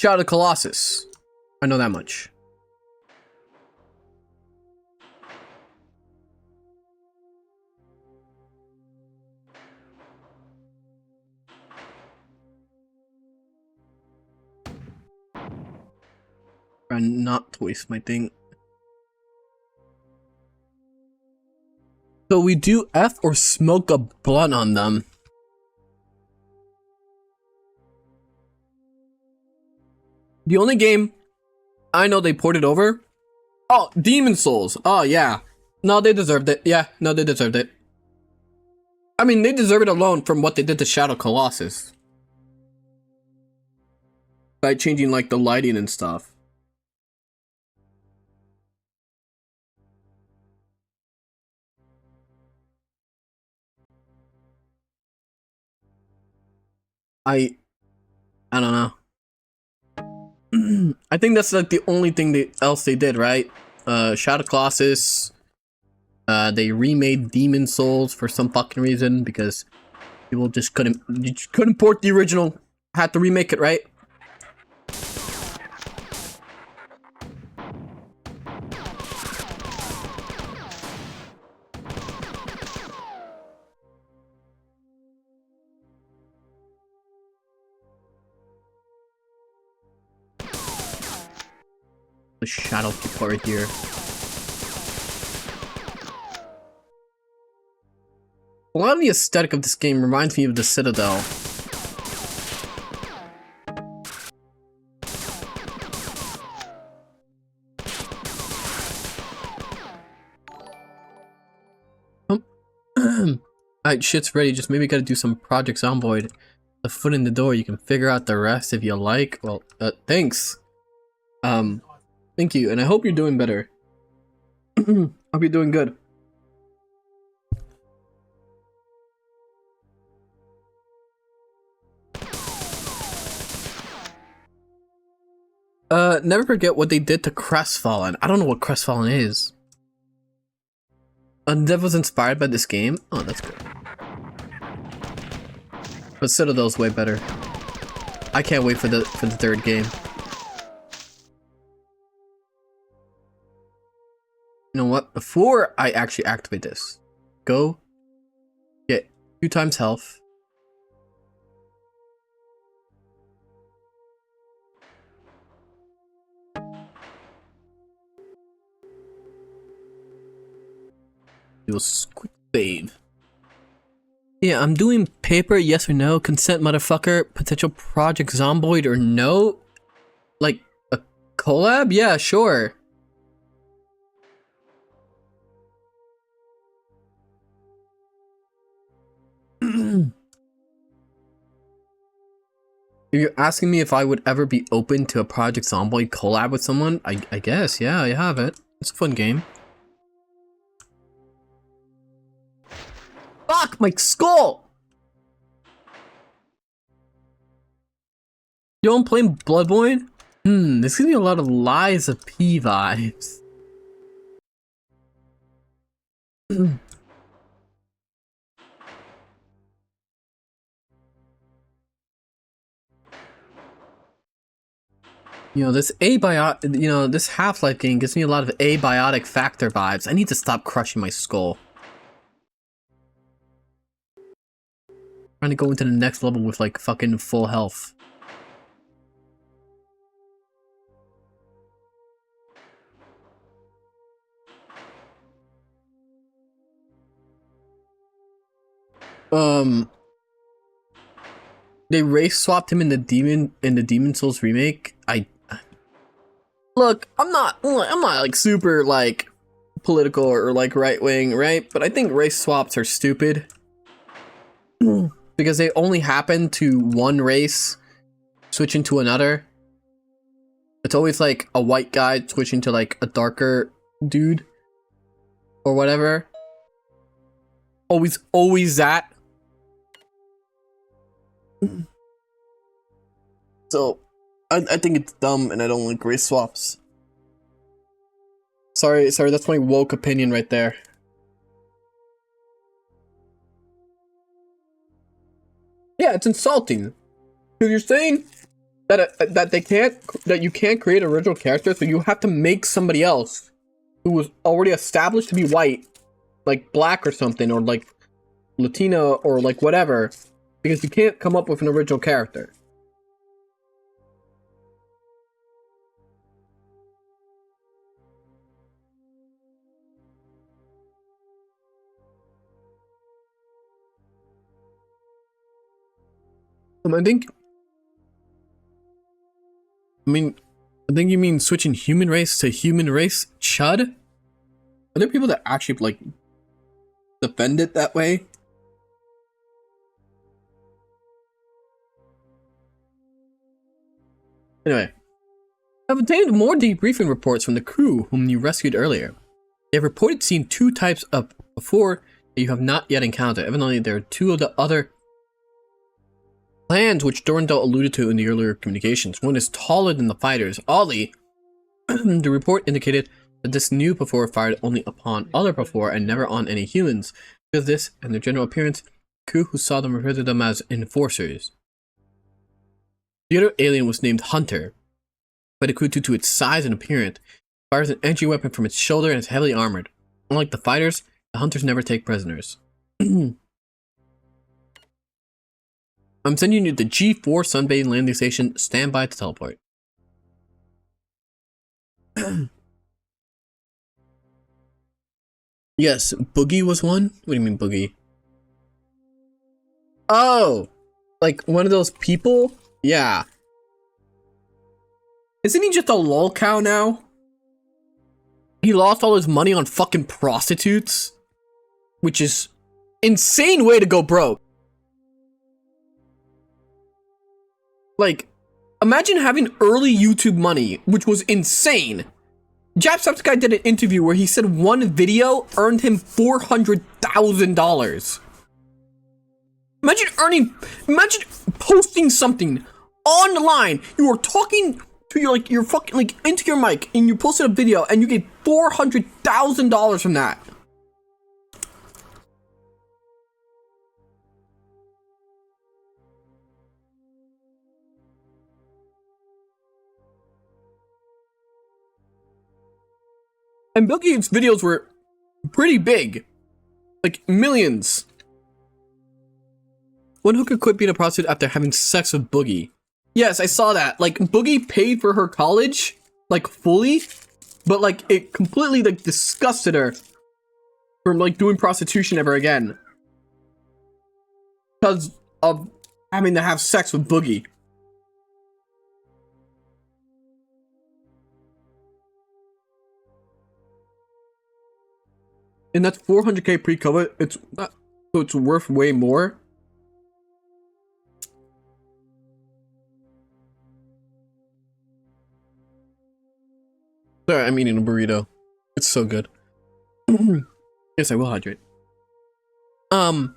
of the Colossus. I know that much. Try not to waste my thing. So we do F or smoke a blunt on them. The only game I know they ported over. Oh, Demon Souls. Oh yeah. No, they deserved it. Yeah, no, they deserved it. I mean, they deserve it alone from what they did to Shadow Colossus. By changing like the lighting and stuff. I don't know. I think that's like the only thing else they did, right? Shadow Colossus. They remade Demon Souls for some fucking reason because people just couldn't port the original. Had to remake it, right? The shadow people right here. A lot of the aesthetic of this game reminds me of the Citadel. Alright, shit's ready. Just maybe gotta do some Project Zomboid. The foot in the door. You can figure out the rest if you like. Well, thanks. Thank you, and I hope you're doing better. Hope you're doing good. Never forget what they did to Crestfallen. I don't know what Crestfallen is. That was inspired by this game? Oh, that's good. But Citadel's way better. I can't wait for the third game. You know what? Before I actually activate this, go get 2 times health. Do a quick save. Yeah, I'm doing paper, yes or no, consent motherfucker, potential Project Zomboid or no? Like, a collab? Yeah, sure. If you're asking me if I would ever be open to a Project Zomboid collab with someone, I guess, yeah, I have it. It's a fun game. Fuck, my skull! Yo, I'm playing Bloodborne? There's gonna be a lot of Lies of P vibes. You know, this this Half-Life game gives me a lot of abiotic factor vibes. I need to stop crushing my skull. Trying to go into the next level with like fucking full health. They race swapped him in the Demon Souls remake. Look, I'm not like super like political or like right wing, right? But I think race swaps are stupid. Because they only happen to one race switching to another. It's always like a white guy switching to like a darker dude or whatever. Always that. So I think it's dumb and I don't like race swaps. Sorry, that's my woke opinion right there. Yeah, it's insulting. Because you're saying that you can't create original characters, so you have to make somebody else who was already established to be white, like black or something, or like Latino or like whatever, because you can't come up with an original character. I think you mean switching human race to human race, Chud? Are there people that actually like defend it that way? Anyway, I've obtained more debriefing reports from the crew whom you rescued earlier. They have reported seeing 2 types of before that you have not yet encountered. Evidently, there are 2 of the other Plans which Durandal alluded to in the earlier communications. One is taller than the fighters. Ollie, the report indicated that this new Pafor fired only upon other Pafor and never on any humans. Because of this and their general appearance, the crew who saw them referred to them as enforcers. The other alien was named Hunter, by the crew due to its size and appearance. It fires an energy weapon from its shoulder and is heavily armored. Unlike the fighters, the Hunters never take prisoners. I'm sending you to the G4 Sunbathing Landing Station. Stand by to teleport. Yes, Boogie was one? What do you mean, Boogie? Oh! Like, one of those people? Yeah. Isn't he just a lol cow now? He lost all his money on fucking prostitutes? Which is insane way to go broke. Like, imagine having early YouTube money, which was insane. Jacksepticeye did an interview where he said one video earned him $400,000. Imagine posting something online. You are talking to your fucking, like, into your mic, and you posted a video, and you get $400,000 from that. And Bill Gates' videos were pretty big. Like, millions. One hooker quit being a prostitute after having sex with Boogie. Yes, I saw that. Like, Boogie paid for her college, like, fully. But, like, it completely, like, disgusted her from, like, doing prostitution ever again. Because of having to have sex with Boogie. And that's 400k pre-COVID. It's not, so it's worth way more. Sorry, I'm eating a burrito. It's so good. Yes, I will hydrate. But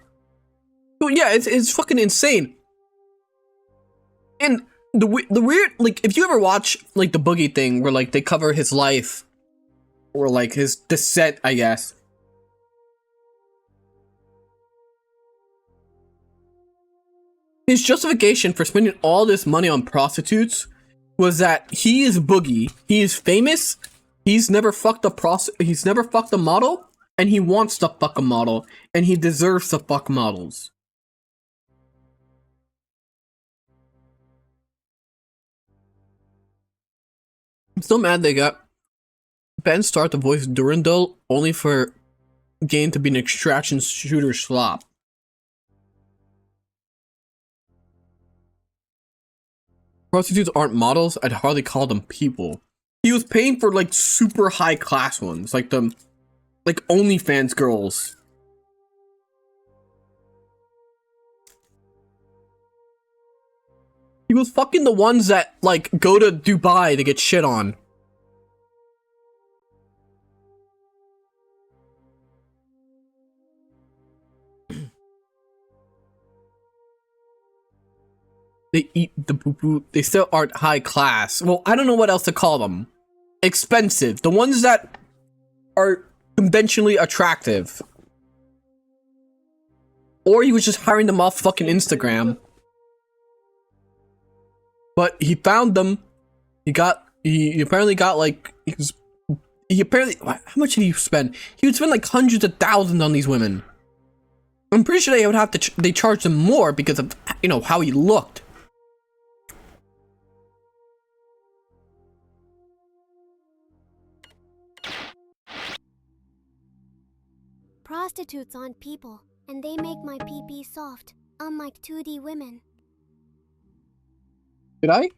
yeah, it's fucking insane. And the weird, like, if you ever watch like the Boogie thing, where like they cover his life, or like his descent, I guess. His justification for spending all this money on prostitutes was that he is Boogie, he is famous, he's never fucked a model, and he wants to fuck a model, and he deserves to fuck models. I'm still mad they got Ben Starr to voice Durandal only for Game to be an extraction shooter slop. Prostitutes aren't models, I'd hardly call them people. He was paying for like super high class ones, like the OnlyFans girls. He was fucking the ones that like go to Dubai to get shit on. They eat the poo-poo. They still aren't high class. Well, I don't know what else to call them. Expensive. The ones that are conventionally attractive. Or he was just hiring them off fucking Instagram. But he found them. He apparently got like, he apparently, how much did he spend? He would spend like hundreds of thousands on these women. I'm pretty sure they would have to, they charged him more because of, you know, how he looked. Prostitutes aren't people, and they make my pee-pee soft, unlike 2D women. Did I?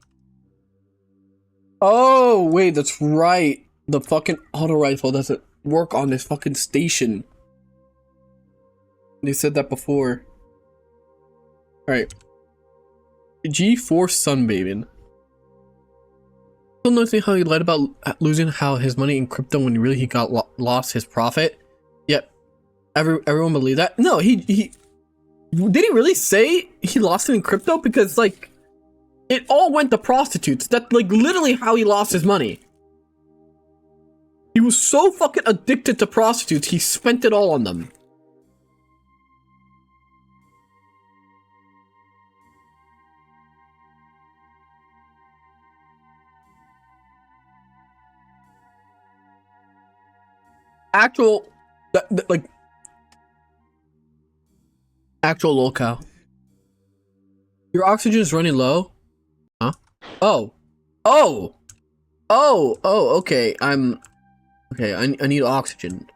Oh, wait, that's right. The fucking auto rifle doesn't work on this fucking station. They said that before. Alright. G4 sunbathing. Still noticing how he lied about losing his money in crypto when really he got lost his profit? Yep. Everyone believed that? No, he Did he really say he lost it in crypto? Because, like, it all went to prostitutes. That's, like, literally how he lost his money. He was so fucking addicted to prostitutes, he spent it all on them. Actual, like, actual lolcow. Your oxygen is running low? Huh? Oh. Oh! Oh! Oh, okay, okay, I need oxygen.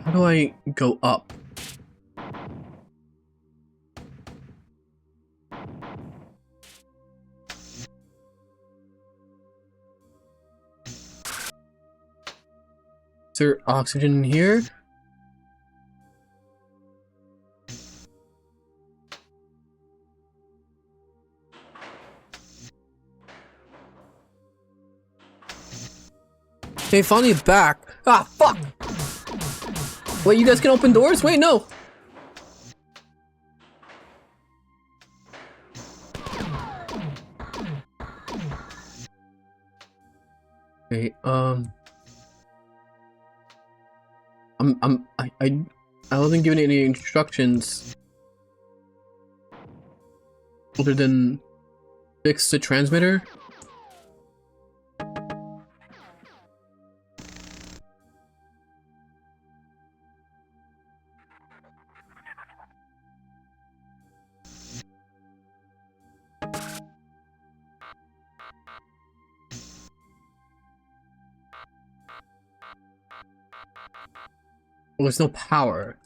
How do I go up? Is there oxygen in here? Okay, finally it's back. Ah, fuck! Wait, you guys can open doors? Wait, no! Okay, I wasn't given any instructions other than fix the transmitter. Well, there's no power.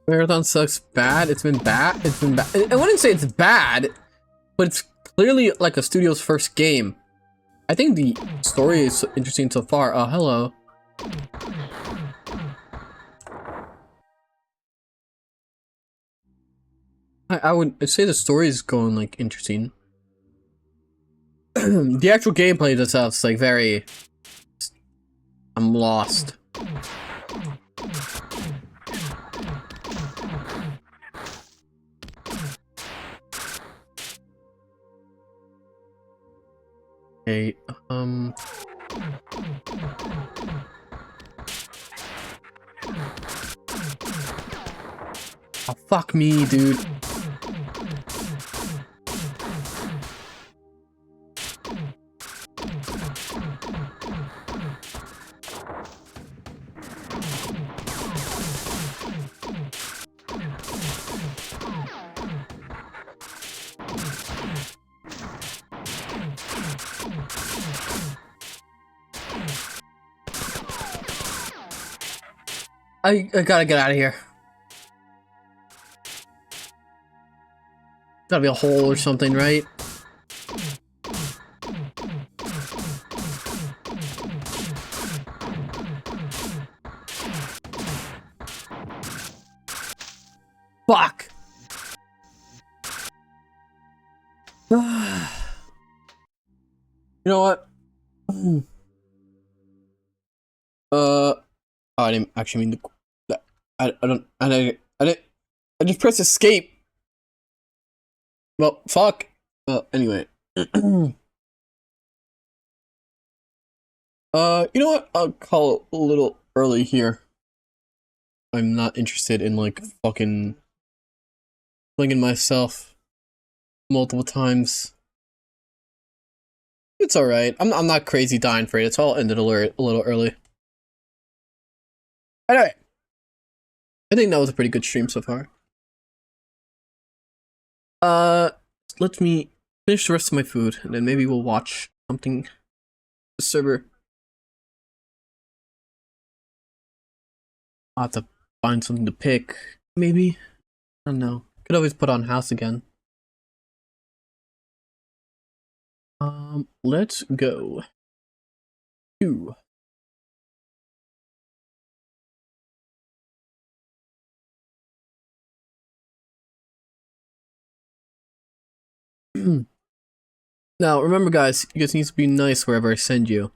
Marathon sucks bad. It's been bad. It's been bad. I wouldn't say it's bad, but it's clearly like a studio's first game. I think the story is interesting so far. Oh, hello. I would say the story is going like interesting. The actual gameplay itself is like very. I'm lost. Okay, oh, fuck me, dude. I gotta get out of here. Gotta be a hole or something, right? Fuck. You know what? Oh, I didn't actually mean to. I just pressed escape. Well, fuck. Anyway. You know what? I'll call it a little early here. I'm not interested in like fucking flinging myself multiple times. It's alright. I'm not crazy dying for it. It's all ended a little early. Anyway. I think that was a pretty good stream so far. Let me finish the rest of my food, and then maybe we'll watch something. The server. I'll have to find something to pick. Maybe. I don't know. Could always put on house again. Let's go to now, remember guys, you guys need to be nice wherever I send you.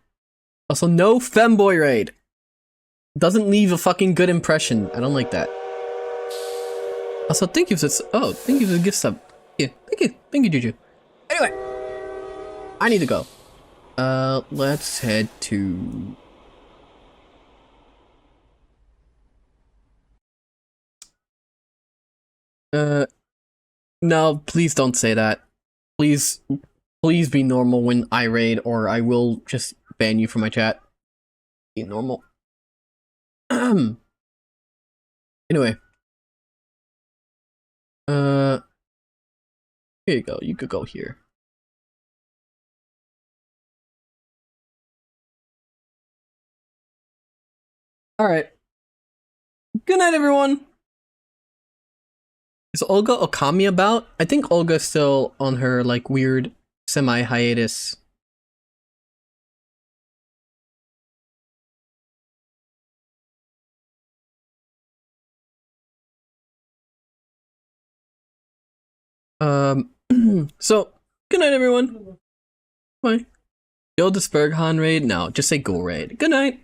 Also, no femboy raid. Doesn't leave a fucking good impression. I don't like that. Also, thank you for this. Oh, thank you for the gift sub. Yeah, thank you, Juju. Anyway, I need to go. Let's head to. No, please don't say that. Please be normal when I raid, or I will just ban you from my chat. Be normal. Anyway. Here you go. You could go here. Alright. Good night, everyone! Is Olga Okami about? I think Olga's still on her, like, weird semi-hiatus. So, good night, everyone. Bye. Yo, the Spurghan raid? No, just say go raid. Good night.